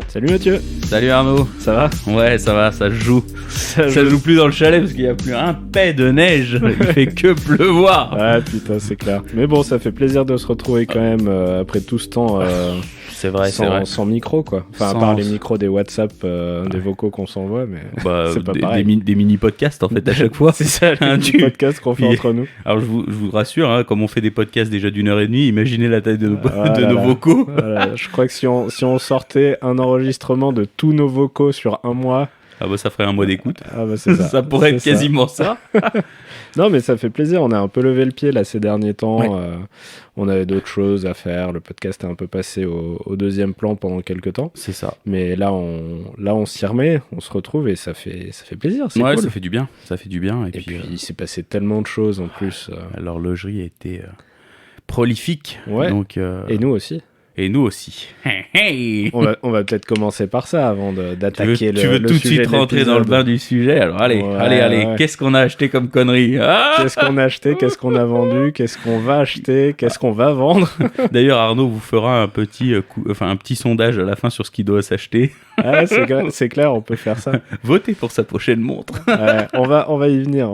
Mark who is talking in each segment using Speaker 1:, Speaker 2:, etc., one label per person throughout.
Speaker 1: Salut Mathieu.
Speaker 2: Salut Arnaud.
Speaker 1: Ça va?
Speaker 2: Ouais, ça va, ça joue. Ça joue plus dans le chalet parce qu'il n'y a plus un pet de neige. Il fait que pleuvoir.
Speaker 1: Ah putain, c'est clair. Mais bon, ça fait plaisir de se retrouver quand même après tout ce temps
Speaker 2: c'est vrai, c'est vrai.
Speaker 1: sans micro quoi. Enfin, à part les micros des WhatsApp, des vocaux qu'on s'envoie, mais c'est pas pareil.
Speaker 2: Des mini-podcasts en fait à chaque fois.
Speaker 1: C'est ça, les mini-podcasts qu'on fait entre nous.
Speaker 2: Alors je vous rassure, hein, comme on fait des podcasts déjà d'1h30, imaginez la taille de nos vocaux.
Speaker 1: Voilà. Je crois que si on sortait un enregistrement de tous nos vocaux sur un mois...
Speaker 2: Ah bah ça ferait un mois d'écoute.
Speaker 1: Ah bah c'est ça.
Speaker 2: Ça pourrait être quasiment ça.
Speaker 1: Non mais ça fait plaisir, on a un peu levé le pied là ces derniers temps. Ouais. On avait d'autres choses à faire, le podcast est un peu passé au deuxième plan pendant quelques temps.
Speaker 2: C'est ça.
Speaker 1: Mais là on s'y remet, on se retrouve et ça fait plaisir, c'est
Speaker 2: cool.
Speaker 1: ça
Speaker 2: fait du bien, ça fait du bien.
Speaker 1: Et puis il s'est passé tellement de choses en plus.
Speaker 2: L'horlogerie a été prolifique.
Speaker 1: Ouais,
Speaker 2: donc,
Speaker 1: et nous aussi.
Speaker 2: Et nous aussi.
Speaker 1: On va peut-être commencer par ça avant d'attaquer le sujet.
Speaker 2: Tu veux tout de suite rentrer dans le bain du sujet? Alors allez, allez. Qu'est-ce qu'on a acheté comme connerie?
Speaker 1: Qu'est-ce qu'on a acheté? Qu'est-ce qu'on a vendu? Qu'est-ce qu'on va acheter? Qu'est-ce qu'on va vendre?
Speaker 2: D'ailleurs, Arnaud vous fera un petit sondage à la fin sur ce qui doit s'acheter.
Speaker 1: Ah, c'est clair, on peut faire ça.
Speaker 2: Votez pour sa prochaine montre.
Speaker 1: On va y venir,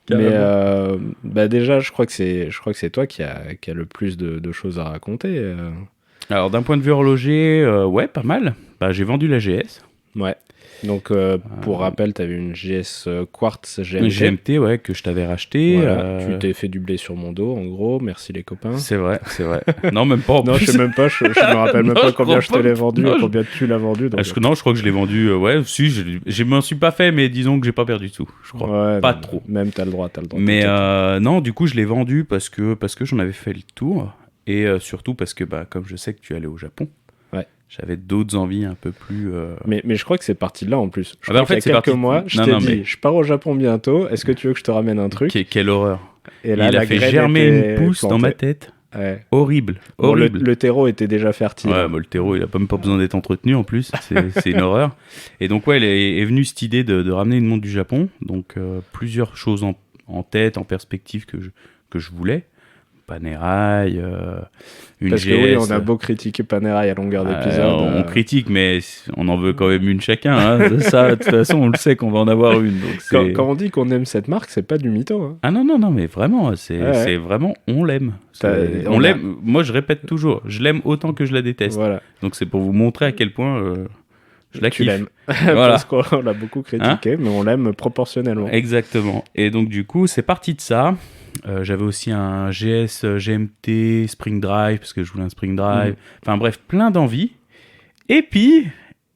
Speaker 1: Carrément. Mais déjà, je crois que c'est toi qui a le plus de choses à raconter.
Speaker 2: Alors d'un point de vue horloger, ouais, pas mal. J'ai vendu la GS.
Speaker 1: Ouais. Donc pour rappel, tu avais une GS Quartz GMT.
Speaker 2: Une GMT, ouais, que je t'avais racheté.
Speaker 1: Voilà. Tu t'es fait du blé sur mon dos, en gros. Merci les copains.
Speaker 2: C'est vrai. Non, même pas.
Speaker 1: Non, je sais même pas. Je me rappelle même pas combien je te l'ai vendu et combien tu l'as vendu. Donc...
Speaker 2: Non, je crois que je l'ai vendu. Ouais, si, je m'en suis pas fait, mais disons que j'ai pas perdu de sous. Je crois. Ouais, pas trop.
Speaker 1: Même t'as le droit.
Speaker 2: Mais non, du coup, je l'ai vendu parce que j'en avais fait le tour. Et surtout parce que, comme je sais que tu allais au Japon, j'avais d'autres envies un peu plus...
Speaker 1: Mais je crois que c'est parti de là en plus.
Speaker 2: En fait,
Speaker 1: il y a quelques mois, je t'ai dit, je pars au Japon bientôt, est-ce que tu veux que je te ramène un truc?
Speaker 2: Quelle horreur.
Speaker 1: Et là,
Speaker 2: il a fait germer une pousse dans ma tête.
Speaker 1: Ouais.
Speaker 2: Horrible.
Speaker 1: Bon, le terreau était déjà fertile.
Speaker 2: Ouais, le terreau, il a même pas besoin d'être entretenu en plus. C'est une horreur. Et donc, ouais, est venue cette idée de ramener une montre du Japon. Donc, plusieurs choses en tête, en perspective que je voulais. Panerai, une
Speaker 1: Parce
Speaker 2: GS.
Speaker 1: Que oui, on a beau critiquer Panerai à longueur d'épisode.
Speaker 2: On critique, mais on en veut quand même une chacun. Hein. Ça, de toute façon, on le sait qu'on va en avoir une. Donc
Speaker 1: quand on dit qu'on aime cette marque, c'est pas du mytho. Hein.
Speaker 2: Ah non, mais vraiment, c'est vraiment, on l'aime. On l'aime. Moi, je répète toujours, je l'aime autant que je la déteste. Voilà. Donc c'est pour vous montrer à quel point je la kiffe.
Speaker 1: Tu l'aimes. Voilà. Parce qu'on l'a beaucoup critiqué, mais on l'aime proportionnellement.
Speaker 2: Exactement. Et donc du coup, c'est parti de ça. J'avais aussi un GS GMT Spring Drive parce que je voulais un Spring Drive. Enfin bref, plein d'envies. Et puis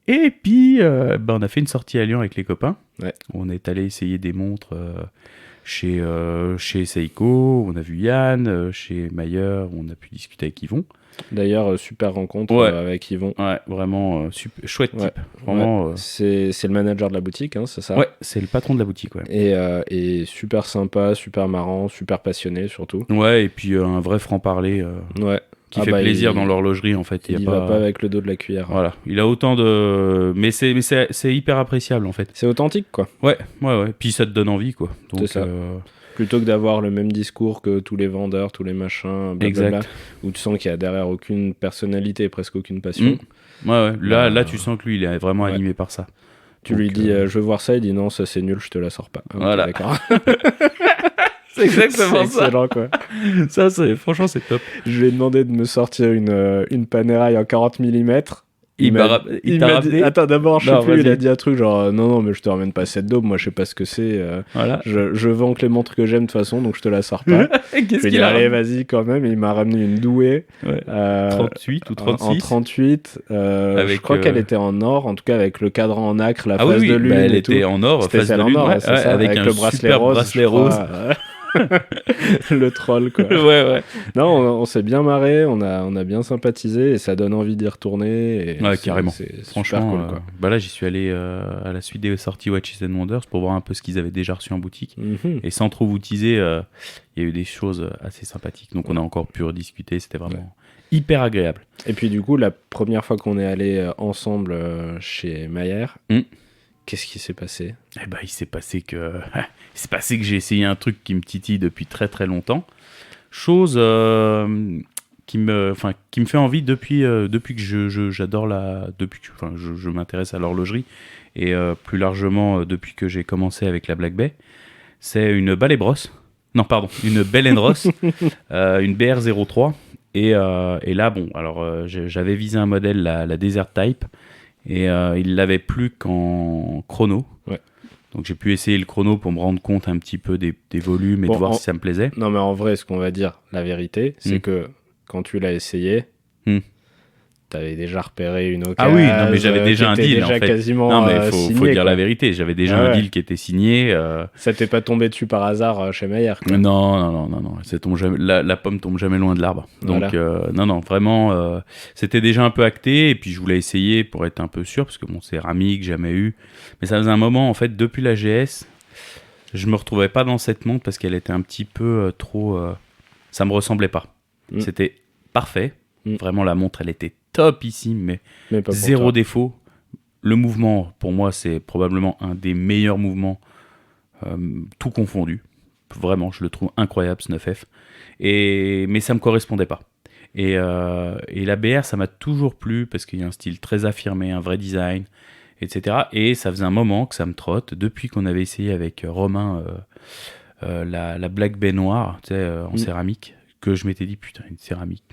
Speaker 2: on a fait une sortie à Lyon avec les copains. Ouais. On est allé essayer des montres chez Seiko. On a vu Yann, chez Mayer. On a pu discuter avec Yvon.
Speaker 1: D'ailleurs, super rencontre avec Yvon.
Speaker 2: Ouais, vraiment chouette type. Vraiment,
Speaker 1: c'est le manager de la boutique, hein, c'est ça?
Speaker 2: Ouais, c'est le patron de la boutique. Ouais.
Speaker 1: Et super sympa, super marrant, super passionné surtout.
Speaker 2: Ouais, et puis un vrai franc-parler qui fait plaisir dans l'horlogerie en fait.
Speaker 1: Il va pas avec le dos de la cuillère.
Speaker 2: Voilà, il a autant de... Mais c'est hyper appréciable en fait.
Speaker 1: C'est authentique quoi.
Speaker 2: Ouais. Puis ça te donne envie quoi. Donc,
Speaker 1: c'est ça. Plutôt que d'avoir le même discours que tous les vendeurs, tous les machins, blablabla, où tu sens qu'il y a derrière aucune personnalité et presque aucune passion.
Speaker 2: Ouais. Là, tu sens que lui, il est vraiment animé par ça.
Speaker 1: Tu lui dis, je veux voir ça, il dit non, ça c'est nul, je te la sors pas.
Speaker 2: Voilà.
Speaker 1: Okay, d'accord.
Speaker 2: C'est exactement ça.
Speaker 1: Excellent, quoi.
Speaker 2: Ça, franchement, c'est top.
Speaker 1: Je lui ai demandé de me sortir une Panerai en 40 mm. Il m'a dit, attends, d'abord, je sais plus, il a dit un truc genre non, mais je te ramène pas cette daube, moi je sais pas ce que c'est. Voilà. Je vends que les montres que j'aime de toute façon, donc je te la sors pas.
Speaker 2: Qu'est-ce
Speaker 1: qu'il a allez, vas-y quand même. Et il m'a ramené une douée.
Speaker 2: 38 ou 36.
Speaker 1: En 38. Je crois qu'elle était en or, en tout cas avec le cadre en nacre, la face de lune.
Speaker 2: Elle était en or,
Speaker 1: face de lune, avec
Speaker 2: un
Speaker 1: le bracelet rose. Le troll quoi.
Speaker 2: Ouais.
Speaker 1: Non, on s'est bien marré, on a bien sympathisé et ça donne envie d'y retourner. Et
Speaker 2: carrément.
Speaker 1: C'est
Speaker 2: franchement
Speaker 1: cool, quoi.
Speaker 2: Là j'y suis allé à la suite des sorties Watches and Wonders pour voir un peu ce qu'ils avaient déjà reçu en boutique. Et sans trop vous teaser, il y a eu des choses assez sympathiques. Donc on a encore pu rediscuter, c'était vraiment hyper agréable.
Speaker 1: Et puis du coup, la première fois qu'on est allé ensemble chez Mayer, qu'est-ce qui s'est passé?
Speaker 2: Il s'est passé que j'ai essayé un truc qui me titille depuis très très longtemps. Chose qui me fait envie depuis que j'adore je m'intéresse à l'horlogerie et plus largement depuis que j'ai commencé avec la Black Bay, c'est une Ball & Brosse. Non, pardon, une Bell & Ross, une BR03. Et là, bon, alors j'avais visé un modèle, la Desert Type, et il l'avait plus qu'en chrono.
Speaker 1: Ouais.
Speaker 2: Donc j'ai pu essayer le chrono pour me rendre compte un petit peu des volumes et de voir si ça me plaisait.
Speaker 1: Non, mais en vrai, ce qu'on va dire, la vérité, c'est que quand tu l'as essayé, t'avais déjà repéré une occasion.
Speaker 2: Ah oui, non, mais j'avais déjà un deal,
Speaker 1: déjà
Speaker 2: en fait.
Speaker 1: Quasiment
Speaker 2: non, mais
Speaker 1: signé,
Speaker 2: faut dire
Speaker 1: quoi.
Speaker 2: la vérité. J'avais déjà un deal qui était signé.
Speaker 1: Ça t'est pas tombé dessus par hasard chez Mayer, quoi.
Speaker 2: Non. La pomme tombe jamais loin de l'arbre. Donc, voilà. Non, vraiment, c'était déjà un peu acté. Et puis, je voulais essayer pour être un peu sûr, parce que bon, céramique, jamais eu. Mais ça faisait un moment, en fait, depuis la GS, je me retrouvais pas dans cette montre parce qu'elle était un petit peu trop. Ça me ressemblait pas. C'était parfait. Vraiment, la montre, elle était topissime, mais zéro défaut. Le mouvement, pour moi, c'est probablement un des meilleurs mouvements, tout confondu. Vraiment, je le trouve incroyable, ce 9F. Mais ça me correspondait pas. Et la BR, ça m'a toujours plu parce qu'il y a un style très affirmé, un vrai design, etc. Et ça faisait un moment que ça me trotte, depuis qu'on avait essayé avec Romain la Black Bay noire, tu sais, en céramique, que je m'étais dit, putain, une céramique,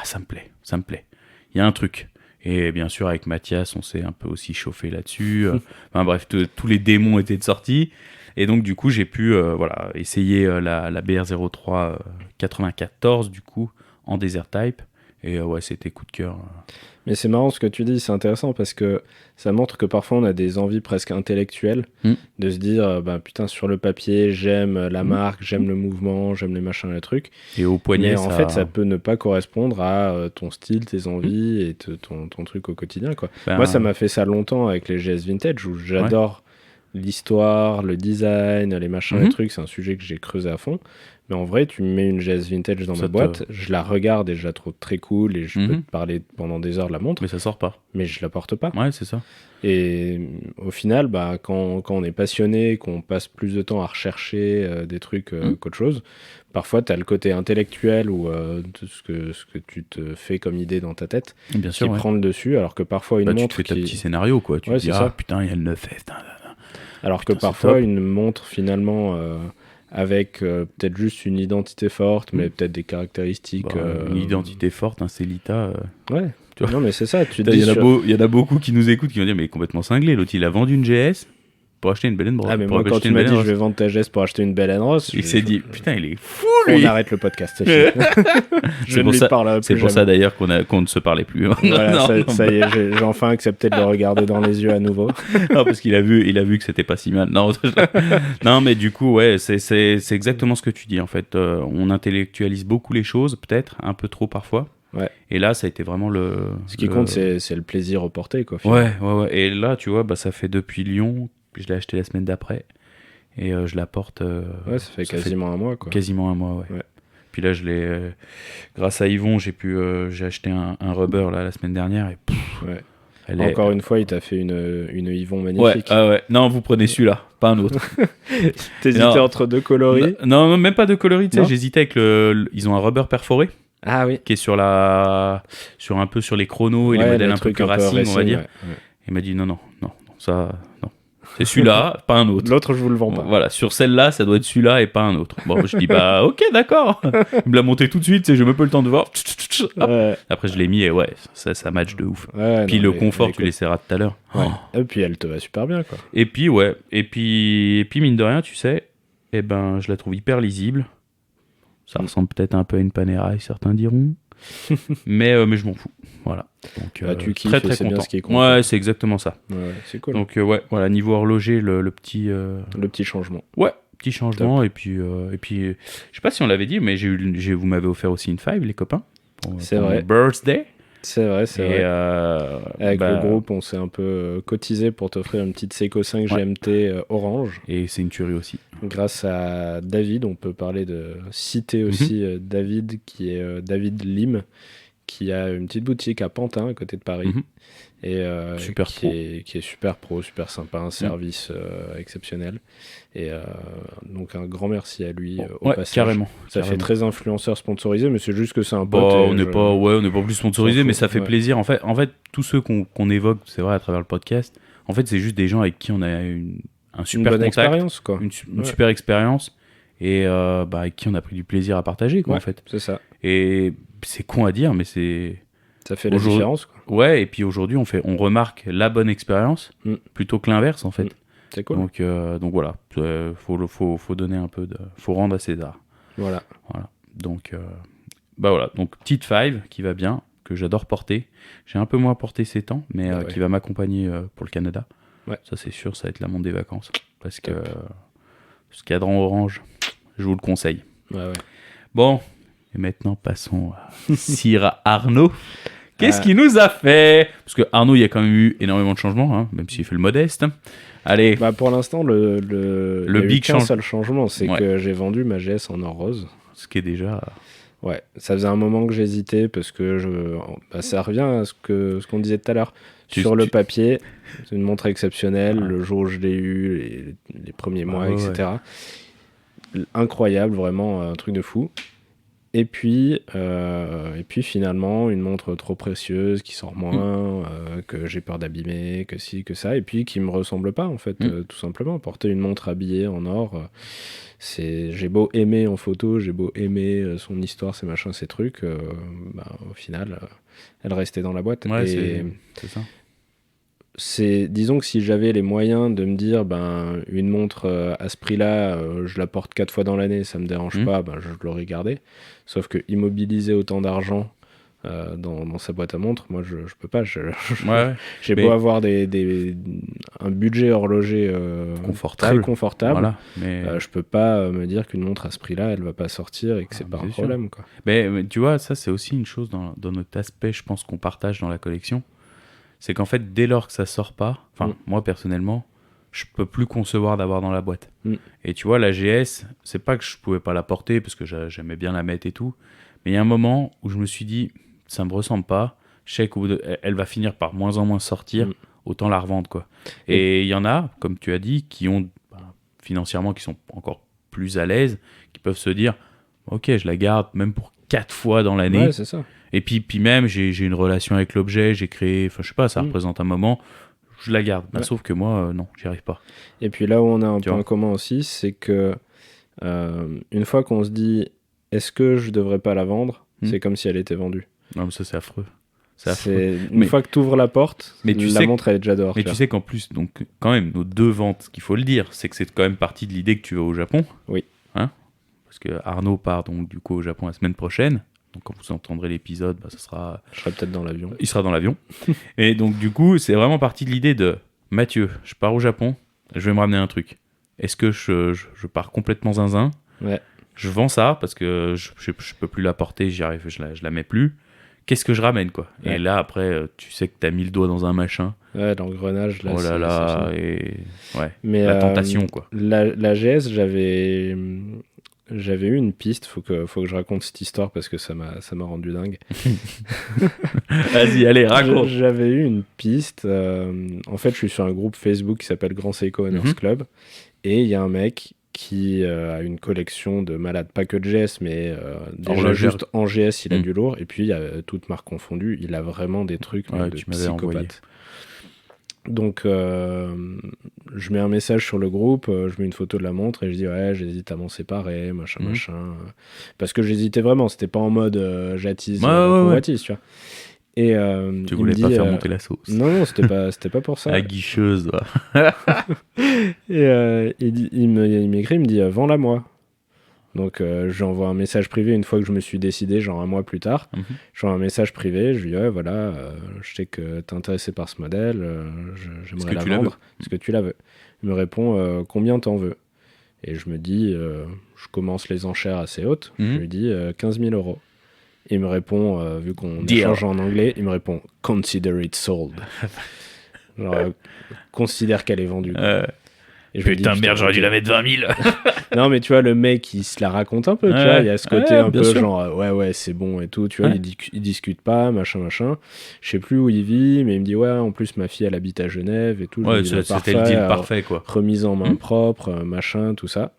Speaker 2: ça me plaît. Il y a un truc. Et bien sûr, avec Mathias, on s'est un peu aussi chauffé là-dessus. Enfin bref, tous les démons étaient de sortie. Et donc, du coup, j'ai pu essayer la BR03 94, du coup, en Desert Type. Et c'était coup de cœur.
Speaker 1: Mais c'est marrant ce que tu dis, c'est intéressant parce que ça montre que parfois on a des envies presque intellectuelles de se dire putain, sur le papier, j'aime la marque, j'aime le mouvement, j'aime les machins, les trucs.
Speaker 2: Et au poignet,
Speaker 1: mais en fait, ça peut ne pas correspondre à ton style, tes envies et ton truc au quotidien, quoi. Moi, ça m'a fait ça longtemps avec les GS Vintage où j'adore l'histoire, le design, les machins, les trucs. C'est un sujet que j'ai creusé à fond. Mais en vrai, tu me mets une GS Vintage dans ma boîte, je la regarde et je la trouve très cool et je peux te parler pendant des heures de la montre.
Speaker 2: Mais ça sort pas.
Speaker 1: Mais je la porte pas.
Speaker 2: Ouais, c'est ça.
Speaker 1: Et au final, quand on est passionné, qu'on passe plus de temps à rechercher des trucs qu'autre chose, parfois tu as le côté intellectuel ou ce que tu te fais comme idée dans ta tête
Speaker 2: bien sûr,
Speaker 1: qui prend le dessus, alors que parfois une montre
Speaker 2: tu te fais ta petit scénario, quoi. Tu te dis, putain, il y a le 9F.
Speaker 1: Alors que parfois une montre finalement avec peut-être juste une identité forte, mais peut-être des caractéristiques.
Speaker 2: Une identité forte, un Célita.
Speaker 1: Ouais. Tu vois. Non, mais c'est ça.
Speaker 2: Il y en a beaucoup qui nous écoutent qui vont dire, mais complètement cinglé. L'autre, il a vendu une GS pour acheter une Bell & Ross.
Speaker 1: Ah, mais moi, quand tu m'as dit, je vais vendre ta GS pour acheter une Bell & Ross,
Speaker 2: il s'est dit, putain, il est fou, lui.
Speaker 1: On arrête le podcast. C'est
Speaker 2: pour ça d'ailleurs qu'on ne se parlait plus.
Speaker 1: Voilà, ça y est, j'ai enfin accepté de le regarder dans les yeux à nouveau.
Speaker 2: Non, parce qu'il a vu que c'était pas si mal. Non, mais du coup, ouais, c'est exactement ce que tu dis en fait. On intellectualise beaucoup les choses, peut-être un peu trop parfois.
Speaker 1: Ouais.
Speaker 2: Et là, ça a été vraiment
Speaker 1: Ce qui compte, c'est le plaisir reporté, quoi.
Speaker 2: Ouais. Et là, tu vois, ça fait depuis Lyon. Je l'ai acheté la semaine d'après. Et je la porte.
Speaker 1: Ouais, ça fait quasiment un mois, quoi.
Speaker 2: Quasiment un mois, ouais. Puis là, grâce à Yvon, j'ai acheté un rubber là, la semaine dernière. Et
Speaker 1: Encore une fois, il t'a fait une Yvon magnifique.
Speaker 2: Ouais. Non, vous prenez celui-là, pas un autre.
Speaker 1: T'hésitais entre deux coloris?
Speaker 2: Non, même pas deux coloris. Tu sais, j'hésitais avec ils ont un rubber perforé.
Speaker 1: Ah oui.
Speaker 2: Qui est sur un peu sur les chronos et les modèles un peu plus racing, on va dire. Ouais. Il m'a dit non, ça, non. C'est celui-là, pas un autre.
Speaker 1: L'autre, je vous le vends pas.
Speaker 2: Voilà, sur celle-là, ça doit être celui-là et pas un autre. Bon, je dis, ok, d'accord. Il me l'a monté tout de suite, j'ai même pas eu le temps de voir. Après, je l'ai mis et ça match de ouf. Puis le confort, tu l'essaieras tout à l'heure.
Speaker 1: Ouais. Et puis, elle te va super bien, quoi.
Speaker 2: Et puis, mine de rien, tu sais, je la trouve hyper lisible. Ça ressemble peut-être un peu à une Panerai, certains diront. mais je m'en fous. Voilà. Donc,
Speaker 1: tu kiffes,
Speaker 2: très, très
Speaker 1: c'est
Speaker 2: content.
Speaker 1: bien ce qui est content.
Speaker 2: Ouais, c'est exactement ça.
Speaker 1: Ouais, c'est cool.
Speaker 2: Donc, voilà, niveau horloger, le petit...
Speaker 1: Le petit changement.
Speaker 2: Ouais, petit changement. Top. Et puis, je sais pas si on l'avait dit, mais vous m'avez offert aussi une 5, les copains.
Speaker 1: C'est vrai.
Speaker 2: Birthday.
Speaker 1: C'est vrai. Avec le groupe, on s'est un peu cotisé pour t'offrir une petite Seiko 5 GMT orange.
Speaker 2: Et c'est une tuerie aussi.
Speaker 1: Grâce à David, on peut citer aussi David, qui est David Lim, qui a une petite boutique à Pantin, à côté de Paris, et qui est super pro, super sympa, un service exceptionnel. Et donc un grand merci à lui au passage.
Speaker 2: Carrément.
Speaker 1: Ça fait très influenceur sponsorisé, mais c'est juste que c'est un pote.
Speaker 2: On n'est pas plus sponsorisé, mais ça fait plaisir. En fait, tous ceux qu'on évoque, c'est vrai, à travers le podcast, en fait, c'est juste des gens avec qui on a un super
Speaker 1: bonne
Speaker 2: contact,
Speaker 1: expérience, quoi.
Speaker 2: Une super expérience, et avec qui on a pris du plaisir à partager, quoi, en fait.
Speaker 1: C'est ça.
Speaker 2: Et c'est con à dire, mais c'est...
Speaker 1: Ça fait la différence, quoi.
Speaker 2: Ouais, et puis aujourd'hui, on remarque la bonne expérience plutôt que l'inverse, en fait.
Speaker 1: C'est cool.
Speaker 2: Donc voilà, faut donner un peu de... Faut rendre à César.
Speaker 1: Voilà.
Speaker 2: Donc, voilà. Donc, petite 5 qui va bien, que j'adore porter. J'ai un peu moins porté ces temps, mais qui va m'accompagner pour le Canada. Ouais. Ça, c'est sûr, ça va être la montre des vacances. Parce que ce cadran orange, je vous le conseille.
Speaker 1: Ouais.
Speaker 2: Bon, et maintenant, passons à Sir Arnaud. Qu'est-ce qu'il nous a fait? Parce que Arnaud, il y a quand même eu énormément de changements, hein, même s'il fait le modeste. Allez.
Speaker 1: Pour l'instant, le big seul changement, c'est que j'ai vendu ma GS en or rose.
Speaker 2: Ce qui est déjà...
Speaker 1: Ouais, ça faisait un moment que j'hésitais parce que ça revient à ce qu'on disait tout à l'heure. Sur le papier, c'est une montre exceptionnelle. Le jour où je l'ai eu, les premiers mois, etc. Ouais. Incroyable, vraiment un truc de fou. Et puis finalement, une montre trop précieuse qui sort moins, que j'ai peur d'abîmer, que ci, que ça, et puis qui me ressemble pas en fait, tout simplement. Porter une montre habillée en or, j'ai beau aimer en photo, j'ai beau aimer son histoire, ses machins, ses trucs, au final, elle restait dans la boîte.
Speaker 2: Ouais, c'est ça.
Speaker 1: Disons que si j'avais les moyens de me dire une montre à ce prix-là, je la porte 4 fois dans l'année, ça me dérange pas, je l'aurais gardée. Sauf que immobiliser autant d'argent dans sa boîte à montre, moi je peux pas. J'ai beau avoir un budget horloger très confortable,
Speaker 2: voilà, mais...
Speaker 1: je peux pas me dire qu'une montre à ce prix-là, elle va pas sortir et que c'est pas un problème, quoi.
Speaker 2: Mais tu vois, ça c'est aussi une chose dans notre aspect, je pense qu'on partage dans la collection. C'est qu'en fait, dès lors que ça sort pas, moi personnellement, je peux plus concevoir d'avoir dans la boîte. Et tu vois, la GS, c'est pas que je pouvais pas la porter parce que j'aimais bien la mettre et tout, mais il y a un moment où je me suis dit, ça me ressemble pas, je sais qu'elle va finir par moins en moins sortir, autant la revendre, quoi. Et il y en a, comme tu as dit, qui ont financièrement, qui sont encore plus à l'aise, qui peuvent se dire, ok, je la garde même pour 4 fois dans l'année.
Speaker 1: Ouais, c'est ça.
Speaker 2: Et puis même, j'ai une relation avec l'objet, j'ai créé, je sais pas, ça représente un moment, je la garde. Sauf que moi, non, j'y arrive pas.
Speaker 1: Et puis là où on a un point commun aussi, c'est que une fois qu'on se dit, est-ce que je devrais pas la vendre, c'est comme si elle était vendue.
Speaker 2: Non, mais ça, c'est affreux.
Speaker 1: Une fois que tu ouvres la porte, la montre, elle est déjà dehors.
Speaker 2: Mais tu sais qu'en plus, donc, quand même, nos 2 ventes, qu'il faut le dire, c'est que c'est quand même partie de l'idée que tu vas au Japon.
Speaker 1: Oui.
Speaker 2: Hein, parce que Arnaud part donc du coup au Japon la semaine prochaine. Donc quand vous entendrez l'épisode, ça sera...
Speaker 1: Je serai peut-être dans l'avion.
Speaker 2: Il sera dans l'avion. Et donc du coup, c'est vraiment partie de l'idée de Mathieu, je pars au Japon, je vais me ramener un truc. Est-ce que je pars complètement zinzin?
Speaker 1: Ouais.
Speaker 2: Je vends ça parce que je peux plus la porter, j'y arrive, je la mets plus. Qu'est-ce que je ramène, quoi? Ouais. Et là, après, tu sais que t'as mis le doigt dans un machin.
Speaker 1: Ouais, l'engrenage, là.
Speaker 2: Oh là là, et... Ouais, mais la tentation, quoi.
Speaker 1: La GS, j'avais eu une piste, faut que je raconte cette histoire parce que ça m'a rendu dingue.
Speaker 2: Vas-y, allez, raconte.
Speaker 1: J'avais eu une piste. En fait, je suis sur un groupe Facebook qui s'appelle Grand Seiko Owners Club. Et il y a un mec qui a une collection de malades, pas que de GS, mais déjà juste en GS, il a du lourd. Et puis, il y a toutes marques confondues. Il a vraiment des trucs de psychopathe. Donc, je mets un message sur le groupe, je mets une photo de la montre et je dis ouais, j'hésite à m'en séparer, machin. Parce que j'hésitais vraiment, c'était pas en mode j'attise convoitise, tu vois. Et
Speaker 2: tu voulais pas faire monter la sauce.
Speaker 1: Non, c'était pas pour ça.
Speaker 2: La guicheuse,
Speaker 1: Et il m'écrit, il me dit vends-la moi. Donc je lui envoie un message privé une fois que je me suis décidé, genre un mois plus tard. Je lui envoie un message privé, je lui dis ouais voilà, je sais que t'es intéressé par ce modèle, j'aimerais la vendre. Est-ce que tu la veux? Il me répond combien t'en veux? Et je me dis, je commence les enchères assez hautes, je lui dis 15 000 €. Et il me répond, vu qu'on échange en anglais, il me répond consider it sold. Genre considère qu'elle est vendue.
Speaker 2: Et putain, merde, j'aurais dû la mettre 20 000.
Speaker 1: Non, mais tu vois, le mec, il se la raconte un peu, tu vois. Il y a ce côté un peu genre, ouais, c'est bon et tout, tu vois. Il discute pas, machin. Je sais plus où il vit, mais il me dit, ouais, en plus, ma fille, elle habite à Genève et tout.
Speaker 2: Ouais, c'était le deal parfait, quoi.
Speaker 1: Remise en main propre, machin, tout ça.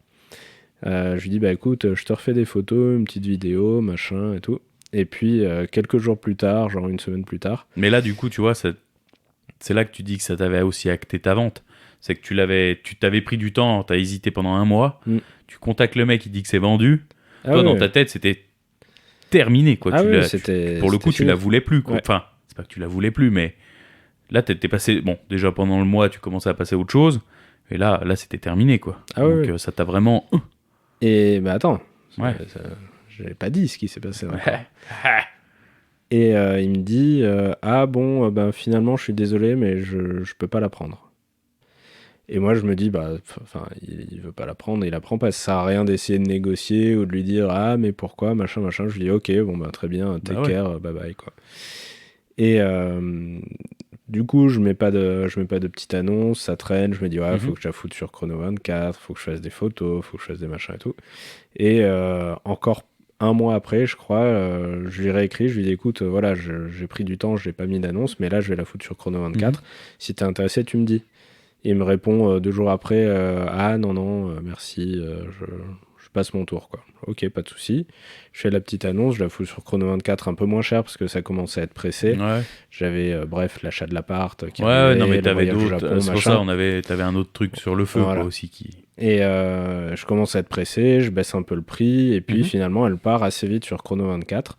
Speaker 1: Je lui dis, bah écoute, je te refais des photos, une petite vidéo, machin et tout. Et puis, quelques jours plus tard, genre une semaine plus tard.
Speaker 2: Mais là, du coup, tu vois, c'est là que tu dis que ça t'avait aussi acté ta vente. C'est que tu t'avais pris du temps, t'as hésité pendant 1 mois, tu contactes le mec, il dit que c'est vendu. Toi, dans ta tête, c'était terminé, quoi. Pour le coup, tu la voulais plus, quoi. Ouais. Enfin, c'est pas que tu la voulais plus, mais là, t'es passé... Bon, déjà, pendant le mois, tu commençais à passer à autre chose. Et là c'était terminé, quoi. Donc, ça t'a vraiment...
Speaker 1: Et, bah attends, j'avais pas dit ce qui s'est passé. Et il me dit, ah bon, ben finalement, je suis désolé, mais je peux pas la prendre. Et moi, je me dis, bah, enfin, il veut pas la prendre, il la prend pas. Ça sert à rien d'essayer de négocier ou de lui dire, ah, mais pourquoi, machin. Je lui dis, ok, bon, bah, très bien, take care, bye bye, quoi. Et du coup, je mets pas de petite annonce, ça traîne. Je me dis, ouais, faut que je la foute sur Chrono 24, faut que je fasse des photos, faut que je fasse des machins et tout. Et encore 1 mois après, je crois, je lui réécris, je lui dis, écoute, voilà, j'ai pris du temps, j'ai pas mis d'annonce, mais là, je vais la foutre sur Chrono 24. Si t'es intéressé, tu me dis. Il me répond 2 jours après, ah non, merci, je passe mon tour, quoi. Ok, pas de souci. Je fais la petite annonce, je la fous sur Chrono 24 un peu moins cher parce que ça commençait à être pressé. Ouais. J'avais, bref, l'achat de l'appart qui
Speaker 2: arrivait, non, mais t'avais d'autres, c'est pour ça, t'avais un autre truc sur le feu, quoi, aussi qui...
Speaker 1: Et je commence à être pressé, je baisse un peu le prix, et puis finalement, elle part assez vite sur Chrono 24.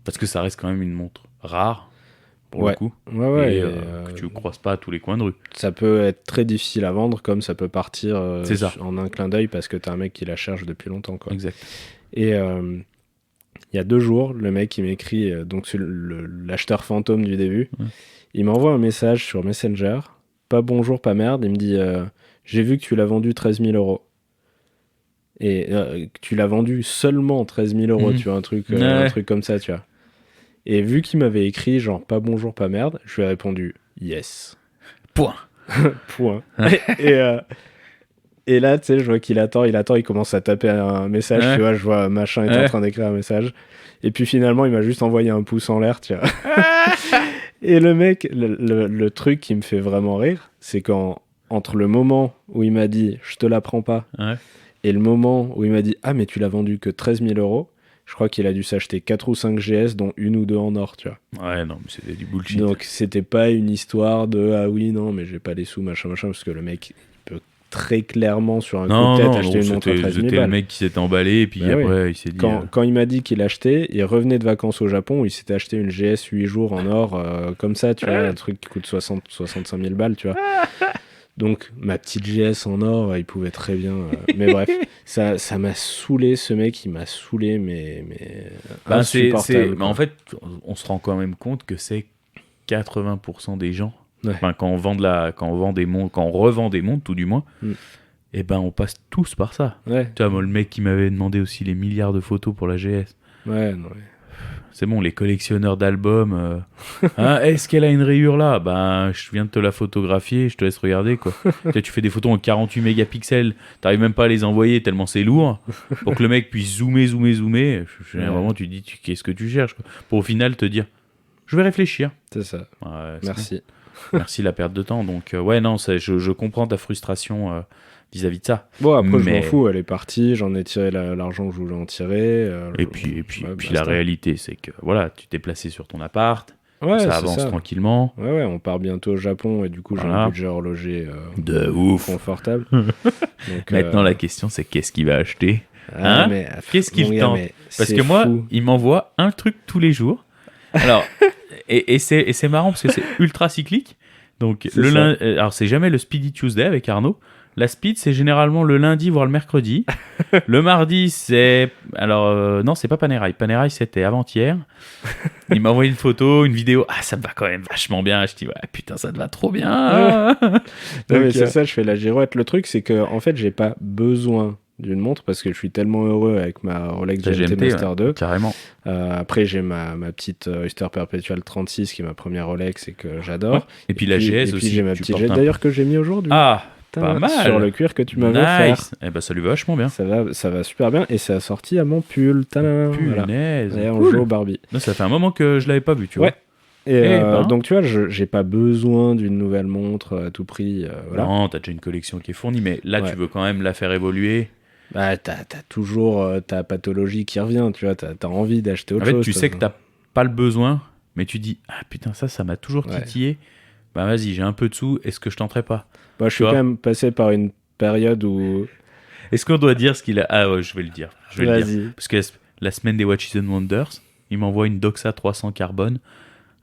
Speaker 2: Parce que ça reste quand même une montre rare. Pour le coup, et que tu ne croises pas à tous les coins de rue.
Speaker 1: Ça peut être très difficile à vendre, comme ça peut partir en un clin d'œil parce que tu as un mec qui la cherche depuis longtemps, quoi.
Speaker 2: Exact.
Speaker 1: Et il y a 2 jours, le mec il m'écrit, donc l'acheteur fantôme du début, il m'envoie un message sur Messenger, pas bonjour, pas merde, il me dit j'ai vu que tu l'as vendu 13 000 €. Et que tu l'as vendu seulement 13 000 €, tu vois, un truc comme ça, tu vois. Et vu qu'il m'avait écrit genre pas bonjour, pas merde, je lui ai répondu yes.
Speaker 2: Point.
Speaker 1: Point. Et là, tu sais, je vois qu'il attend, il commence à taper un message, tu vois, je vois machin est en train d'écrire un message. Et puis finalement, il m'a juste envoyé un pouce en l'air, tu vois. Et le mec, le truc qui me fait vraiment rire, c'est entre le moment où il m'a dit je te la prends pas et le moment où il m'a dit ah mais tu l'as vendu que 13 000 €, je crois qu'il a dû s'acheter 4 ou 5 GS, dont 1 ou 2 en or, tu vois.
Speaker 2: Ouais, non, mais c'était du bullshit.
Speaker 1: Donc, c'était pas une histoire de « Ah oui, non, mais j'ai pas les sous, machin, », parce que le mec peut très clairement, sur un coup de tête, acheter une montre à 13 000 balles.
Speaker 2: C'était le mec qui s'est emballé, et puis après, il s'est dit...
Speaker 1: Quand il m'a dit qu'il achetait, il revenait de vacances au Japon, où il s'était acheté une GS 8 jours en or, comme ça, tu vois, un truc qui coûte 65 000 balles, tu vois. Donc, ma petite GS en or, il pouvait très bien... mais bref, ça m'a saoulé, ce mec, il m'a saoulé, mais insupportable.
Speaker 2: Mais en fait, on se rend quand même compte que c'est 80% des gens. Enfin, quand on revend des montres, tout du moins, et ben on passe tous par ça. Tu vois, moi, le mec qui m'avait demandé aussi les milliards de photos pour la GS. C'est bon, les collectionneurs d'albums. Est-ce qu'elle a une rayure là ? Ben, je viens de te la photographier, je te laisse regarder, quoi. Tu fais des photos en 48 mégapixels, t'arrives même pas à les envoyer tellement c'est lourd, pour que le mec puisse zoomer. Vraiment, tu te dis, qu'est-ce que tu cherches, quoi, pour au final te dire, je vais réfléchir.
Speaker 1: C'est ça. Merci.
Speaker 2: Bon. Merci la perte de temps. Donc, non, je comprends ta frustration vis-à-vis de ça.
Speaker 1: Bon, après, je m'en fous, elle est partie, j'en ai tiré l'argent que je voulais en tirer.
Speaker 2: Et puis la réalité, c'est que voilà, tu t'es placé sur ton appart, ça avance tranquillement.
Speaker 1: Ouais, on part bientôt au Japon et du coup, j'ai un budget horloger
Speaker 2: de ouf,
Speaker 1: confortable. Donc,
Speaker 2: maintenant, la question, c'est qu'est-ce qu'il va acheter ?
Speaker 1: Mais,
Speaker 2: qu'est-ce qu'il tente ? Parce que moi, il m'envoie un truc tous les jours. Alors, et c'est marrant parce que c'est ultra cyclique. Donc, alors, c'est jamais le Speedy Tuesday avec Arnaud. La speed, c'est généralement le lundi, voire le mercredi. Le mardi, c'est... Alors, non, c'est pas Panerai. Panerai, c'était avant-hier. Il m'a envoyé une photo, une vidéo. Ah, ça me va quand même vachement bien. Je dis, ouais, putain, ça te va trop bien.
Speaker 1: Non, mais c'est ça, je fais la girouette. Le truc, c'est que en fait, j'ai pas besoin d'une montre parce que je suis tellement heureux avec ma Rolex GMT Master 2.
Speaker 2: Carrément.
Speaker 1: Après, j'ai ma petite Oyster Perpetual 36 qui est ma première Rolex et que j'adore.
Speaker 2: Et puis la GS aussi.
Speaker 1: Et puis j'ai ma petite GS d'ailleurs que j'ai mis aujourd'hui.
Speaker 2: Ah, Pas mal.
Speaker 1: Sur le cuir que tu m'avais offert.
Speaker 2: Eh ben, ça lui va vachement bien.
Speaker 1: Ça va super bien et c'est assorti à mon pull.
Speaker 2: Punaise.
Speaker 1: Voilà. Et on joue au Barbie.
Speaker 2: Non, ça fait un moment que je l'avais pas vu, tu vois.
Speaker 1: Et donc tu vois, j'ai pas besoin d'une nouvelle montre à tout prix. Voilà.
Speaker 2: Non, t'as déjà une collection qui est fournie, mais là tu veux quand même la faire évoluer.
Speaker 1: Bah t'as toujours ta pathologie qui revient, tu vois, t'as envie d'acheter autre chose.
Speaker 2: En fait, tu sais que t'as pas le besoin, mais tu dis ah putain ça m'a toujours titillé. Bah vas-y, j'ai un peu de sous, est-ce que je tenterai pas?
Speaker 1: Moi je suis quand même passé par une période où...
Speaker 2: Est-ce qu'on doit dire ce qu'il a... Ah ouais, je vais le dire.
Speaker 1: Vas-y.
Speaker 2: Parce que la semaine des Watches and Wonders, il m'envoie une Doxa 300 carbone.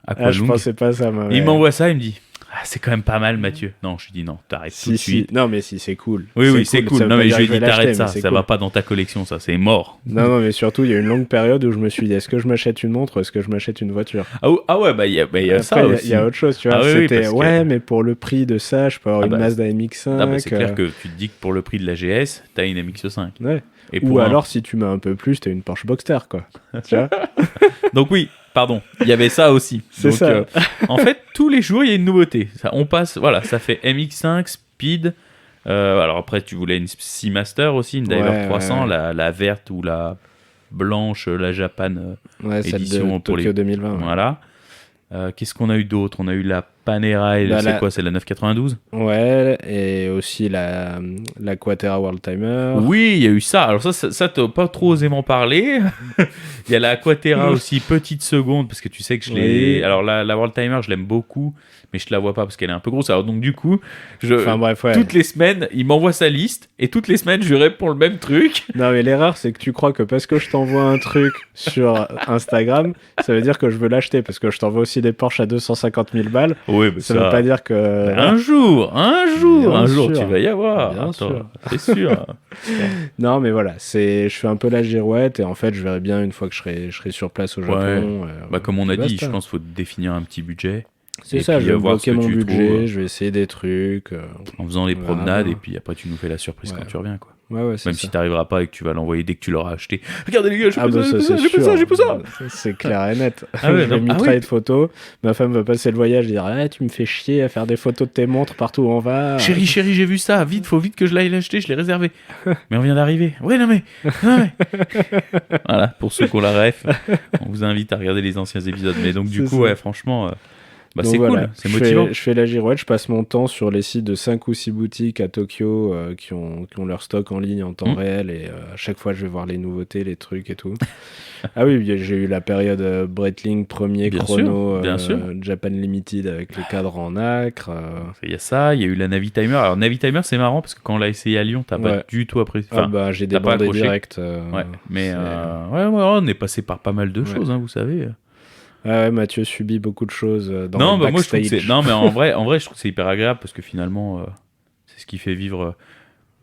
Speaker 1: Je pensais pas ça, moi.
Speaker 2: Il m'envoie ça, il me dit c'est quand même pas mal, Mathieu. Non, je lui dis non, t'arrêtes tout de suite.
Speaker 1: Non, mais si, c'est cool.
Speaker 2: Oui, c'est cool. Non, mais je lui dis t'arrêtes ça, ça va pas dans ta collection, ça, c'est mort.
Speaker 1: Non, mais surtout, il y a une longue période où je me suis dit est-ce que je m'achète une montre ou est-ce que je m'achète une voiture?
Speaker 2: Ah ouais, bah il y a ça aussi.
Speaker 1: Il y a autre chose, tu vois. C'était mais pour le prix de ça, je peux avoir une Mazda MX-5.
Speaker 2: Ah bah c'est clair que tu te dis que pour le prix de la GS, t'as une MX-5.
Speaker 1: Ouais. Ou alors, si tu mets un peu plus, t'as une Porsche Boxster, quoi. Tu vois.
Speaker 2: Donc oui. Pardon, il y avait ça aussi.
Speaker 1: C'est ça.
Speaker 2: En fait, tous les jours, il y a une nouveauté. On passe, voilà, ça fait MX5, Speed. Alors après, tu voulais une Seamaster aussi, une Diver 300, la verte ou la blanche, la Japan édition
Speaker 1: celle de
Speaker 2: pour
Speaker 1: Tokyo 2020.
Speaker 2: Voilà. Qu'est-ce qu'on a eu d'autre? On a eu la Panera, c'est quoi? C'est la 992?
Speaker 1: Ouais, et aussi la Quatera World Timer.
Speaker 2: Oui, il y a eu ça. Alors ça t'as pas trop osé m'en parler. Il y a la Quatera aussi, petite seconde, parce que tu sais que je l'ai... Oui. Alors la World Timer, je l'aime beaucoup, mais je te la vois pas parce qu'elle est un peu grosse. Alors donc du coup, toutes les semaines, il m'envoie sa liste, et toutes les semaines, je lui réponds le même truc.
Speaker 1: Non, mais l'erreur, c'est que tu crois que parce que je t'envoie un truc sur Instagram, ça veut dire que je veux l'acheter, parce que je t'envoie aussi des Porsche à 250 000 balles.
Speaker 2: Oui, mais
Speaker 1: ça veut pas dire que...
Speaker 2: Un jour, tu vas y avoir.
Speaker 1: Bien sûr.
Speaker 2: C'est sûr.
Speaker 1: Non, mais voilà, je fais un peu la girouette, et en fait, je verrai bien une fois que je serai sur place au Japon.
Speaker 2: Comme on a dit, je pense qu'il faut définir un petit budget.
Speaker 1: C'est ça, je vais bloquer mon budget, je vais essayer des trucs.
Speaker 2: En faisant les promenades, et puis après tu nous fais la surprise quand tu reviens, quoi.
Speaker 1: Ouais,
Speaker 2: même si t'arriveras pas et que tu vas l'envoyer dès que tu l'auras acheté. Regardez les gars, j'ai
Speaker 1: fait ça. C'est clair et net. Je vais mitrailler de photos. Ma femme va passer le voyage et dire tu me fais chier à faire des photos de tes montres partout où on va.
Speaker 2: Chérie, j'ai vu ça. Vite, faut vite que je l'aille l'acheter. Je l'ai réservé. Mais on vient d'arriver. Ouais, non mais. Voilà, pour ceux qui ont la ref, on vous invite à regarder les anciens épisodes. Mais donc du coup, franchement. C'est cool, c'est motivant.
Speaker 1: Je fais la girouette, je passe mon temps sur les sites de 5 ou 6 boutiques à Tokyo qui ont leur stock en ligne en temps réel, et à chaque fois je vais voir les nouveautés, les trucs et tout. Ah oui, j'ai eu la période Breitling premier chrono Japan Limited avec les cadres en nacre.
Speaker 2: Il y a ça, il y a eu la Navitimer. Alors Navitimer c'est marrant parce que quand on l'a essayé à Lyon, t'as pas du tout apprécié.
Speaker 1: Enfin, j'ai débandé direct.
Speaker 2: Mais on est passé par pas mal de choses, vous savez.
Speaker 1: Mathieu subit beaucoup de choses dans le backstage.
Speaker 2: Moi, je trouve que non, mais en vrai, je trouve que c'est hyper agréable parce que finalement, c'est ce qui fait vivre.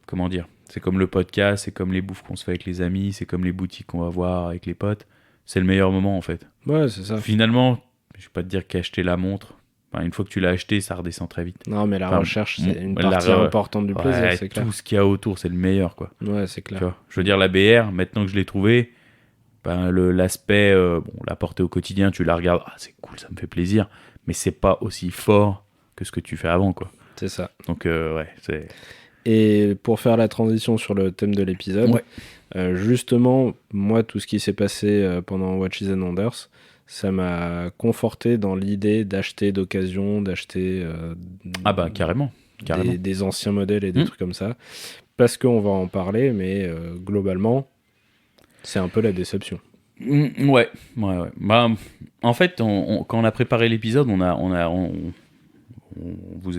Speaker 2: Comment dire? C'est comme le podcast, c'est comme les bouffes qu'on se fait avec les amis, c'est comme les boutiques qu'on va voir avec les potes. C'est le meilleur moment en fait.
Speaker 1: Ouais, c'est ça.
Speaker 2: Finalement, je vais pas te dire qu'acheter la montre. Une fois que tu l'as acheté, ça redescend très vite.
Speaker 1: Non, mais la recherche, c'est une partie importante du plaisir, c'est clair.
Speaker 2: Tout ce qu'il y a autour, c'est le meilleur, quoi.
Speaker 1: Ouais, c'est clair.
Speaker 2: Tu vois, je veux dire, la BR, maintenant que je l'ai trouvée. L'aspect, la porter au quotidien, tu la regardes, c'est cool, ça me fait plaisir, mais c'est pas aussi fort que ce que tu fais avant, quoi.
Speaker 1: C'est ça.
Speaker 2: Donc, c'est...
Speaker 1: Et pour faire la transition sur le thème de l'épisode, justement, moi, tout ce qui s'est passé pendant Watches and Wonders, ça m'a conforté dans l'idée d'acheter d'occasion, d'acheter
Speaker 2: carrément.
Speaker 1: Des anciens modèles et des trucs comme ça, parce qu'on va en parler, mais globalement... C'est un peu la déception.
Speaker 2: Ouais. Bah, en fait, quand on a préparé l'épisode, on vous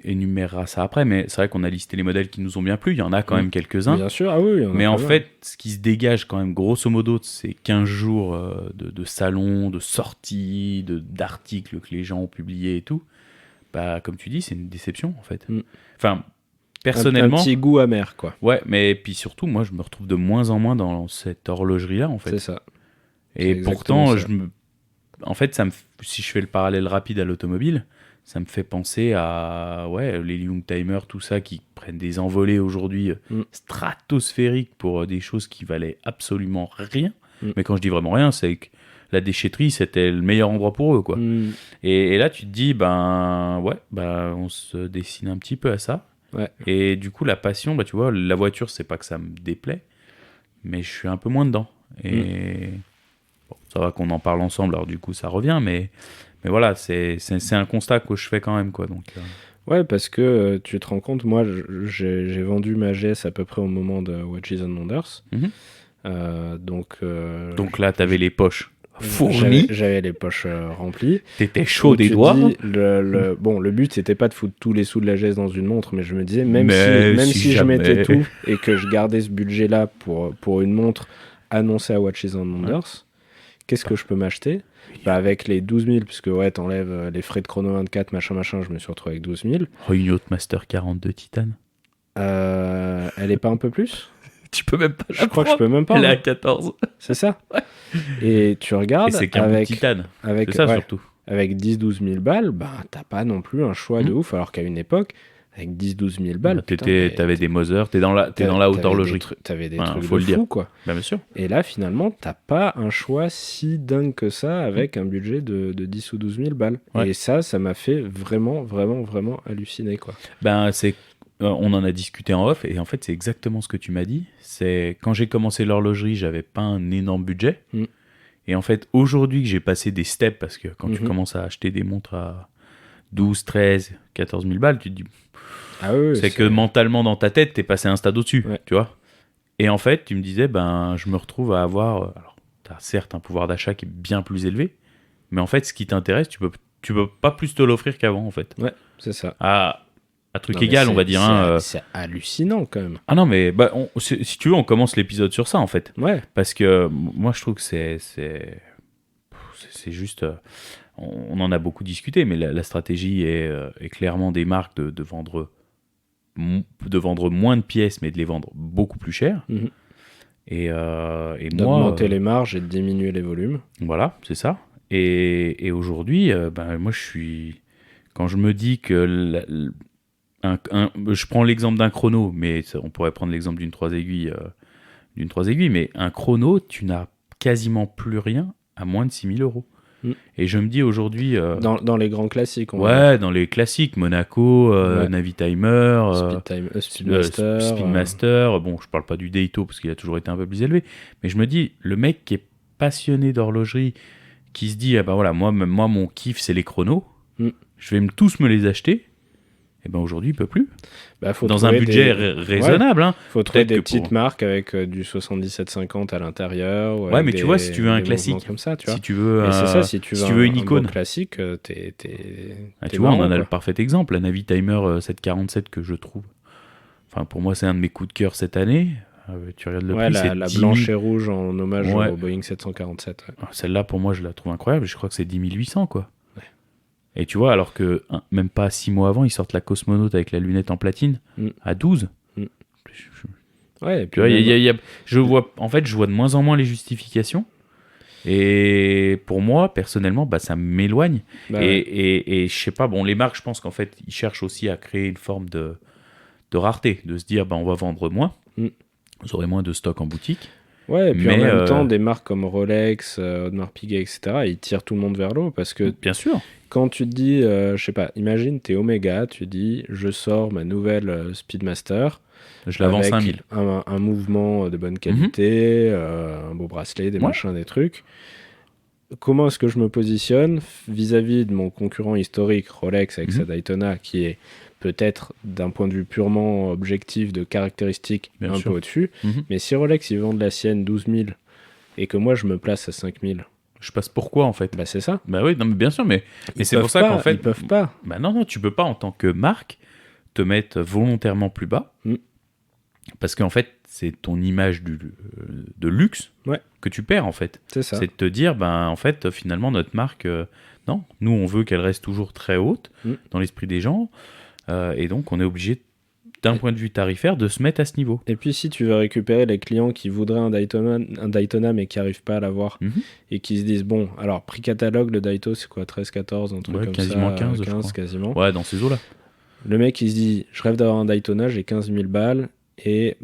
Speaker 2: énumérera ça après, mais c'est vrai qu'on a listé les modèles qui nous ont bien plu. Il y en a quand même quelques-uns.
Speaker 1: Bien sûr, oui.
Speaker 2: Mais en fait, ce qui se dégage quand même, grosso modo, de ces 15 jours de salons, de sorties, d'articles que les gens ont publiés et tout, comme tu dis, c'est une déception, en fait. Enfin... Personnellement,
Speaker 1: un petit goût amer, quoi.
Speaker 2: Ouais, mais puis surtout, moi, je me retrouve de moins en moins dans cette horlogerie-là, en fait.
Speaker 1: C'est ça.
Speaker 2: Et pourtant, en fait, si je fais le parallèle rapide à l'automobile, ça me fait penser à les Youngtimer, tout ça, qui prennent des envolées aujourd'hui stratosphériques pour des choses qui valaient absolument rien. Mais quand je dis vraiment rien, c'est que la déchetterie, c'était le meilleur endroit pour eux, quoi. Et là, tu te dis, on se destine un petit peu à ça.
Speaker 1: Ouais.
Speaker 2: Et du coup, la passion, tu vois, la voiture, c'est pas que ça me déplaît, mais je suis un peu moins dedans. Et bon, ça va qu'on en parle ensemble, alors du coup, ça revient, mais voilà, c'est un constat que je fais quand même, quoi. Donc,
Speaker 1: Ouais, parce que tu te rends compte, moi, j'ai vendu ma GS à peu près au moment de Watches and Wonders.
Speaker 2: Donc là, t'avais les poches fournies.
Speaker 1: J'avais les poches remplies.
Speaker 2: T'étais chaud des doigts.
Speaker 1: Bon, le but, c'était pas de foutre tous les sous de la GS dans une montre, mais je me disais, même si je mettais tout et que je gardais ce budget-là pour une montre annoncée à Watches and Wonders, qu'est-ce que je peux m'acheter ? Avec les 12 000, puisque t'enlèves les frais de chrono 24, machin, je me suis retrouvé avec 12 000.
Speaker 2: Une Yachtmaster 42 Titan.
Speaker 1: Elle est pas un peu plus ?
Speaker 2: Tu peux même pas
Speaker 1: Je crois que je peux même pas.
Speaker 2: Elle est à 14.
Speaker 1: C'est ça. Et tu regardes.
Speaker 2: Et c'est qu'un bout de titane. C'est ça surtout.
Speaker 1: Avec 10-12 000 balles, t'as pas non plus un choix de ouf, alors qu'à une époque, avec 10-12 000 balles,
Speaker 2: t'avais des Mother, t'es dans la haute horlogerie.
Speaker 1: T'avais des trucs de fou, quoi.
Speaker 2: Bien sûr.
Speaker 1: Et là, finalement, t'as pas un choix si dingue que ça avec un budget de 10 ou 12 000 balles. Ouais. Et ça m'a fait vraiment, vraiment, vraiment halluciner, quoi.
Speaker 2: On en a discuté en off, et en fait, c'est exactement ce que tu m'as dit. C'est quand j'ai commencé l'horlogerie, j'avais pas un énorme budget. Et en fait, aujourd'hui que j'ai passé des steps, parce que quand tu commences à acheter des montres à 12, 13, 14 000 balles, tu te dis... c'est que mentalement, dans ta tête, t'es passé un stade au-dessus, tu vois. Et en fait, tu me disais, je me retrouve à avoir... Alors, t'as certes un pouvoir d'achat qui est bien plus élevé, mais en fait, ce qui t'intéresse, tu peux pas plus te l'offrir qu'avant, en fait.
Speaker 1: Ouais, c'est ça.
Speaker 2: À truc égal, on va dire.
Speaker 1: C'est hallucinant, quand même.
Speaker 2: Ah non, mais si tu veux, on commence l'épisode sur ça, en fait.
Speaker 1: Ouais.
Speaker 2: Parce que moi, je trouve que c'est juste... on en a beaucoup discuté, mais la stratégie est clairement des marques de vendre moins de pièces, mais de les vendre beaucoup plus cher. Et
Speaker 1: d'augmenter les marges et de diminuer les volumes.
Speaker 2: Voilà, c'est ça. Et aujourd'hui, moi, quand je me dis que... je prends l'exemple d'un chrono, mais on pourrait prendre l'exemple d'une 3 aiguilles, mais un chrono, tu n'as quasiment plus rien à moins de 6 000 €. Et je me dis aujourd'hui...
Speaker 1: Dans les grands classiques.
Speaker 2: Dans les classiques, Monaco, Navitimer, Speedmaster. Bon, je parle pas du Daito parce qu'il a toujours été un peu plus élevé, mais je me dis, le mec qui est passionné d'horlogerie, qui se dit, moi, mon kiff, c'est les chronos, je vais tous me les acheter. Et aujourd'hui, il peut plus. Dans un budget raisonnable. Il
Speaker 1: faut trouver des petites marques avec du 77,50 à l'intérieur.
Speaker 2: Ouais, mais tu vois, si tu veux un classique,
Speaker 1: comme ça, tu vois.
Speaker 2: Si tu veux,
Speaker 1: si tu veux
Speaker 2: une icône
Speaker 1: classique, t'es
Speaker 2: tu vois, on en a le parfait exemple. La Navitimer 747 que je trouve. Enfin, pour moi, c'est un de mes coups de cœur cette année. Tu regardes le prix, c'est
Speaker 1: la blanche et rouge en hommage au Boeing 747. Ouais.
Speaker 2: Celle-là, pour moi, je la trouve incroyable. Je crois que c'est 10 800, quoi. Et tu vois, alors que même pas 6 mois avant, ils sortent la Cosmonaut avec la lunette en platine à 12.
Speaker 1: Ouais, et puis
Speaker 2: je vois de moins en moins les justifications. Et pour moi, personnellement, ça m'éloigne. Et je sais pas, les marques, je pense qu'en fait, ils cherchent aussi à créer une forme de rareté, de se dire, on va vendre moins, vous aurez moins de stock en boutique.
Speaker 1: Ouais, et puis en même temps, des marques comme Rolex, Audemars Piguet, etc., ils tirent tout le monde vers le haut parce que...
Speaker 2: Bien sûr.
Speaker 1: Quand tu te dis, je sais pas, imagine, t'es Omega, tu dis, je sors ma nouvelle Speedmaster.
Speaker 2: Je la vends 5 000.
Speaker 1: Un mouvement de bonne qualité, un beau bracelet, des machins, des trucs. Comment est-ce que je me positionne vis-à-vis de mon concurrent historique, Rolex, avec sa Daytona, qui est peut-être, d'un point de vue purement objectif, de caractéristiques, un peu au-dessus. Mais si Rolex, ils vendent la sienne 12 000 et que moi, je me place à 5 000...
Speaker 2: Je passe pourquoi, en fait.
Speaker 1: C'est ça.
Speaker 2: Oui, non, mais bien sûr, mais c'est pour ça qu'en fait...
Speaker 1: Ils peuvent pas.
Speaker 2: Non, tu peux pas, en tant que marque, te mettre volontairement plus bas. Parce qu'en fait, c'est ton image de luxe que tu perds, en fait.
Speaker 1: C'est ça.
Speaker 2: C'est de te dire, en fait, finalement, notre marque... non, nous, on veut qu'elle reste toujours très haute dans l'esprit des gens. Et donc, on est obligé, d'un point de vue tarifaire, de se mettre à ce niveau.
Speaker 1: Et puis, si tu veux récupérer les clients qui voudraient un Daytona mais qui n'arrivent pas à l'avoir et qui se disent, alors, prix catalogue, le Daito, c'est quoi, 13, 14, un truc comme
Speaker 2: quasiment
Speaker 1: ça
Speaker 2: 15
Speaker 1: quasiment.
Speaker 2: Ouais, dans ces eaux-là.
Speaker 1: Le mec, il se dit, je rêve d'avoir un Daytona, j'ai 15 000 balles, et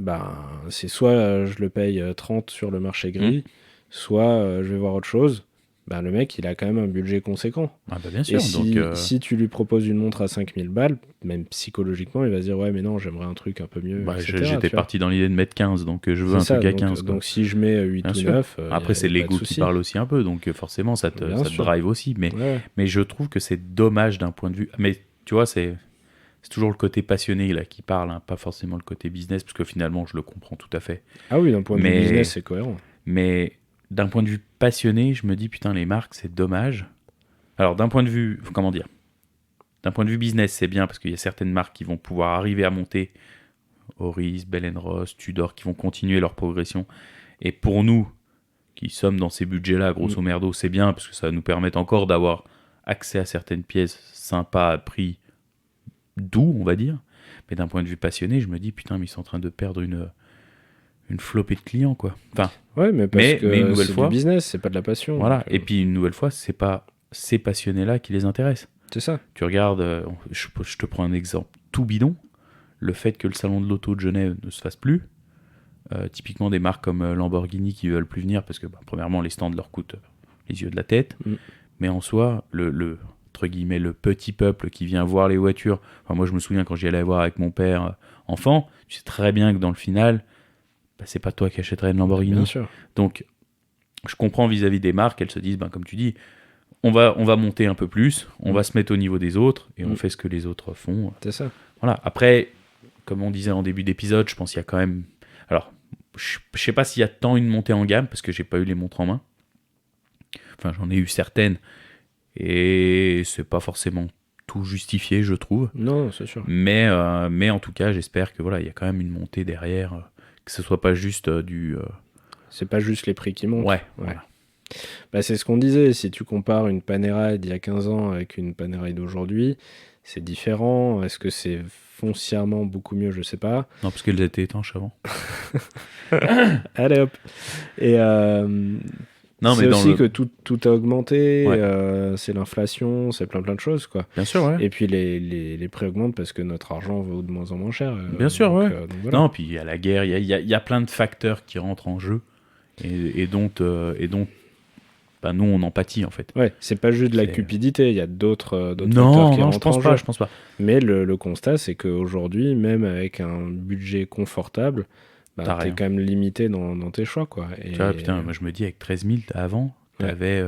Speaker 1: c'est soit je le paye 30 sur le marché gris, soit je vais voir autre chose. bah, le mec, il a quand même un budget conséquent.
Speaker 2: Ah bah bien sûr.
Speaker 1: Et si tu lui proposes une montre à 5000 balles, même psychologiquement, il va se dire ouais, mais non, j'aimerais un truc un peu mieux.
Speaker 2: Bah,
Speaker 1: etc.,
Speaker 2: j'étais parti dans l'idée de mettre 15, donc je veux
Speaker 1: c'est
Speaker 2: un truc à
Speaker 1: donc,
Speaker 2: 15.
Speaker 1: Donc si je mets 8 bien ou 9.
Speaker 2: Après, c'est l'ego qui parle aussi un peu, donc forcément, ça te drive aussi. Mais je trouve que c'est dommage d'un point de vue. Mais tu vois, c'est toujours le côté passionné là, qui parle, hein, pas forcément le côté business, parce que finalement, je le comprends tout à fait.
Speaker 1: Ah oui, d'un point de vue business, c'est cohérent.
Speaker 2: Mais d'un point de vue passionné, je me dis, putain, les marques, c'est dommage. Alors, d'un point de vue, comment dire, d'un point de vue business, c'est bien, parce qu'il y a certaines marques qui vont pouvoir arriver à monter, Oris, Bell & Ross, Tudor, qui vont continuer leur progression. Et pour nous, qui sommes dans ces budgets-là, grosso merdo, c'est bien, parce que ça va nous permettre encore d'avoir accès à certaines pièces sympas à prix doux, on va dire. Mais d'un point de vue passionné, je me dis, putain, mais ils sont en train de perdre une flopée de clients, quoi. Enfin,
Speaker 1: ouais, mais parce que
Speaker 2: une nouvelle
Speaker 1: c'est
Speaker 2: fois,
Speaker 1: du business, c'est pas de la passion.
Speaker 2: Voilà, et puis une nouvelle fois, c'est pas ces passionnés-là qui les intéressent.
Speaker 1: C'est ça.
Speaker 2: Tu regardes, je te prends un exemple tout bidon, le fait que le salon de l'auto de Genève ne se fasse plus, typiquement des marques comme Lamborghini qui veulent plus venir parce que, premièrement, les stands leur coûtent les yeux de la tête, mais en soi, entre guillemets, le petit peuple qui vient voir les voitures, enfin, moi je me souviens quand j'y allais voir avec mon père enfant, tu sais très bien que dans le final, c'est pas toi qui achèterais une Lamborghini.
Speaker 1: Bien sûr.
Speaker 2: Donc, je comprends vis-à-vis des marques, elles se disent, comme tu dis, on va monter un peu plus, on va se mettre au niveau des autres, et on fait ce que les autres font.
Speaker 1: C'est ça.
Speaker 2: Voilà. Après, comme on disait en début d'épisode, je pense qu'il y a quand même... Alors, je sais pas s'il y a tant une montée en gamme, parce que j'ai pas eu les montres en main. Enfin, j'en ai eu certaines, et c'est pas forcément tout justifié, je trouve.
Speaker 1: Non, c'est sûr.
Speaker 2: Mais en tout cas, j'espère que voilà, il y a quand même une montée derrière, que ce soit pas juste du...
Speaker 1: C'est pas juste les prix qui montent.
Speaker 2: Ouais. Voilà.
Speaker 1: Bah, c'est ce qu'on disait, si tu compares une Panerai d'il y a 15 ans avec une Panerai d'aujourd'hui, c'est différent. Est-ce que c'est foncièrement beaucoup mieux? Je sais pas.
Speaker 2: Non, parce qu'elles étaient étanches avant.
Speaker 1: Allez hop. Et non, c'est aussi que tout a augmenté, c'est l'inflation, c'est plein de choses, quoi.
Speaker 2: Bien sûr, ouais.
Speaker 1: Et puis les prix augmentent parce que notre argent vaut de moins en moins cher.
Speaker 2: Bien sûr,
Speaker 1: donc,
Speaker 2: ouais.
Speaker 1: Donc voilà.
Speaker 2: Non, puis il y a la guerre, il y a plein de facteurs qui rentrent en jeu et dont bah, nous, on en pâtit, en fait.
Speaker 1: Ouais, c'est pas juste de la cupidité, il y a d'autres facteurs qui rentrent en jeu.
Speaker 2: Non, je pense pas.
Speaker 1: Mais le constat, c'est qu'aujourd'hui, même avec un budget confortable, bah, t'es quand même limité dans tes choix, quoi. Et...
Speaker 2: Tu vois, putain, moi je me dis, avec 13 000 avant, t'avais,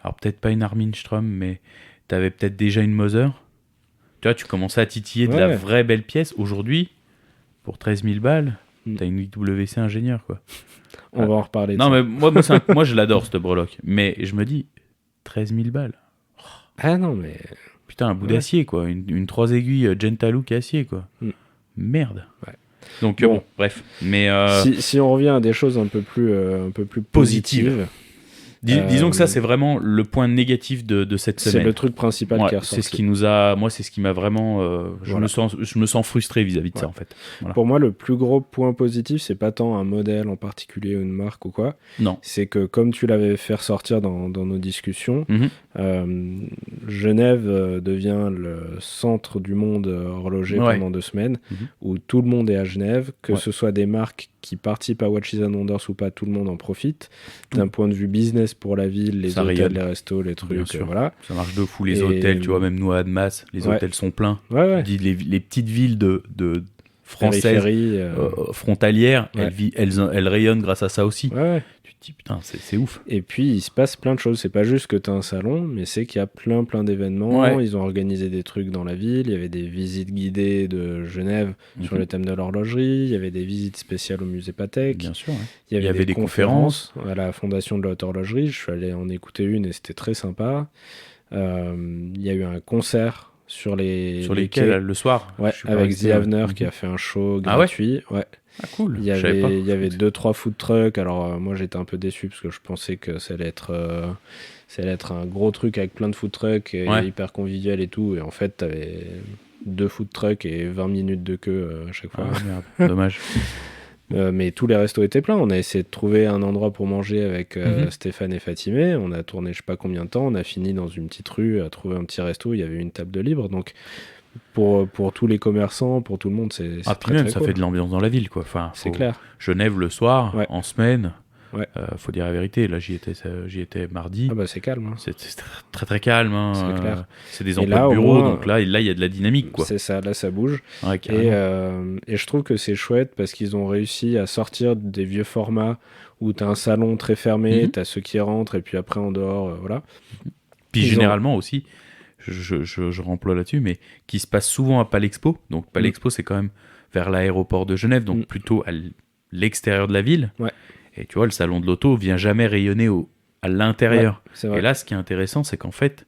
Speaker 2: alors peut-être pas une Armin Strom, mais t'avais peut-être déjà une Moser. Tu vois, tu commençais à titiller de la vraie belle pièce. Aujourd'hui, pour 13 000 balles, t'as une IWC ingénieur, quoi.
Speaker 1: On va en reparler.
Speaker 2: Non, mais moi je l'adore, cette breloque. Mais je me dis, 13 000 balles.
Speaker 1: Ah non, mais...
Speaker 2: Putain, un bout d'acier, quoi. Une 3 aiguilles Gentalook acier, quoi. Merde.
Speaker 1: Ouais.
Speaker 2: Donc, bon, bref. Mais,
Speaker 1: si on revient à des choses un peu plus positives...
Speaker 2: Disons que ça, c'est vraiment le point négatif de cette semaine.
Speaker 1: C'est le truc principal qui est ressorti.
Speaker 2: C'est ce qui nous a... Moi, c'est ce qui m'a vraiment... je me sens frustré vis-à-vis de ça, en fait. Voilà.
Speaker 1: Pour moi, le plus gros point positif, c'est pas tant un modèle en particulier ou une marque ou quoi.
Speaker 2: Non.
Speaker 1: C'est que, comme tu l'avais fait ressortir dans nos discussions, Genève devient le centre du monde horloger pendant 2 semaines, où tout le monde est à Genève, que ce soit des marques qui participent à Watches and Wonders ou pas, tout le monde en profite. D'un point de vue business pour la ville, les hôtels, les restos, les trucs, voilà.
Speaker 2: Ça marche de fou, les hôtels, tu vois, même nous à Admas, les hôtels sont pleins. Les petites villes de françaises frontalières, elles rayonnent grâce à ça aussi. Tu te dis, putain, c'est ouf.
Speaker 1: Et puis, il se passe plein de choses. C'est pas juste que tu as un salon, mais c'est qu'il y a plein d'événements. Ils ont organisé des trucs dans la ville. Il y avait des visites guidées de Genève sur le thème de l'horlogerie. Il y avait des visites spéciales au musée Patek.
Speaker 2: Bien sûr.
Speaker 1: Il y avait des conférences à la fondation de la haute horlogerie. Je suis allé en écouter une et c'était très sympa. Il y a eu un concert sur lesquels
Speaker 2: le soir,
Speaker 1: avec The Avener qui a fait un show gratuit.
Speaker 2: Ah cool.
Speaker 1: Il y avait 2-3 food trucks. Alors moi j'étais un peu déçu parce que je pensais que ça allait être un gros truc avec plein de food trucks et hyper convivial et tout. Et en fait t'avais 2 food trucks et 20 minutes de queue à chaque fois.
Speaker 2: Ah merde, dommage.
Speaker 1: Mais tous les restos étaient pleins. On a essayé de trouver un endroit pour manger avec Stéphane et Fatimé. On a tourné je sais pas combien de temps. On a fini dans une petite rue à trouver un petit resto. Il y avait une table de libre. Donc pour tous les commerçants, pour tout le monde, c'est très,
Speaker 2: même,
Speaker 1: très
Speaker 2: ça
Speaker 1: cool.
Speaker 2: fait de l'ambiance dans la ville, quoi. Enfin,
Speaker 1: c'est clair.
Speaker 2: Genève le soir, en semaine. Faut dire la vérité. Là, j'y étais mardi.
Speaker 1: Ah bah c'est calme. Hein.
Speaker 2: C'est très très calme. Hein.
Speaker 1: C'est clair.
Speaker 2: C'est des emplois de bureau, donc là, il y a de la dynamique, quoi.
Speaker 1: C'est ça, là, ça bouge.
Speaker 2: Ouais,
Speaker 1: et je trouve que c'est chouette parce qu'ils ont réussi à sortir des vieux formats où t'as un salon très fermé, t'as ceux qui rentrent et puis après en dehors, voilà.
Speaker 2: Puis généralement aussi, je remploie là-dessus, mais qui se passe souvent à Palexpo. Donc Palexpo, c'est quand même vers l'aéroport de Genève, donc plutôt à l'extérieur de la ville.
Speaker 1: Ouais.
Speaker 2: Et tu vois, le salon de l'auto vient jamais rayonner à l'intérieur.
Speaker 1: Ouais, c'est vrai.
Speaker 2: Et là, ce qui est intéressant, c'est qu'en fait,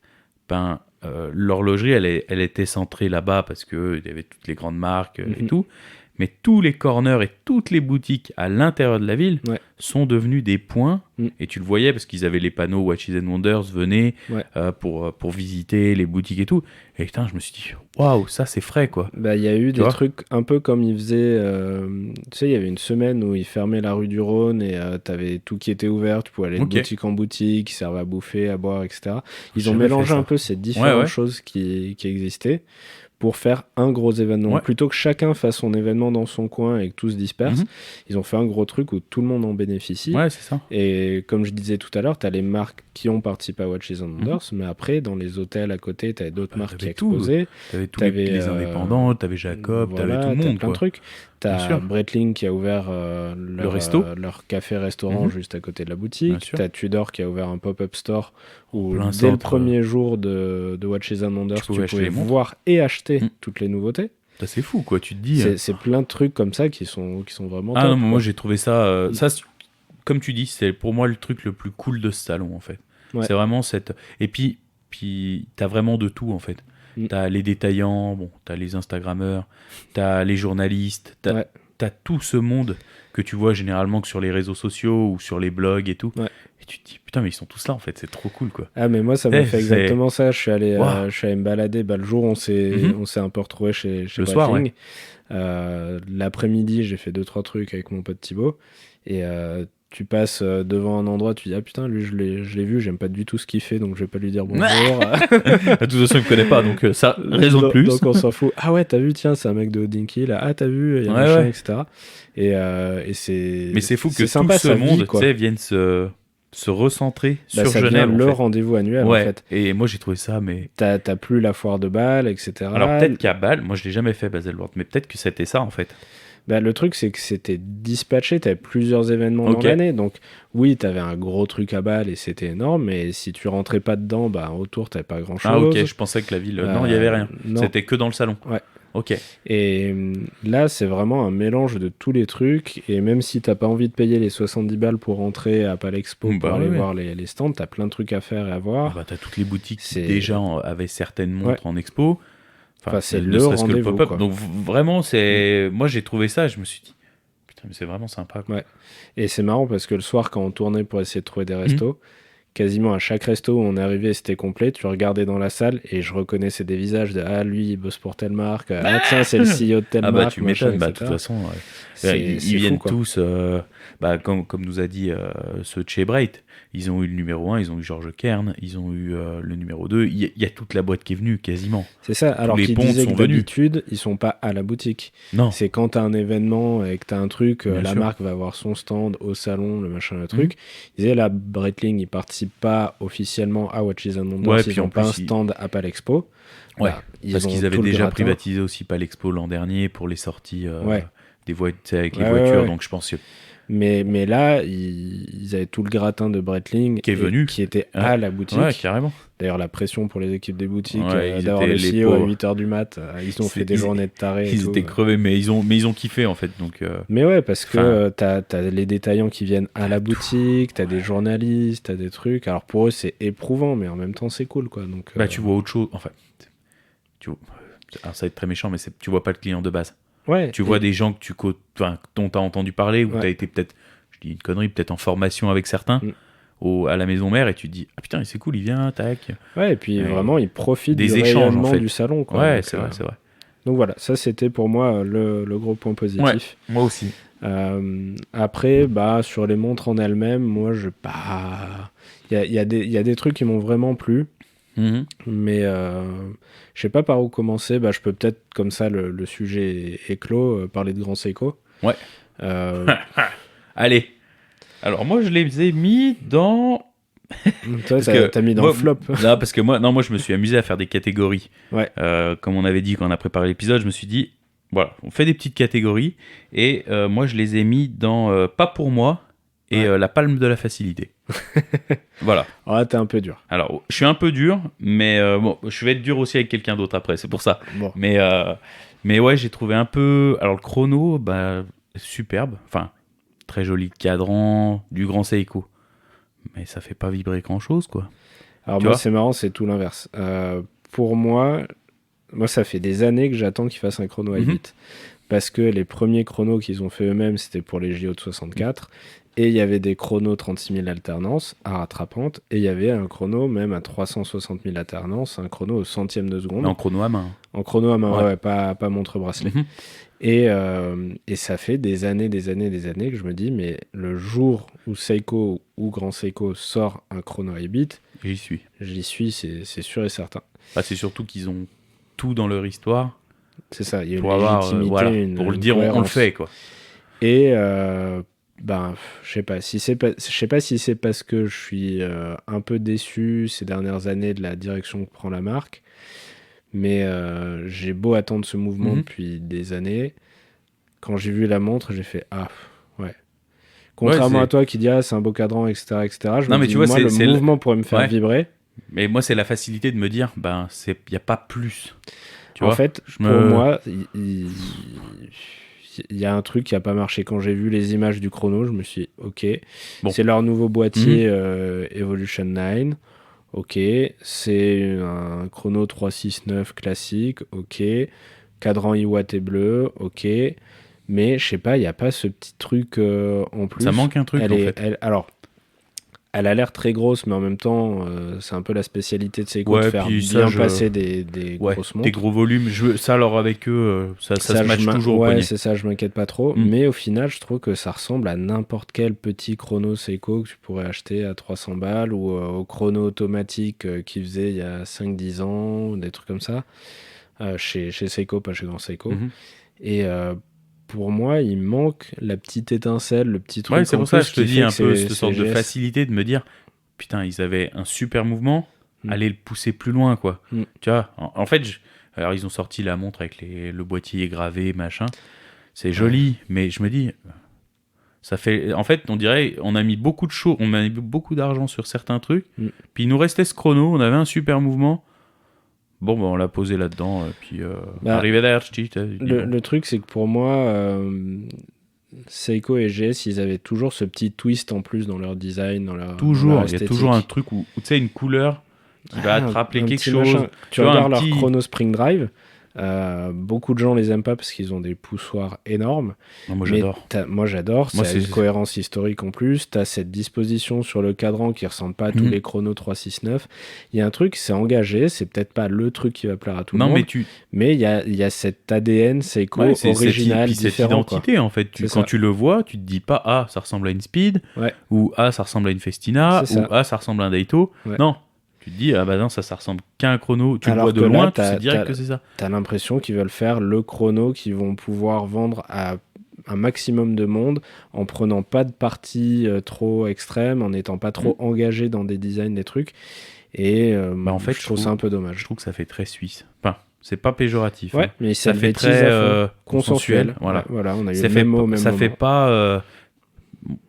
Speaker 2: l'horlogerie, elle était centrée là-bas parce qu'il y avait toutes les grandes marques et tout. Mais tous les corners et toutes les boutiques à l'intérieur de la ville sont devenus des points. Et tu le voyais parce qu'ils avaient les panneaux Watches and Wonders, venez pour visiter les boutiques et tout. Et putain, je me suis dit, waouh, ça c'est frais, quoi.
Speaker 1: Bah, il y a eu des trucs un peu comme ils faisaient. Tu sais, il y avait une semaine où ils fermaient la rue du Rhône et t'avais tout qui était ouvert. Tu pouvais aller de boutique en boutique, qui servait à bouffer, à boire, etc. Ils ont mélangé un peu ces différentes choses qui existaient pour faire un gros événement. Plutôt que chacun fasse son événement dans son coin et que tout se disperse, ils ont fait un gros truc où tout le monde en bénéficie.
Speaker 2: Ouais, c'est ça.
Speaker 1: Et comme je disais tout à l'heure, tu as les marques qui ont participé à Watches and Wonders, mais après, dans les hôtels à côté, tu avais d'autres marques qui exposaient.
Speaker 2: Tu avais tous les indépendants, tu avais Jacob, tu avais tout le monde.
Speaker 1: Plein de trucs. Tu as Breitling qui a ouvert leur café-restaurant juste à côté de la boutique. Tu as Tudor qui a ouvert un pop-up store où dès le premier jour de Watches and Wonders, tu pouvais voir et acheter toutes les nouveautés.
Speaker 2: Ça, c'est fou, quoi. Tu te dis.
Speaker 1: C'est plein de trucs comme ça qui sont vraiment top.
Speaker 2: Non, moi j'ai trouvé ça. Comme tu dis, c'est pour moi le truc le plus cool de ce salon, en fait. C'est vraiment cette. Et puis t'as vraiment de tout, en fait. T'as les détaillants, t'as les Instagrammeurs, t'as les journalistes, t'as tout ce monde que tu vois généralement que sur les réseaux sociaux ou sur les blogs et tout. Et tu te dis, putain, mais ils sont tous là, en fait, c'est trop cool, quoi.
Speaker 1: Ah, mais moi, ça m'a fait exactement ça. Je suis allé me balader. Le jour, on s'est un peu retrouvés chez
Speaker 2: le soir,
Speaker 1: l'après-midi, j'ai fait 2-3 trucs avec mon pote Thibaut. Et tu passes devant un endroit, tu dis, ah putain, lui, je l'ai vu, j'aime pas du tout ce qu'il fait, donc je vais pas lui dire bonjour.
Speaker 2: De toute façon, il me connaît pas, donc ça, raison de plus.
Speaker 1: Donc on s'en fout. Ah ouais, t'as vu, tiens, c'est un mec de Hodinky, là. Ah, t'as vu, il y a machin, etc. Et c'est.
Speaker 2: Mais c'est fou que tout ce monde, tu sais, vienne se recentrer sur
Speaker 1: ça
Speaker 2: Genève.
Speaker 1: C'est le rendez-vous annuel, en fait.
Speaker 2: Et moi, j'ai trouvé ça, mais.
Speaker 1: T'as plus la foire de Bâle, etc.
Speaker 2: Alors peut-être qu'à Bâle, moi, je l'ai jamais fait, Baselworld, mais peut-être que c'était ça, en fait.
Speaker 1: Le truc, c'est que c'était dispatché, t'avais plusieurs événements dans l'année, donc oui, t'avais un gros truc à Bâle et c'était énorme, mais si tu rentrais pas dedans, autour, t'avais pas grand-chose.
Speaker 2: Ah ok, je pensais que la ville... non, il y avait rien. Non. C'était que dans le salon.
Speaker 1: Ouais.
Speaker 2: Ok.
Speaker 1: Et là, c'est vraiment un mélange de tous les trucs, et même si t'as pas envie de payer les 70 balles pour rentrer à Palexpo pour aller voir les stands, t'as plein de trucs à faire et à voir.
Speaker 2: T'as toutes les boutiques qui déjà avaient certaines montres en expo. Enfin, c'est le
Speaker 1: rendez-vous,
Speaker 2: pop-up.
Speaker 1: Quoi.
Speaker 2: Donc vraiment, moi j'ai trouvé ça et je me suis dit, putain, mais c'est vraiment sympa. Quoi.
Speaker 1: Ouais. Et c'est marrant parce que le soir, quand on tournait pour essayer de trouver des restos, quasiment à chaque resto où on est arrivé, c'était complet. Tu regardais dans la salle et je reconnaissais des visages de ah, lui, il bosse pour telle marque. Ah, tiens, c'est le CEO de telle marque.
Speaker 2: Bah, tu m'étonnes. De toute façon, ils viennent fou, tous, comme nous a dit ceux de chez Breit. Ils ont eu le numéro 1, ils ont eu Georges Kern, ils ont eu le numéro 2. Il y a toute la boîte qui est venue, quasiment.
Speaker 1: C'est ça, alors qu'ils disaient que d'habitude, ils sont pas à la boutique.
Speaker 2: Non.
Speaker 1: C'est quand tu as un événement et que tu as un truc, la marque va avoir son stand au salon, le machin, le truc. Ils disaient, là, Breitling, ils participent pas officiellement à Watches and Wonders, ils n'ont pas un stand à Palexpo.
Speaker 2: Ouais, parce qu'ils avaient déjà privatisé aussi Palexpo l'an dernier pour les sorties des voitures avec les voitures, donc je pense que...
Speaker 1: Mais là, ils avaient tout le gratin de Breitling
Speaker 2: qui est venu,
Speaker 1: qui était à la boutique.
Speaker 2: Ouais, carrément.
Speaker 1: D'ailleurs, la pression pour les équipes des boutiques, d'avoir le CEO à 8h du mat, ils ont fait des journées de tarés.
Speaker 2: Ils étaient crevés, mais ils ont kiffé en fait. Donc,
Speaker 1: mais ouais, parce que t'as les détaillants qui viennent à la boutique, t'as des journalistes, t'as des trucs. Alors pour eux, c'est éprouvant, mais en même temps, c'est cool, quoi. Donc,
Speaker 2: tu vois autre chose. Enfin, alors, ça va être très méchant, mais tu vois pas le client de base.
Speaker 1: Ouais,
Speaker 2: tu vois des gens que dont tu as entendu parler, ou tu as été peut-être, je dis une connerie, peut-être en formation avec certains à la maison mère, et tu te dis, ah putain, c'est cool, il vient, tac.
Speaker 1: Ouais, et puis vraiment, il profite des échanges en fait. Du salon. Quoi.
Speaker 2: Ouais,
Speaker 1: donc,
Speaker 2: c'est vrai.
Speaker 1: Donc voilà, ça c'était pour moi le gros point positif.
Speaker 2: Ouais, moi aussi.
Speaker 1: Après, sur les montres en elles-mêmes, moi, il y a des trucs qui m'ont vraiment plu. Mais je sais pas par où commencer. Je peux peut-être, comme ça, le sujet est clos, parler de Grand Seiko.
Speaker 2: Ouais. Allez, Alors moi, je les ai mis dans...
Speaker 1: Toi, t'as mis dans le flop.
Speaker 2: Non, parce que moi, je me suis amusé à faire des catégories.
Speaker 1: Ouais.
Speaker 2: Comme on avait dit quand on a préparé l'épisode, je me suis dit, voilà, on fait des petites catégories. Et moi, je les ai mis dans Pas pour moi et La palme de la facilité. Voilà.
Speaker 1: Ah, t'es un peu dur.
Speaker 2: Alors, je suis un peu dur, mais bon, je vais être dur aussi avec quelqu'un d'autre après, c'est pour ça.
Speaker 1: Bon.
Speaker 2: Mais ouais, j'ai trouvé un peu... Alors, le chrono, superbe. Enfin, très joli cadran, du grand Seiko. Mais ça fait pas vibrer grand-chose, quoi.
Speaker 1: Alors moi, c'est marrant, c'est tout l'inverse. Pour moi, ça fait des années que j'attends qu'ils fassent un chrono à 8. Parce que les premiers chronos qu'ils ont fait eux-mêmes, c'était pour les JO de 64. Et il y avait des chronos 36 000 alternances à rattrapante. Et il y avait un chrono même à 360 000 alternances, un chrono au centième de seconde.
Speaker 2: Mais en chrono à main.
Speaker 1: En chrono à main, ouais, pas montre-bracelet. Et ça fait des années que je me dis, mais le jour où Seiko ou Grand Seiko sort un chrono 8 bits, j'y suis, c'est sûr et certain.
Speaker 2: C'est surtout qu'ils ont tout dans leur histoire.
Speaker 1: C'est ça, il y a
Speaker 2: pour légitimité, pour le dire, on le fait, quoi.
Speaker 1: Et je sais pas si c'est parce que je suis un peu déçu ces dernières années de la direction que prend la marque. Mais j'ai beau attendre ce mouvement depuis des années. Quand j'ai vu la montre, j'ai fait ouais. Contrairement à toi qui dis c'est un beau cadran, etc. Je me dis, tu vois, le mouvement pourrait me faire vibrer.
Speaker 2: Mais moi, c'est la facilité de me dire, il n'y a pas plus.
Speaker 1: Pour moi, il y a un truc qui n'a pas marché. Quand j'ai vu les images du chrono, je me suis dit, ok, c'est leur nouveau boîtier Evolution 9. Ok, c'est un chrono 369 classique, ok, cadran Iwate et bleu, ok, mais je sais pas, il n'y a pas ce petit truc en plus.
Speaker 2: Ça manque un truc en fait.
Speaker 1: Elle a l'air très grosse, mais en même temps, c'est un peu la spécialité de Seiko de faire bien passer des grosses montres.
Speaker 2: Des gros volumes. Ça, alors avec eux, ça se match toujours au poignet.
Speaker 1: C'est ça, je m'inquiète pas trop. Mais au final, je trouve que ça ressemble à n'importe quel petit chrono Seiko que tu pourrais acheter à 300 balles ou au chrono automatique qu'ils faisaient il y a 5-10 ans, des trucs comme ça. Chez Seiko, pas chez Grand Seiko. Et pour moi, il manque la petite étincelle, le petit truc.
Speaker 2: Ouais, c'est pour ça que je te dis un peu cette sorte de facilité de me dire, putain, ils avaient un super mouvement, allez le pousser plus loin, quoi. Tu vois, en fait, alors ils ont sorti la montre avec le boîtier gravé, machin. C'est joli, mais je me dis, ça fait. En fait, on dirait, on a mis beaucoup de choses, on a mis beaucoup d'argent sur certains trucs, puis il nous restait ce chrono, on avait un super mouvement. Bon, on l'a posé là-dedans, puis arrivederci.
Speaker 1: Le truc, c'est que pour moi, Seiko et GS, ils avaient toujours ce petit twist en plus dans leur design, dans leur
Speaker 2: il y a toujours un truc où tu sais, une couleur qui va te rappeler quelque chose.
Speaker 1: Machin. Tu regardes leur chrono Spring Drive, beaucoup de gens les aiment pas parce qu'ils ont des poussoirs énormes.
Speaker 2: Non, moi j'adore.
Speaker 1: Moi j'adore, c'est une cohérence historique en plus. Tu as cette disposition sur le cadran qui ressemble pas à tous les chronos 369. Il y a un truc, c'est engagé, c'est peut-être pas le truc qui va plaire à tout le monde. Mais il y a cet ADN Seiko original,
Speaker 2: cette identité en fait. Quand tu le vois, tu te dis pas ça ressemble à une Speed, ou ça ressemble à une Festina, ou ça ressemble à un Daito. Non. Tu te dis, non, ça ressemble qu'à un chrono. Tu le vois de loin, tu sais direct que c'est ça.
Speaker 1: T'as l'impression qu'ils veulent faire le chrono qu'ils vont pouvoir vendre à un maximum de monde en prenant pas de parties trop extrêmes, en n'étant pas trop engagés dans des designs, des trucs. Et en fait, je trouve ça un peu dommage.
Speaker 2: Je trouve que ça fait très suisse. Enfin, c'est pas péjoratif.
Speaker 1: Ouais, mais ça fait très consensuel. Voilà, on a eu le même mot, même
Speaker 2: ça
Speaker 1: moment.
Speaker 2: Fait pas...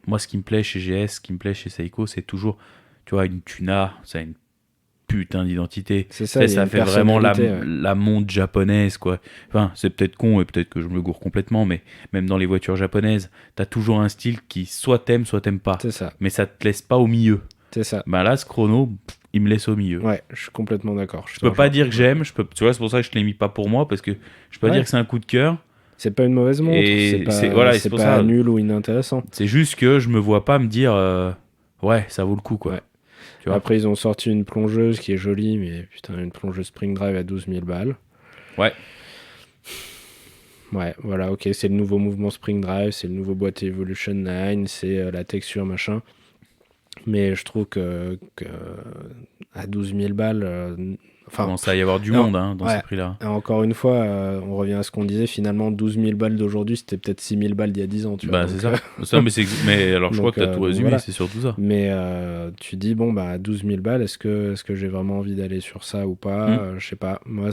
Speaker 2: Moi, ce qui me plaît chez GS, ce qui me plaît chez Seiko, c'est toujours, tu vois, une Tuna, ça a une putain d'identité.
Speaker 1: C'est ça,
Speaker 2: ça fait vraiment la montre japonaise, quoi. Enfin, c'est peut-être con et peut-être que je me gourre complètement, mais même dans les voitures japonaises, t'as toujours un style qui soit t'aimes pas.
Speaker 1: C'est ça.
Speaker 2: Mais ça te laisse pas au milieu.
Speaker 1: C'est ça.
Speaker 2: Là, ce chrono, il me laisse au milieu.
Speaker 1: Ouais, je suis complètement d'accord.
Speaker 2: Je peux pas dire que j'aime, tu vois, c'est pour ça que je te l'ai mis pas pour moi, parce que je peux pas dire que c'est un coup de cœur.
Speaker 1: C'est pas une mauvaise montre, c'est pas nul ou inintéressant.
Speaker 2: C'est juste que je me vois pas me dire ça vaut le coup, quoi.
Speaker 1: Ouais. Après, ils ont sorti une plongeuse qui est jolie, mais putain, une plongeuse Spring Drive à 12 000 balles.
Speaker 2: Ouais.
Speaker 1: Ouais, voilà, ok, c'est le nouveau mouvement Spring Drive, c'est le nouveau boîtier Evolution 9, c'est la texture, machin. Mais je trouve que à 12 000 balles,
Speaker 2: Enfin, commence à y avoir du monde dans ces prix-là.
Speaker 1: Et encore une fois, on revient à ce qu'on disait, finalement, 12 000 balles d'aujourd'hui, c'était peut-être 6 000 balles d'il y a 10 ans. Tu vois,
Speaker 2: c'est ça. Mais alors, je crois que tu as tout résumé, voilà. C'est surtout ça.
Speaker 1: Mais tu dis, 12 000 balles, est-ce que j'ai vraiment envie d'aller sur ça ou pas Je sais pas. Moi,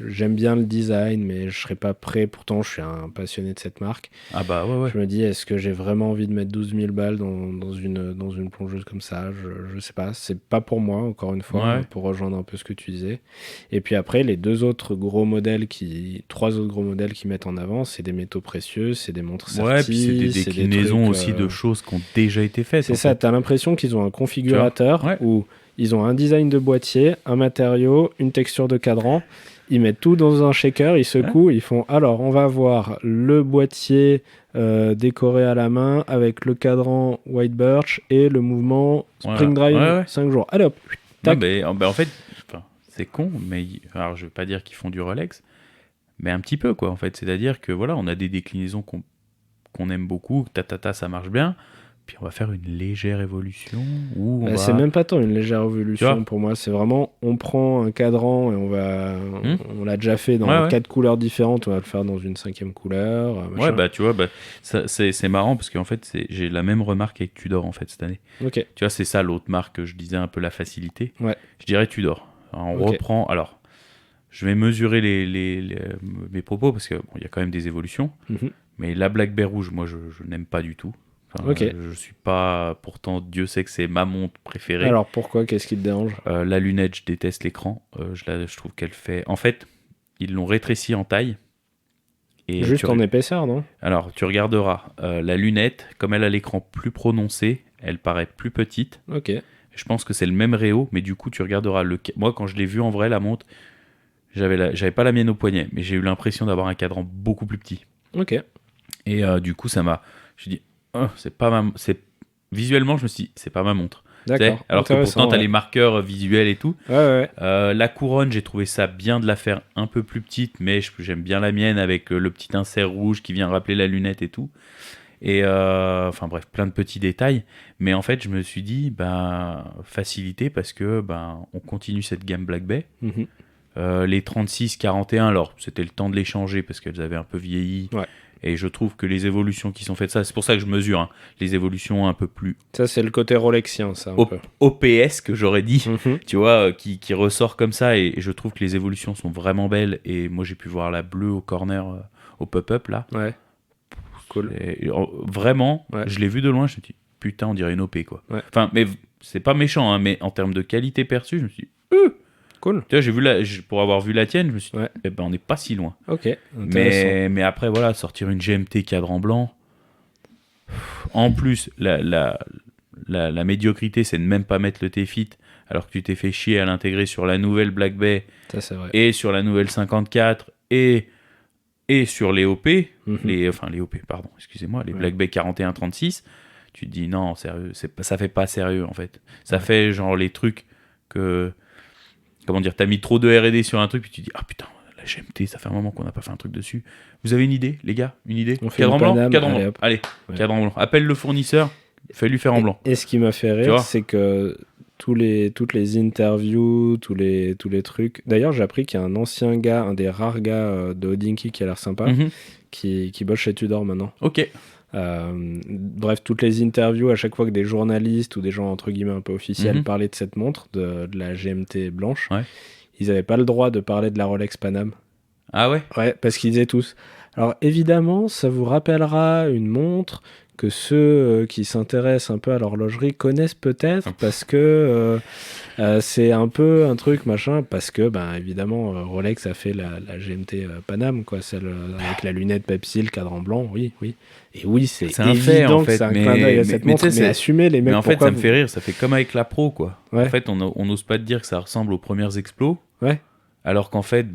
Speaker 1: j'aime bien le design, mais je serais pas prêt. Pourtant, je suis un passionné de cette marque.
Speaker 2: Ah bah ouais.
Speaker 1: Je me dis, est-ce que j'ai vraiment envie de mettre 12 000 balles dans une plongeuse comme ça? Je sais pas. C'est pas pour moi, encore une fois, pour rejoindre un peu ce que tu disais. Et puis après, trois autres gros modèles qui mettent en avant, c'est des métaux précieux, c'est des montres certies.
Speaker 2: Ouais, puis c'est des déclinaisons aussi de choses qui ont déjà été faites.
Speaker 1: C'est ça, t'as l'impression qu'ils ont un configurateur où ils ont un design de boîtier, un matériau, une texture de cadran. Ils mettent tout dans un shaker, ils secouent, ils font alors on va voir le boîtier décoré à la main avec le cadran White Birch et le mouvement Spring Drive 5 jours. Allez hop, tac.
Speaker 2: En fait, c'est con, mais alors je veux pas dire qu'ils font du Rolex, mais un petit peu quoi en fait. C'est-à-dire que voilà, on a des déclinaisons qu'on aime beaucoup, ça marche bien. Puis on va faire une légère évolution.
Speaker 1: C'est même pas tant une légère évolution pour moi, c'est vraiment on prend un cadran et on l'a déjà fait dans 4 couleurs différentes, on va le faire dans une 5e couleur.
Speaker 2: Machin. Tu vois, c'est marrant parce qu'en fait j'ai la même remarque avec Tudor en fait cette année.
Speaker 1: Okay.
Speaker 2: Tu vois, c'est ça l'autre marque que je disais un peu la facilité.
Speaker 1: Ouais.
Speaker 2: Je dirais Tudor. Alors, on reprend. Alors, je vais mesurer mes propos parce qu'il y a quand même des évolutions. Mais la Black Bear rouge, moi je n'aime pas du tout. Je suis pas. Pourtant, Dieu sait que c'est ma montre préférée.
Speaker 1: Alors pourquoi? Qu'est-ce qui te dérange?
Speaker 2: La lunette, je déteste l'écran. Je trouve qu'elle fait. En fait, ils l'ont rétrécie en taille.
Speaker 1: Et juste en épaisseur, non?
Speaker 2: Alors, tu regarderas. La lunette, comme elle a l'écran plus prononcé, elle paraît plus petite.
Speaker 1: Ok.
Speaker 2: Je pense que c'est le même réo, mais du coup, tu regarderas. Moi, quand je l'ai vue en vrai, la montre, j'avais pas la mienne au poignet, mais j'ai eu l'impression d'avoir un cadran beaucoup plus petit.
Speaker 1: Ok.
Speaker 2: Et du coup, ça m'a. Je dis. C'est pas visuellement je me suis dit c'est pas ma montre.
Speaker 1: D'accord.
Speaker 2: Alors que pourtant t'as les marqueurs visuels et tout.
Speaker 1: Ouais.
Speaker 2: La couronne, j'ai trouvé ça bien de la faire un peu plus petite, mais j'aime bien la mienne avec le petit insert rouge qui vient rappeler la lunette et tout. Et enfin bref, plein de petits détails. Mais en fait je me suis dit facilité parce que on continue cette gamme Black Bay. Les 36-41, alors c'était le temps de les changer parce qu'elles avaient un peu vieilli.
Speaker 1: Ouais.
Speaker 2: Et je trouve que les évolutions qui sont faites, c'est pour ça que je mesure, les évolutions un peu plus...
Speaker 1: Ça, c'est le côté Rolexien, ça, un peu.
Speaker 2: OPS, que j'aurais dit, tu vois, qui ressort comme ça, et je trouve que les évolutions sont vraiment belles, et moi, j'ai pu voir la bleue au corner, au pop-up, là.
Speaker 1: Ouais, cool.
Speaker 2: Vraiment, je l'ai vu de loin, je me suis dit, putain, on dirait une OP, quoi. Ouais. Enfin, mais c'est pas méchant, mais en termes de qualité perçue, je me suis dit,
Speaker 1: cool.
Speaker 2: Tu vois, pour avoir vu la tienne, je me suis dit, on n'est pas si loin.
Speaker 1: Ok.
Speaker 2: Mais après, voilà, sortir une GMT cadran blanc. En plus, la médiocrité, c'est de même pas mettre le T-Fit alors que tu t'es fait chier à l'intégrer sur la nouvelle Black Bay et sur la nouvelle 54 et sur les OP, les OP, pardon, excusez-moi, les Black Bay 41-36. Tu te dis, non, sérieux, ça fait pas sérieux en fait. Ça fait genre les trucs que. Comment dire, t'as mis trop de R&D sur un truc, puis tu dis, ah putain, la GMT, ça fait un moment qu'on n'a pas fait un truc dessus. Vous avez une idée, les gars? Une idée?
Speaker 1: Cadran blanc?
Speaker 2: Allez, cadran blanc. Appelle le fournisseur, fais-lui faire en blanc.
Speaker 1: Et ce qui m'a fait rire, c'est que toutes les interviews, tous les trucs... D'ailleurs, j'ai appris qu'il y a un ancien gars, un des rares gars de Hodinkee qui a l'air sympa, qui bosse chez Tudor maintenant.
Speaker 2: Ok.
Speaker 1: Bref, toutes les interviews, à chaque fois que des journalistes ou des gens entre guillemets un peu officiels parlaient de cette montre, de la GMT blanche, ils n'avaient pas le droit de parler de la Rolex Panam.
Speaker 2: Ah ouais?
Speaker 1: Ouais, parce qu'ils disaient tous. Alors évidemment, ça vous rappellera une montre que ceux qui s'intéressent un peu à l'horlogerie connaissent peut-être parce que c'est un peu un truc machin, parce que évidemment Rolex a fait la GMT Panam, quoi, celle avec la lunette Pepsi, le cadran blanc, oui. Et oui, c'est évident
Speaker 2: fait, en fait,
Speaker 1: que c'est un clin d'œil à cette montre, mais assumez les mecs.
Speaker 2: Mais en fait, ça me fait rire, ça fait comme avec la Pro, quoi. Ouais. En fait, on n'ose pas te dire que ça ressemble aux premières Explos, alors qu'en fait,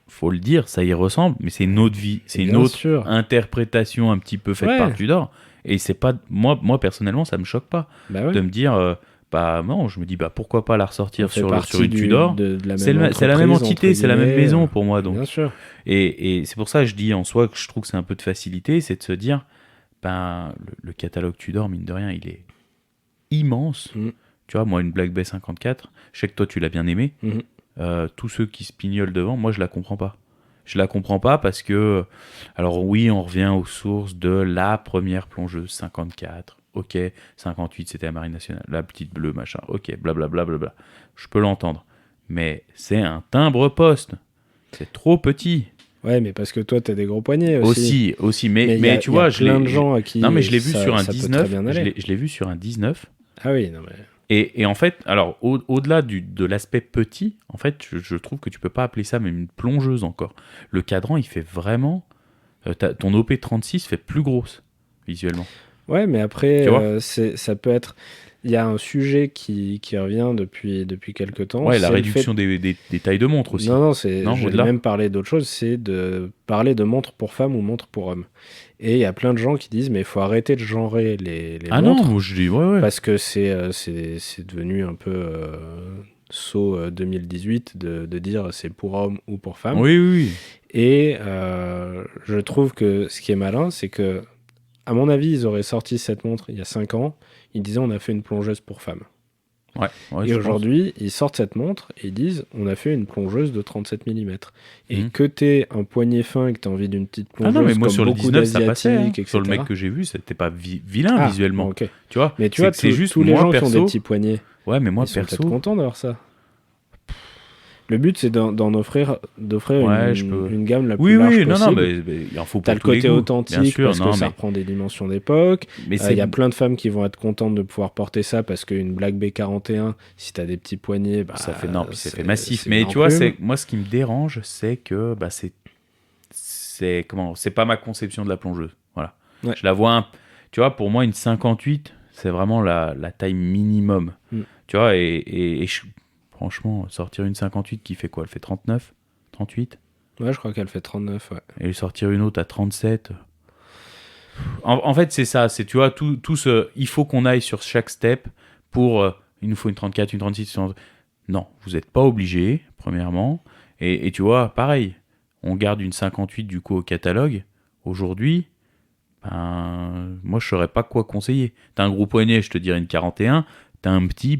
Speaker 2: faut le dire, ça y ressemble, mais c'est une autre vie, c'est une autre interprétation un petit peu faite par Tudor. Et c'est pas moi personnellement, ça me choque pas de me dire non, je me dis pourquoi pas la ressortir sur une Tudor. C'est la même entité, c'est la même maison pour moi, donc.
Speaker 1: Bien sûr.
Speaker 2: Et c'est pour ça que je dis en soi que je trouve que c'est un peu de facilité, c'est de se dire le catalogue Tudor, mine de rien, il est immense. Tu vois, moi, une Black Bay 54, je sais que toi, tu l'as bien aimé. Tous ceux qui se pignolent devant, moi, je la comprends pas. Je la comprends pas parce que, alors oui, on revient aux sources de la première plongeuse 54. Ok, 58, c'était la Marine nationale. La petite bleue, machin. Ok, blablabla. Je peux l'entendre. Mais c'est un timbre-poste. C'est trop petit.
Speaker 1: Ouais, mais parce que toi, t'as des gros poignets aussi.
Speaker 2: Aussi. Mais tu vois,
Speaker 1: je l'ai... de gens à qui
Speaker 2: non, mais je l'ai vu sur un 19. Je l'ai vu sur un 19.
Speaker 1: Ah oui, non mais...
Speaker 2: Et en fait, alors, au-delà de l'aspect petit, en fait, je trouve que tu peux pas appeler ça même une plongeuse encore. Le cadran, il fait vraiment... ton OP36 fait plus grosse, visuellement.
Speaker 1: Ouais, mais après, ça peut être... Il y a un sujet qui revient depuis quelques temps.
Speaker 2: Ouais, la réduction des tailles de montres aussi.
Speaker 1: Non, je vais même parler d'autre chose, c'est de parler de montres pour femmes ou montres pour hommes. Et il y a plein de gens qui disent, mais il faut arrêter de genrer les montres. Ah non,
Speaker 2: moi je dis, ouais.
Speaker 1: Parce que c'est devenu un peu saut 2018 de dire c'est pour homme ou pour femme.
Speaker 2: Oui.
Speaker 1: Et je trouve que ce qui est malin, c'est que, à mon avis, ils auraient sorti cette montre il y a 5 ans. Ils disaient on a fait une plongeuse pour femmes.
Speaker 2: Ouais,
Speaker 1: et aujourd'hui, ils sortent cette montre et ils disent on a fait une plongeuse de 37 mm. Et que t'aies un poignet fin et que t'as envie d'une petite plongeuse,
Speaker 2: non, mais moi,
Speaker 1: comme
Speaker 2: sur le 19, ça passait.
Speaker 1: Etc.
Speaker 2: Sur le mec que j'ai vu, c'était pas vilain visuellement.
Speaker 1: Okay.
Speaker 2: Tu vois,
Speaker 1: mais tu vois, c'est juste tous les gens qui ont des petits poignets.
Speaker 2: Ouais, mais moi,
Speaker 1: ils
Speaker 2: perso.
Speaker 1: sont peut-être contents d'avoir ça. Le but, c'est d'offrir une gamme la plus large possible.
Speaker 2: Non, mais il en faut pour
Speaker 1: t'as le côté authentique parce que ça reprend des dimensions d'époque. Il y a plein de femmes qui vont être contentes de pouvoir porter ça parce qu'une Black Bay 41, si t'as des petits poignets,
Speaker 2: ça fait massif. Mais tu vois, moi, ce qui me dérange, c'est que c'est pas ma conception de la plongeuse. Voilà. Ouais. Je la vois, tu vois, pour moi, une 58, c'est vraiment la taille minimum. Tu vois, et franchement, sortir une 58 qui fait quoi? Elle fait 39? 38?
Speaker 1: Ouais, je crois qu'elle fait 39, ouais.
Speaker 2: Et sortir une autre à 37. En fait, c'est ça. C'est, tu vois, tout ce... Il faut qu'on aille sur chaque step pour... il nous faut une 34, une 36... Non, vous n'êtes pas obligé, premièrement. Et tu vois, pareil, on garde une 58 du coup au catalogue. Aujourd'hui, moi, je ne saurais pas quoi conseiller. T'as un gros poignet, je te dirais une 41. T'as un petit,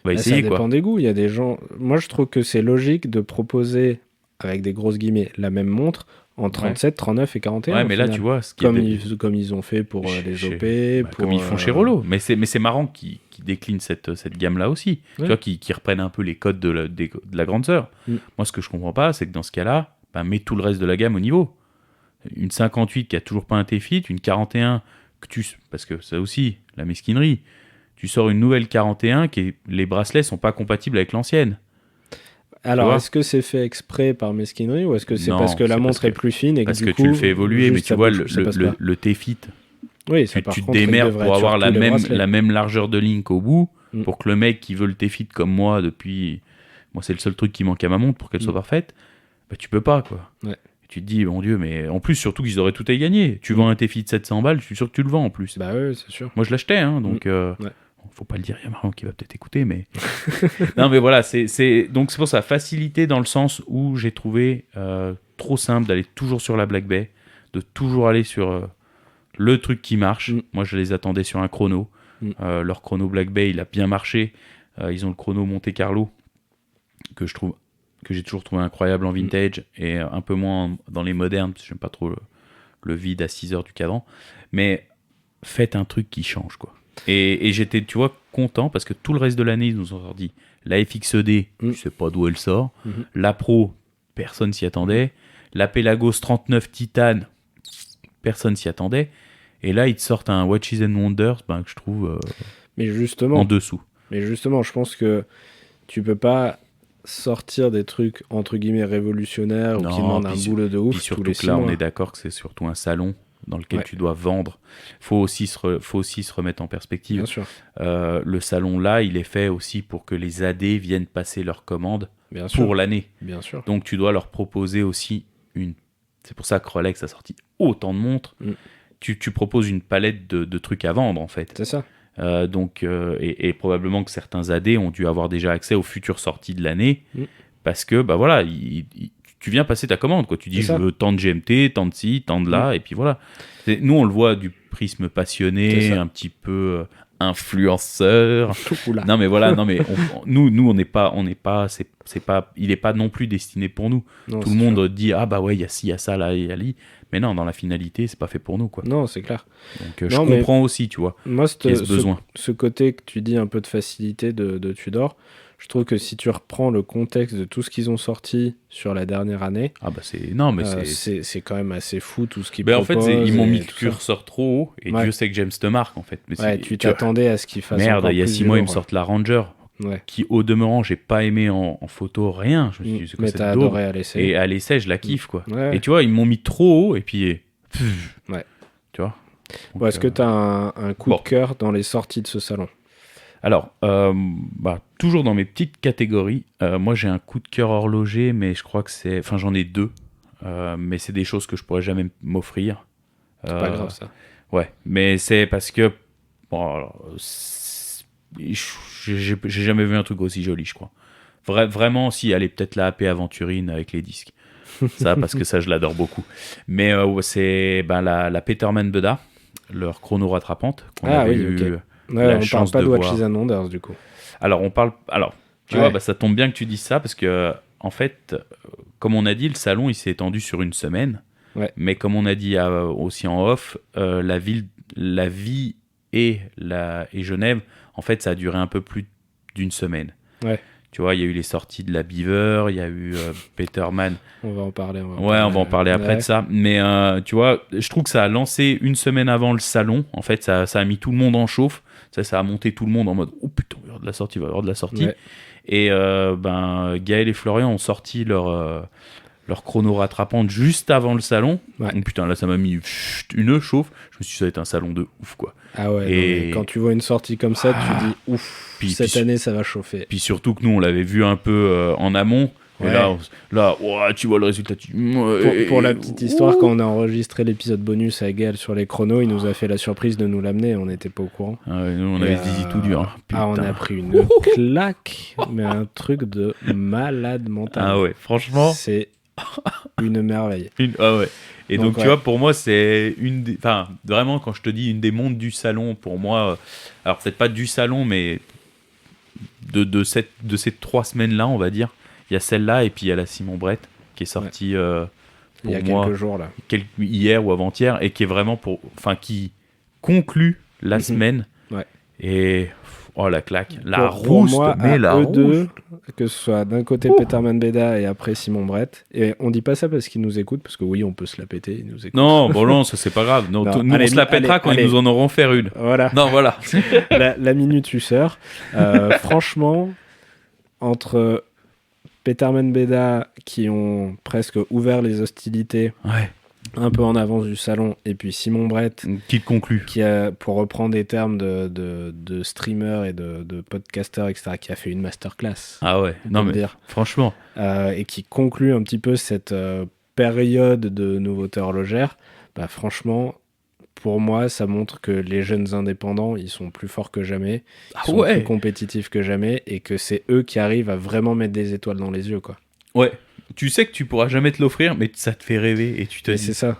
Speaker 2: essayer,
Speaker 1: ça dépend des goûts. Il y a des gens... Moi, je trouve que c'est logique de proposer, avec des grosses guillemets, la même montre en 37, 39 et 41.
Speaker 2: Ouais, mais là, tu vois...
Speaker 1: Comme ils ont fait pour les OP.
Speaker 2: Comme ils font chez Rollo. Mais c'est marrant qu'ils déclinent cette gamme-là aussi. Tu vois, qu'ils reprennent un peu les codes de la grande sœur. Moi, ce que je comprends pas, c'est que dans ce cas-là, mets tout le reste de la gamme au niveau. Une 58 qui a toujours pas un T-Fit, une 41 parce que ça aussi, la mesquinerie... Tu sors une nouvelle 41 les bracelets sont pas compatibles avec l'ancienne.
Speaker 1: Alors, est-ce que c'est fait exprès par mesquinerie ou est-ce que c'est parce que la montre est plus fine et que du coup...
Speaker 2: Parce que tu le fais évoluer, mais tu vois, le T-Fit,
Speaker 1: oui,
Speaker 2: tu te démerdes pour avoir la même largeur de ligne qu'au bout, pour que le mec qui veut le T-Fit comme moi depuis... Moi, c'est le seul truc qui manque à ma montre pour qu'elle soit parfaite. Tu peux pas, quoi.
Speaker 1: Ouais.
Speaker 2: Tu te dis, mon Dieu, mais en plus, surtout qu'ils auraient tout à y gagner. Tu vends un T-Fit 700 balles, je suis sûr que tu le vends en plus.
Speaker 1: Bah ouais, c'est sûr.
Speaker 2: Moi, je l'achetais, donc... Faut pas le dire, il y a Marion qui va peut-être écouter, mais... non, mais voilà, donc c'est pour ça, facilité dans le sens où j'ai trouvé trop simple d'aller toujours sur la Black Bay, de toujours aller sur le truc qui marche. Moi, je les attendais sur un chrono. Leur chrono Black Bay, il a bien marché. Ils ont le chrono Monte Carlo, que j'ai toujours trouvé incroyable en vintage, et un peu moins dans les modernes, parce que j'aime pas trop le vide à 6 heures du cadran. Mais faites un truc qui change, quoi. Et j'étais, tu vois, content parce que tout le reste de l'année, ils nous ont sorti la FXED, je sais pas d'où elle sort. La Pro, personne s'y attendait. La Pelagos 39 Titan, personne s'y attendait. Et là, ils te sortent un Watches and Wonders, que je trouve
Speaker 1: mais justement,
Speaker 2: en dessous.
Speaker 1: Mais justement, je pense que tu peux pas sortir des trucs entre guillemets révolutionnaires ou qui demandent un boulot de ouf.
Speaker 2: Puis surtout
Speaker 1: tous les
Speaker 2: que là,
Speaker 1: 6 mois.
Speaker 2: on est d'accord que c'est surtout un salon dans lequel tu dois vendre. Faut aussi se remettre en perspective.
Speaker 1: Bien sûr.
Speaker 2: Le salon là, il est fait aussi pour que les AD viennent passer leurs commandes pour l'année.
Speaker 1: Bien sûr.
Speaker 2: Donc tu dois leur proposer aussi c'est pour ça que Rolex a sorti autant de montres. Tu proposes une palette de trucs à vendre en fait.
Speaker 1: C'est ça.
Speaker 2: Et probablement que certains AD ont dû avoir déjà accès aux futures sorties de l'année parce que voilà, tu viens passer ta commande, quoi. Tu dis je veux tant de GMT, tant de ci, tant de là, et puis voilà. Nous on le voit du prisme passionné, un petit peu influenceur. Non mais voilà, non mais nous on n'est pas, c'est pas, il est pas non plus destiné pour nous. Non, tout le monde sûr. Dit ah bah ouais il y a ci, il y a ça là, il y a li. Mais non, dans la finalité, c'est pas fait pour nous quoi.
Speaker 1: Non, c'est clair.
Speaker 2: Donc je comprends aussi, tu vois.
Speaker 1: Moi, ce besoin. Ce côté que tu dis un peu de facilité de Tudor. Je trouve que si tu reprends le contexte de tout ce qu'ils ont sorti sur la dernière année, c'est quand même assez fou tout ce qu'ils proposent.
Speaker 2: En fait, ils m'ont mis le curseur trop haut et Dieu sait que James te marque en fait. Mais
Speaker 1: tu t'attendais à ce qu'ils fassent.
Speaker 2: Merde, il y a 6 mois, ils me sortent la Ranger, qui au demeurant, j'ai pas aimé en photo, rien. Je me suis dit,
Speaker 1: mais t'as adoré à l'essai.
Speaker 2: Et à l'essai, je la kiffe quoi. Et tu vois, ils m'ont mis trop haut et puis. Tu vois.
Speaker 1: Donc, est-ce que t'as un coup de cœur dans les sorties de ce salon?
Speaker 2: Alors, toujours dans mes petites catégories, moi j'ai un coup de cœur horloger, mais je crois que c'est... Enfin, j'en ai 2, mais c'est des choses que je pourrais jamais m'offrir.
Speaker 1: C'est pas grave, ça.
Speaker 2: Ouais, mais c'est parce que... Bon, alors, j'ai jamais vu un truc aussi joli, je crois. Vraiment, si, allez, peut-être la AP Aventurine avec les disques. Ça, parce que ça, je l'adore beaucoup. Mais c'est la Peterman Beda, leur chrono rattrapante, qu'on avait eu...
Speaker 1: Ouais, on parle pas de Watches and Wonders du coup.
Speaker 2: Alors tu vois, ça tombe bien que tu dises ça parce que en fait, comme on a dit, le salon il s'est étendu sur une semaine.
Speaker 1: Ouais.
Speaker 2: Mais comme on a dit aussi en off, la vie et Genève, en fait, ça a duré un peu plus d'une semaine.
Speaker 1: Ouais.
Speaker 2: Tu vois, il y a eu les sorties de la Beaver, il y a eu Peterman.
Speaker 1: On va en parler.
Speaker 2: On va en parler après de ça. Mais tu vois, je trouve que ça a lancé une semaine avant le salon. En fait, ça a mis tout le monde en chauffe. Ça a monté tout le monde en mode « Oh putain, il va y avoir de la sortie, Ouais. Et Gaël et Florian ont sorti leur chrono rattrapante juste avant le salon.
Speaker 1: Ouais.
Speaker 2: Donc, putain, là, ça m'a mis une chauffe. Je me suis dit, ça va être un salon de ouf, quoi.
Speaker 1: Ah ouais, et quand tu vois une sortie comme ça, tu dis ouf, cette année, ça va chauffer.
Speaker 2: Puis surtout que nous, on l'avait vu un peu en amont. Ouais. Et là tu vois le résultat.
Speaker 1: Pour la petite histoire, quand on a enregistré l'épisode bonus avec Gaël sur les chronos, il nous a fait la surprise de nous l'amener. On n'était pas au courant.
Speaker 2: Ah ouais, nous, on avait dit tout dur. Hein.
Speaker 1: On a pris une claque, mais un truc de malade mental.
Speaker 2: Ah ouais, franchement.
Speaker 1: C'est une merveille.
Speaker 2: Ah ouais. Et donc tu vois, pour moi, c'est vraiment, quand je te dis une des montres du salon, pour moi, alors peut-être pas du salon, mais de ces 3 semaines-là, on va dire. Il y a celle-là et puis il y a la Simon Brett qui est sortie
Speaker 1: il y a quelques jours là.
Speaker 2: Hier ou avant-hier et qui est vraiment qui conclut la semaine.
Speaker 1: Ouais.
Speaker 2: Et la claque, la rousse,
Speaker 1: mais la rousse. Deux, que ce soit d'un côté Peterman Beda et après Simon Brett. Et on dit pas ça parce qu'ils nous écoutent, parce que oui, on peut se la péter, ils nous écoutent.
Speaker 2: Non, ça c'est pas grave. Nous, on se la pètera quand ils nous en auront fait une.
Speaker 1: Voilà.
Speaker 2: Non, voilà.
Speaker 1: la minute suceur. Franchement, entre Peterman Beda qui ont presque ouvert les hostilités un peu en avance du salon, et puis Simon Brett
Speaker 2: qui conclut,
Speaker 1: qui a, pour reprendre des termes de streamer et de podcaster, etc., qui a fait une masterclass.
Speaker 2: Ah ouais, non mais dire. Franchement.
Speaker 1: Et qui conclut un petit peu cette période de nouveauté horlogère. Franchement, pour moi, ça montre que les jeunes indépendants, ils sont plus forts que jamais, ils sont plus compétitifs que jamais, et que c'est eux qui arrivent à vraiment mettre des étoiles dans les yeux, quoi.
Speaker 2: Ouais. Tu sais que tu pourras jamais te l'offrir, mais ça te fait rêver, et tu te dis...
Speaker 1: C'est ça.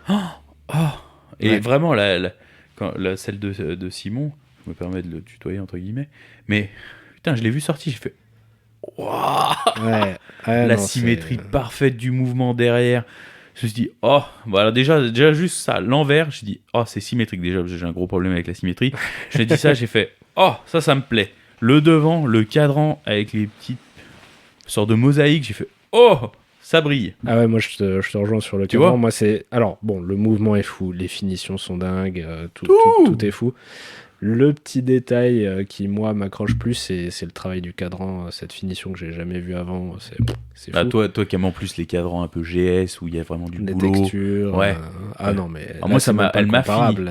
Speaker 2: Et vraiment, celle de Simon, je me permets de le tutoyer, entre guillemets, mais putain, je l'ai vu sortir, j'ai fait... La symétrie parfaite du mouvement derrière. Je me suis dit, voilà, déjà juste ça, l'envers, je me dit, c'est symétrique. Déjà, j'ai un gros problème avec la symétrie. J'ai dit ça, j'ai fait, ça me plaît. Le devant, le cadran avec les petites sortes de mosaïques, j'ai fait, ça brille.
Speaker 1: Ah ouais, moi je te rejoins sur le cadran. Moi c'est, alors bon, le mouvement est fou, les finitions sont dingues, tout est fou. Le petit détail qui, moi, m'accroche plus, c'est le travail du cadran, cette finition que j'ai jamais vue avant. C'est fou.
Speaker 2: Toi qui aimes en plus les cadrans un peu GS, où il y a vraiment du boulot.
Speaker 1: Des textures.
Speaker 2: Ouais.
Speaker 1: Non, mais là,
Speaker 2: moi, elle m'a fini.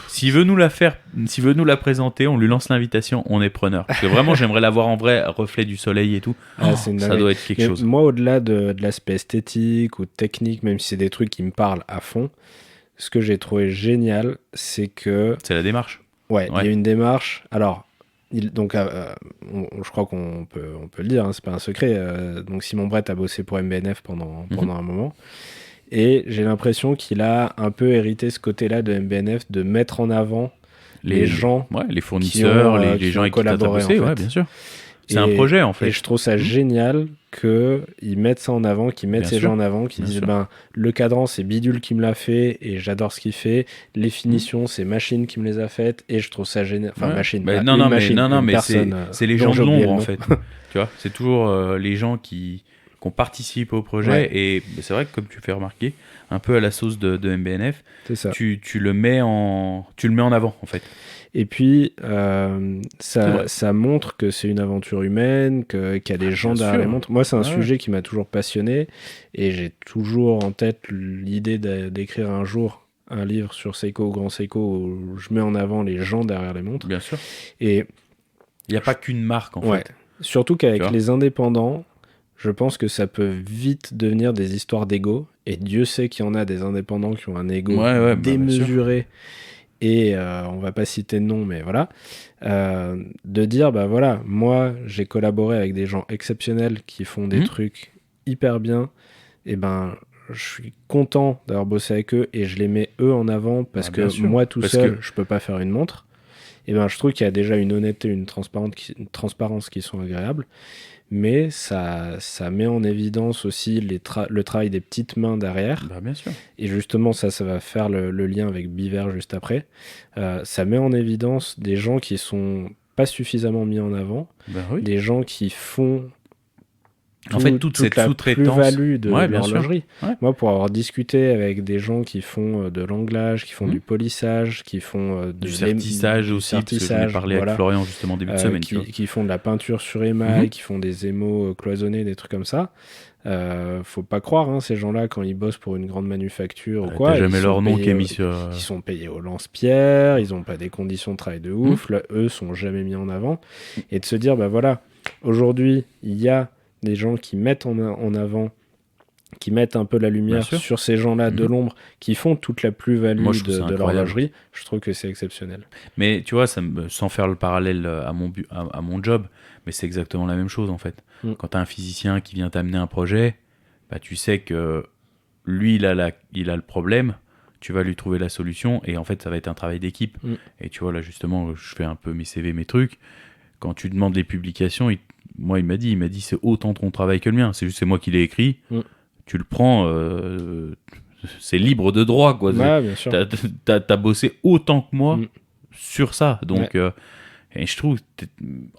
Speaker 2: S'il veut nous la présenter, on lui lance l'invitation, on est preneur. Parce que vraiment, j'aimerais la voir en vrai, reflet du soleil et tout. Ça doit être quelque chose.
Speaker 1: Moi, au-delà de l'aspect esthétique ou technique, même si c'est des trucs qui me parlent à fond, ce que j'ai trouvé génial, c'est que...
Speaker 2: C'est la démarche.
Speaker 1: Ouais, il y a une démarche. Alors, je crois qu'on peut le dire, c'est pas un secret. Donc Simon Brett a bossé pour MBNF pendant un moment. Et j'ai l'impression qu'il a un peu hérité ce côté-là de MBNF, de mettre en avant les gens,
Speaker 2: les fournisseurs, les gens avec qui tu as bossé, bien sûr. C'est un projet en fait.
Speaker 1: Et je trouve ça génial qu'ils mettent ça en avant, qu'ils mettent ces gens en avant, qu'ils disent le cadran c'est Bidule qui me l'a fait et j'adore ce qu'il fait. Les finitions c'est Machine qui me les a faites et je trouve ça génial. Enfin Machine.
Speaker 2: Mais c'est les gens de l'ombre en fait. Tu vois, c'est toujours les gens qui participent au projet et c'est vrai que comme tu fais remarquer, un peu à la sauce de MBNF,
Speaker 1: c'est ça.
Speaker 2: Tu le mets en avant en fait.
Speaker 1: Et puis, ça montre que c'est une aventure humaine, qu'il y a des gens derrière les montres. Moi, c'est un sujet qui m'a toujours passionné et j'ai toujours en tête l'idée d'écrire un jour un livre sur Seiko, Grand Seiko, où je mets en avant les gens derrière les montres.
Speaker 2: Bien sûr.
Speaker 1: Et
Speaker 2: il n'y a pas qu'une marque, en fait.
Speaker 1: Surtout qu'avec les indépendants, je pense que ça peut vite devenir des histoires d'ego. Et Dieu sait qu'il y en a des indépendants qui ont un ego démesuré. Et on va pas citer de nom, mais voilà, de dire, moi, j'ai collaboré avec des gens exceptionnels qui font des trucs hyper bien, et je suis content d'avoir bossé avec eux, et je les mets eux en avant, parce que moi, tout seul, je peux pas faire une montre. Et je trouve qu'il y a déjà une honnêteté, une transparence qui sont agréables. Mais ça met en évidence aussi le travail des petites mains derrière.
Speaker 2: Bien sûr.
Speaker 1: Et justement, ça va faire le lien avec Biver juste après. Ça met en évidence des gens qui sont pas suffisamment mis en avant, des gens qui font toute cette plus-value de l'horlogerie. Moi, pour avoir discuté avec des gens qui font de l'anglage, qui font du polissage, qui font
Speaker 2: du certissage aussi, parce que j'en ai parlé avec Florian justement début de semaine.
Speaker 1: Qui font de la peinture sur émail, qui font des émaux cloisonnés, des trucs comme ça. Faut pas croire, ces gens-là, quand ils bossent pour une grande manufacture ou quoi,
Speaker 2: t'as jamais leur nom qui est mis sur...
Speaker 1: Ils sont payés au lance-pierre, ils ont pas des conditions de travail de ouf, là, eux sont jamais mis en avant. Et de se dire, aujourd'hui, il y a des gens qui mettent en avant, qui mettent un peu la lumière sur ces gens-là de l'ombre, qui font toute la plus-value de l'horlogerie. Je trouve que c'est exceptionnel.
Speaker 2: Mais tu vois, sans faire le parallèle à mon job, mais c'est exactement la même chose en fait. Quand tu as un physicien qui vient t'amener un projet, tu sais que lui, il a le problème, tu vas lui trouver la solution, et en fait, ça va être un travail d'équipe. Et tu vois, là justement, je fais un peu mes CV, mes trucs. Quand tu demandes les publications, il m'a dit c'est autant ton travail que le mien, c'est moi qui l'ai écrit, tu le prends, c'est libre de droit quoi.
Speaker 1: Bien sûr.
Speaker 2: T'as bossé autant que moi sur ça, donc et je trouve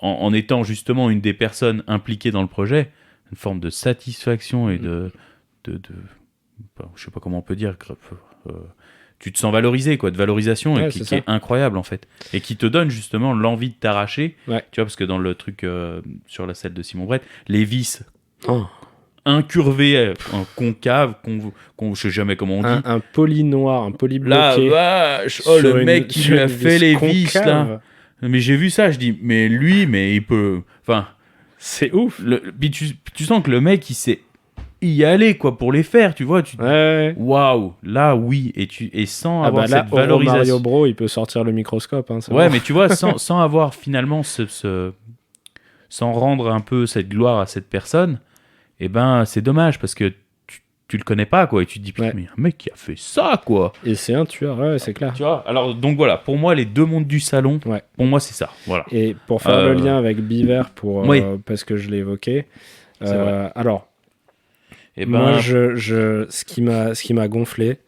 Speaker 2: en étant justement une des personnes impliquées dans le projet, une forme de satisfaction et de je sais pas comment on peut dire, tu te sens valorisé, de valorisation, et qui est incroyable en fait, et qui te donne justement l'envie de t'arracher. Tu vois, parce que dans le truc sur la selle de Simon Brett, les vis incurvées, concave, je sais jamais comment on dit.
Speaker 1: Un poli noir, un poli bloqué.
Speaker 2: La vache, le mec qui lui a fait les vis là. Mais j'ai vu ça, je dis, mais lui, il peut. Enfin,
Speaker 1: c'est ouf.
Speaker 2: Puis tu sens que le mec, il sait y aller pour les faire, tu vois, waouh, là oui, et sans avoir cette valorisation.
Speaker 1: Mario Bro, il peut sortir le microscope,
Speaker 2: mais tu vois, sans avoir finalement sans rendre un peu cette gloire à cette personne, c'est dommage, parce que tu le connais pas, et tu te dis putain, mais un mec qui a fait ça,
Speaker 1: et c'est un tueur, c'est clair,
Speaker 2: tu vois. Alors donc voilà, pour moi les deux mondes du salon, pour moi c'est ça, voilà.
Speaker 1: Et pour faire le lien avec Biver, parce que je l'ai évoqué, alors moi, ce qui m'a gonflé,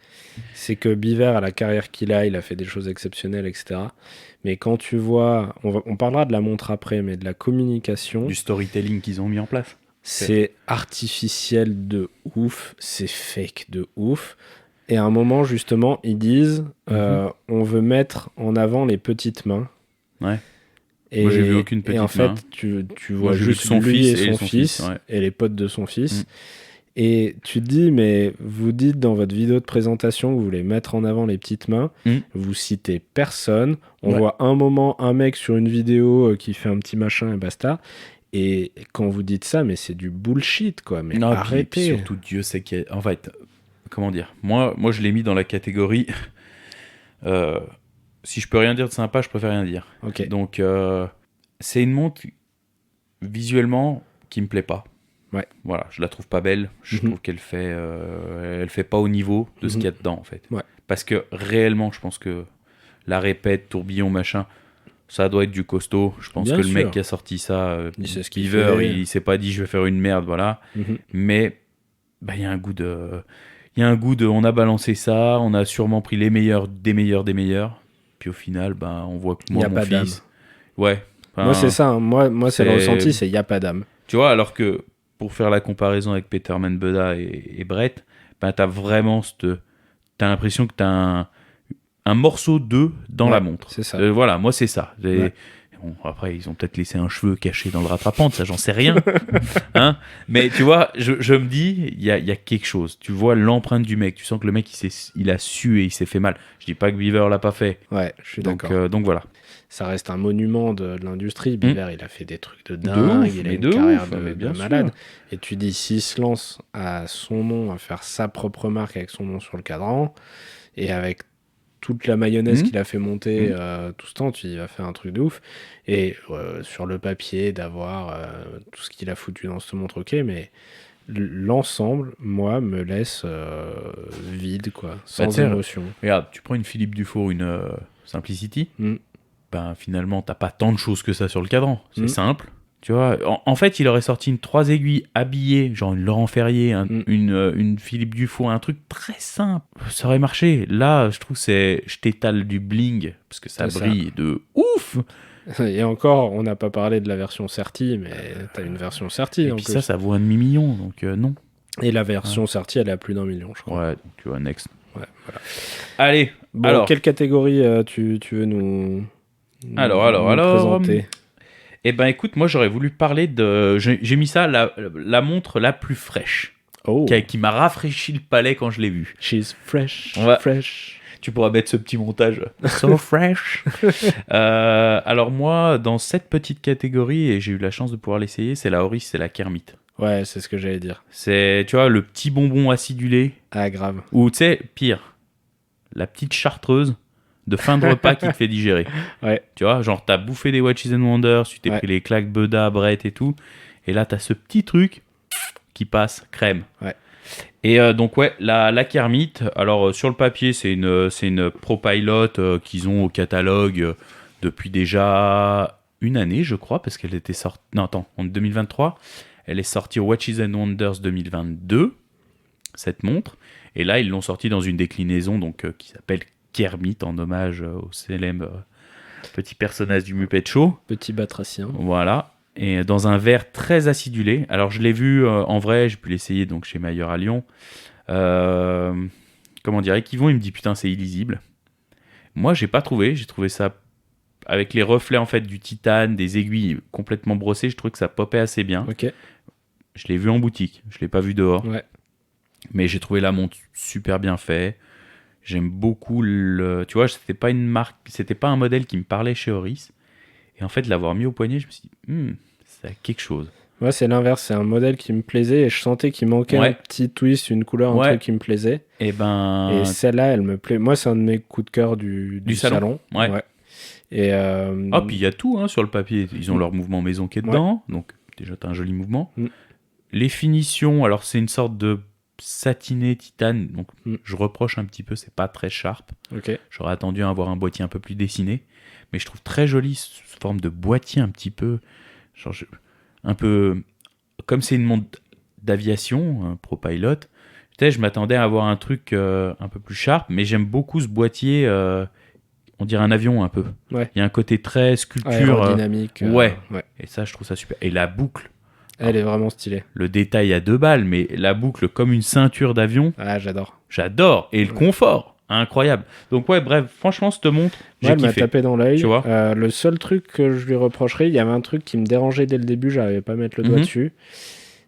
Speaker 1: c'est que Biver, à la carrière qu'il a, il a fait des choses exceptionnelles, etc. Mais quand tu vois, on parlera de la montre après, mais de la communication,
Speaker 2: du storytelling qu'ils ont mis en place,
Speaker 1: c'est artificiel de ouf, c'est fake de ouf. Et à un moment, justement, ils disent, on veut mettre en avant les petites mains. Et,
Speaker 2: moi, j'ai vu aucune petite main.
Speaker 1: Et en fait, tu vois juste son fils et son fils, et les potes de son fils. Et tu te dis, mais vous dites dans votre vidéo de présentation que vous voulez mettre en avant les petites mains, vous citez personne, on voit un moment un mec sur une vidéo qui fait un petit machin et basta, et quand vous dites ça, mais c'est du bullshit, mais non, arrêtez.
Speaker 2: Puis surtout, Dieu sait qu'il y a... En fait, comment dire, moi je l'ai mis dans la catégorie, si je peux rien dire de sympa, je préfère rien dire. Donc, c'est une montre, visuellement, qui me plaît pas. Voilà, je la trouve pas belle. Je trouve qu'elle fait, elle fait pas au niveau de ce qu'il y a dedans en fait. Parce que réellement, je pense que la répète, tourbillon, machin. Ça doit être du costaud. Je pense que le mec qui a sorti ça, Beaver, il s'est pas dit je vais faire une merde, voilà. Mais il y a un goût de... on a balancé ça, on a sûrement pris les meilleurs des meilleurs des meilleurs. Puis au final, on voit que moi, mon fils... Ouais.
Speaker 1: Moi, c'est ça. Hein. Moi c'est le ressenti, c'est il n'y a pas d'âme.
Speaker 2: Tu vois, alors que pour faire la comparaison avec Peterman Beda et Brett, t'as vraiment t'as l'impression que t'as un morceau d'eux dans la montre.
Speaker 1: C'est ça.
Speaker 2: Voilà, moi c'est ça. Bon, après, ils ont peut-être laissé un cheveu caché dans le rattrapante, ça j'en sais rien. Hein, mais tu vois, je me dis, il y a quelque chose. Tu vois l'empreinte du mec, tu sens que le mec il a su et il s'est fait mal. Je dis pas que Beaver l'a pas fait.
Speaker 1: Ouais, je suis d'accord.
Speaker 2: Donc voilà.
Speaker 1: Ça reste un monument de l'industrie. Beaver, il a fait des trucs de dingue, il a une carrière de malade. Et tu dis, s'il se lance à son nom, à faire sa propre marque avec son nom sur le cadran, et avec toute la mayonnaise qu'il a fait monter tout ce temps, il va faire un truc de ouf. Et sur le papier, d'avoir tout ce qu'il a foutu dans cette montre, ok, mais l'ensemble, moi, me laisse vide, quoi, sans émotion.
Speaker 2: Regarde, tu prends une Philippe Dufour, une Simplicity, finalement, t'as pas tant de choses que ça sur le cadran. C'est simple. Tu vois, en fait, il aurait sorti une 3 aiguilles habillées, genre une Laurent Ferrier, une Philippe Dufour, un truc très simple. Ça aurait marché. Là, je trouve je t'étale du bling, parce que ça brille de ouf.
Speaker 1: Et encore, on n'a pas parlé de la version Certi, mais t'as une version Certi.
Speaker 2: Et puis ça vaut 1 demi-million, donc non.
Speaker 1: Et la version Certi, elle est à plus d'1 million, je crois.
Speaker 2: Ouais, donc tu vois, next.
Speaker 1: Ouais, voilà.
Speaker 2: Allez,
Speaker 1: bon, alors. Quelle catégorie tu veux nous présenter?
Speaker 2: Eh ben écoute, moi j'aurais voulu parler de... J'ai mis ça, la montre la plus fraîche. Qui m'a rafraîchi le palais quand je l'ai vue.
Speaker 1: She's fresh, fresh.
Speaker 2: Tu pourras mettre ce petit montage. So fresh. Alors moi, dans cette petite catégorie, et j'ai eu la chance de pouvoir l'essayer, c'est la Oris, c'est la Kermit.
Speaker 1: Ouais, c'est ce que j'allais dire.
Speaker 2: C'est, tu vois, le petit bonbon acidulé.
Speaker 1: Ah, grave.
Speaker 2: Ou tu sais, pire, la petite chartreuse de fin de repas qui te fait digérer.
Speaker 1: Ouais.
Speaker 2: Tu vois, genre t'as bouffé des Watches and Wonders, tu t'es pris les claques Beda, Brett et tout, et là t'as ce petit truc qui passe crème.
Speaker 1: Ouais.
Speaker 2: Et donc la Kermit, alors sur le papier c'est une ProPilot qu'ils ont au catalogue depuis déjà une année je crois, parce qu'elle était sortie... Non attends, en 2023, elle est sortie au Watches and Wonders 2022, cette montre, et là ils l'ont sortie dans une déclinaison donc qui s'appelle Kermit, en hommage au célèbre petit personnage du Muppet Show. Petit
Speaker 1: batracien.
Speaker 2: Voilà. Et dans un verre très acidulé. Alors, je l'ai vu en vrai, j'ai pu l'essayer donc, chez Mayer à Lyon. Comment dire, Yvon, il me dit, putain, c'est illisible. Moi, j'ai pas trouvé. J'ai trouvé ça avec les reflets en fait, du titane, des aiguilles complètement brossées. Je trouvais que ça popait assez bien.
Speaker 1: Ok.
Speaker 2: Je l'ai vu en boutique. Je l'ai pas vu dehors.
Speaker 1: Ouais.
Speaker 2: Mais j'ai trouvé la montre super bien faite. J'aime beaucoup tu vois, c'était pas une marque, c'était pas un modèle qui me parlait chez Oris. Et en fait, l'avoir mis au poignet, je me suis dit, ça a quelque chose.
Speaker 1: Ouais, c'est l'inverse. C'est un modèle qui me plaisait et je sentais qu'il manquait un petit twist, une couleur, un truc qui me plaisait.
Speaker 2: Et
Speaker 1: celle-là, elle me plaît. Moi, c'est un de mes coups de cœur du salon.
Speaker 2: Ouais.
Speaker 1: Et
Speaker 2: puis il y a tout sur le papier. Ils ont leur mouvement maison qui est dedans. Donc, déjà, t'as un joli mouvement. Les finitions, alors c'est une sorte de satiné titane, donc je reproche un petit peu, c'est pas très sharp. J'aurais attendu à avoir un boîtier un peu plus dessiné, mais je trouve très joli cette forme de boîtier un petit peu, genre un peu comme c'est une montre d'aviation, un ProPilot. Peut-être je m'attendais à avoir un truc un peu plus sharp, mais j'aime beaucoup ce boîtier. On dirait un avion un peu.
Speaker 1: Il
Speaker 2: y a un côté très sculpture,
Speaker 1: aérodynamique.
Speaker 2: Et ça, je trouve ça super. Et la boucle.
Speaker 1: Elle est vraiment stylée.
Speaker 2: Le détail à 2 balles, mais la boucle comme une ceinture d'avion.
Speaker 1: Ah, j'adore.
Speaker 2: J'adore. Et le confort, incroyable. Donc bref, franchement, cette montre, j'ai kiffé.
Speaker 1: Elle m'a tapé dans l'œil.
Speaker 2: Tu vois
Speaker 1: le seul truc que je lui reprocherais, il y avait un truc qui me dérangeait dès le début, j'arrivais pas à mettre le doigt dessus,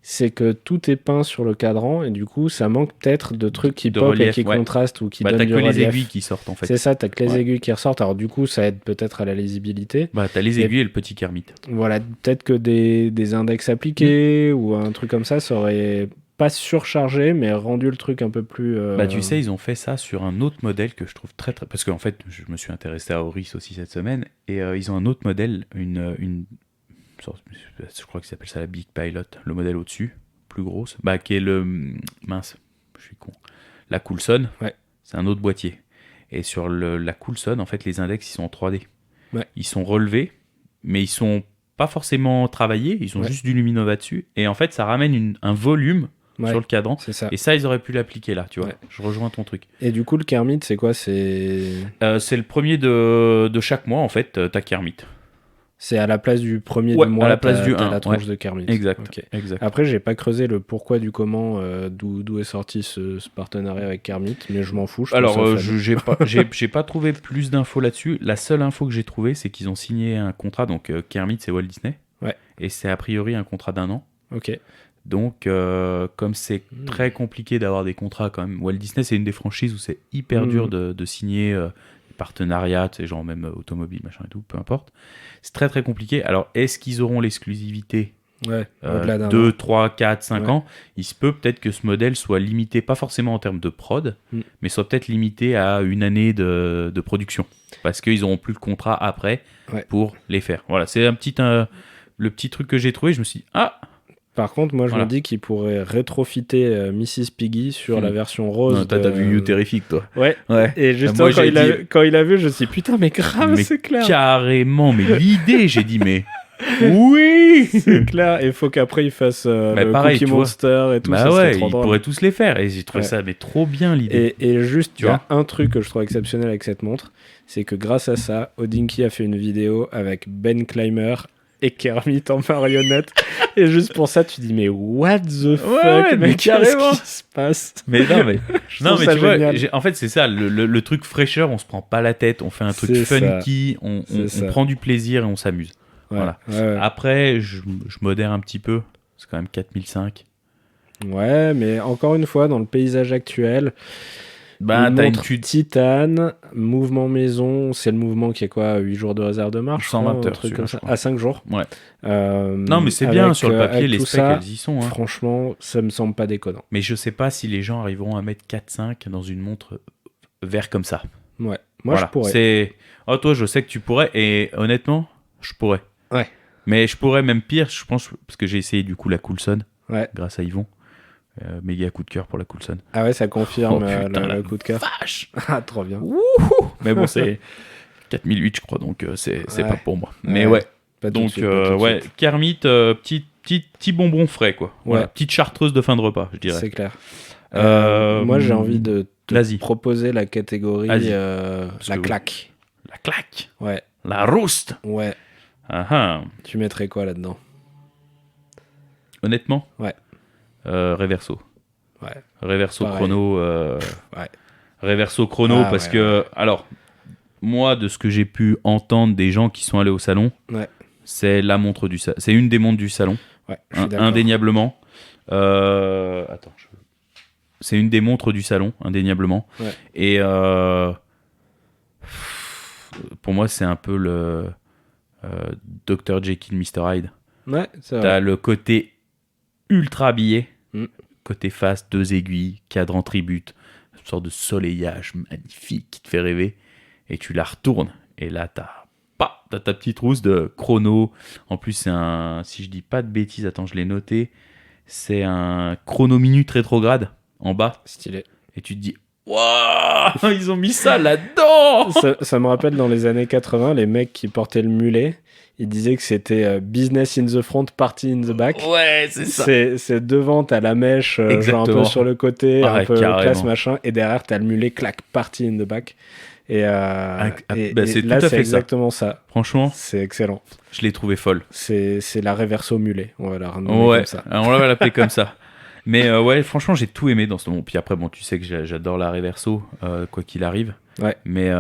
Speaker 1: c'est que tout est peint sur le cadran et du coup, ça manque peut-être de trucs qui pop et qui contrastent ou qui donnent du relief.
Speaker 2: T'as que les aiguilles qui sortent en fait.
Speaker 1: C'est ça, t'as que les aiguilles qui ressortent. Alors du coup, ça aide peut-être à la lisibilité.
Speaker 2: T'as les aiguilles et le petit Kermit.
Speaker 1: Voilà, peut-être que des index appliqués ou un truc comme ça aurait pas surchargé, mais rendu le truc un peu plus...
Speaker 2: tu sais, ils ont fait ça sur un autre modèle que je trouve très très... Parce qu'en fait, je me suis intéressé à Oris aussi cette semaine, et ils ont un autre modèle, je crois qu'ils s'appelle ça la Big Pilot, le modèle au-dessus, plus grosse, qui est le... Mince, je suis con. La Coulson, c'est un autre boîtier. Et sur la Coulson, en fait, les index, ils sont en 3D.
Speaker 1: Ouais.
Speaker 2: Ils sont relevés, mais ils sont pas forcément travaillés, ils ont juste du Luminova dessus. Et en fait, ça ramène un volume sur le cadran.
Speaker 1: C'est ça.
Speaker 2: Et ça, ils auraient pu l'appliquer là, tu vois. Je rejoins ton truc.
Speaker 1: Et du coup, le Kermit, c'est quoi? C'est
Speaker 2: le premier de chaque mois, en fait, t'as Kermit.
Speaker 1: C'est à la place du premier du mois,
Speaker 2: à la place du 1,
Speaker 1: la tronche de Kermit.
Speaker 2: Exact.
Speaker 1: Okay.
Speaker 2: Exact.
Speaker 1: Après, j'ai pas creusé le pourquoi du comment, d'où est sorti ce partenariat avec Kermit, mais je m'en fous.
Speaker 2: Alors, j'ai pas trouvé plus d'infos là-dessus. La seule info que j'ai trouvée, c'est qu'ils ont signé un contrat. Donc, Kermit, c'est Walt Disney.
Speaker 1: Ouais.
Speaker 2: Et c'est a priori un contrat d'1 an.
Speaker 1: Ok.
Speaker 2: Donc, comme c'est très compliqué d'avoir des contrats quand même, Walt Disney, c'est une des franchises où c'est hyper dur de signer des partenariats, tu sais, genre même automobile, machin et tout, peu importe. C'est très très compliqué. Alors, est-ce qu'ils auront l'exclusivité 2, 3, 4, 5 ans? Il se peut peut-être que ce modèle soit limité, pas forcément en termes de prod, mais soit peut-être limité à une année de production. Parce qu'ils n'auront plus le contrat après pour les faire. Voilà, c'est le petit truc que j'ai trouvé. Je me suis dit,
Speaker 1: Par contre, moi, je me dis qu'il pourrait rétrofiter Mrs. Piggy sur la version rose.
Speaker 2: Non, t'as vu You Terrific, toi.
Speaker 1: Ouais. Et justement, quand il a vu, je me suis dit, putain, mais grave, c'est clair.
Speaker 2: Carrément, mais l'idée, j'ai dit, mais oui,
Speaker 1: c'est clair. Et il faut qu'après, il fasse le
Speaker 2: pareil,
Speaker 1: Cookie Monster et tout ça.
Speaker 2: Ouais, ils pourraient tous les faire. Et j'ai trouvé ça mais trop bien, l'idée.
Speaker 1: Et juste, tu vois, un truc que je trouve exceptionnel avec cette montre, c'est que grâce à ça, Hodinkee a fait une vidéo avec Ben Clymer et Kermit en marionnette. Et juste pour ça, tu dis, mais what the fuck, mec, qu'est-ce qui se passe?
Speaker 2: Mais tu vois, en fait, c'est ça, le truc fraîcheur, on se prend pas la tête, on fait un truc funky, on prend du plaisir et on s'amuse. Voilà. Après, je modère un petit peu, c'est quand même 4005.
Speaker 1: Ouais, mais encore une fois, dans le paysage actuel,
Speaker 2: t'as une
Speaker 1: titane, mouvement maison, c'est le mouvement qui est quoi, 8 jours de réserve de marche,
Speaker 2: 120 heures,
Speaker 1: truc comme ça, à 5 jours.
Speaker 2: Ouais. Non, mais c'est bien, sur le papier, les specs, elles y sont. Hein.
Speaker 1: Franchement, ça me semble pas déconnant.
Speaker 2: Mais je sais pas si les gens arriveront à mettre 4-5 dans une montre vert comme ça.
Speaker 1: Ouais, moi je pourrais.
Speaker 2: Toi, je sais que tu pourrais, et honnêtement, je pourrais.
Speaker 1: Ouais.
Speaker 2: Mais je pourrais même pire, je pense, parce que j'ai essayé du coup la Coulson, grâce à Yvon. Méga coup de cœur pour la Coulson.
Speaker 1: Ah ouais, ça confirme le coup de cœur.
Speaker 2: Vache.
Speaker 1: Ah, trop bien.
Speaker 2: Wouhou. Mais bon, c'est 4008, je crois, donc c'est pas pour moi. Mais donc, Kermit, petit bonbon frais, quoi. Voilà, petite chartreuse de fin de repas, je dirais.
Speaker 1: C'est clair. Moi, j'ai envie de te proposer la catégorie la claque.
Speaker 2: La claque.
Speaker 1: Ouais.
Speaker 2: La rouste.
Speaker 1: Ouais. Tu mettrais quoi là-dedans?
Speaker 2: Honnêtement?
Speaker 1: Ouais.
Speaker 2: Reverso.
Speaker 1: Ouais.
Speaker 2: Reverso
Speaker 1: pareil.
Speaker 2: chrono. Reverso chrono, parce que, alors, moi, de ce que j'ai pu entendre des gens qui sont allés au salon, c'est la montre du salon. C'est une des montres du salon.
Speaker 1: Ouais,
Speaker 2: indéniablement. C'est une des montres du salon, indéniablement.
Speaker 1: Ouais.
Speaker 2: Et pour moi, c'est un peu le Dr. Jekyll, Mr. Hyde.
Speaker 1: Ouais, c'est vrai.
Speaker 2: T'as le côté ultra habillé, côté face, 2 aiguilles, cadran tribute, une sorte de soleillage magnifique qui te fait rêver, et tu la retournes, et là t'as ta petite trousse de chrono. En plus, c'est si je dis pas de bêtises, attends, je l'ai noté, c'est un chrono minute rétrograde en bas.
Speaker 1: Stylé.
Speaker 2: Et tu te dis, waouh, ils ont mis ça là-dedans.
Speaker 1: Ça me rappelle dans les années 80, les mecs qui portaient le mulet. Ils disaient que c'était business in the front, party in the back.
Speaker 2: Ouais, c'est ça.
Speaker 1: C'est devant, t'as la mèche, genre un peu sur le côté, un peu classe, machin. Et derrière, t'as le mulet, clac, party in the back. Et là, c'est exactement ça.
Speaker 2: Franchement,
Speaker 1: c'est excellent.
Speaker 2: Je l'ai trouvé folle.
Speaker 1: C'est la Reverso mulet. On va la renommer comme ça.
Speaker 2: On va l'appeler comme ça. Mais franchement, j'ai tout aimé dans ce moment. Puis après, bon, tu sais que j'adore la Reverso, quoi qu'il arrive.
Speaker 1: Ouais.
Speaker 2: Mais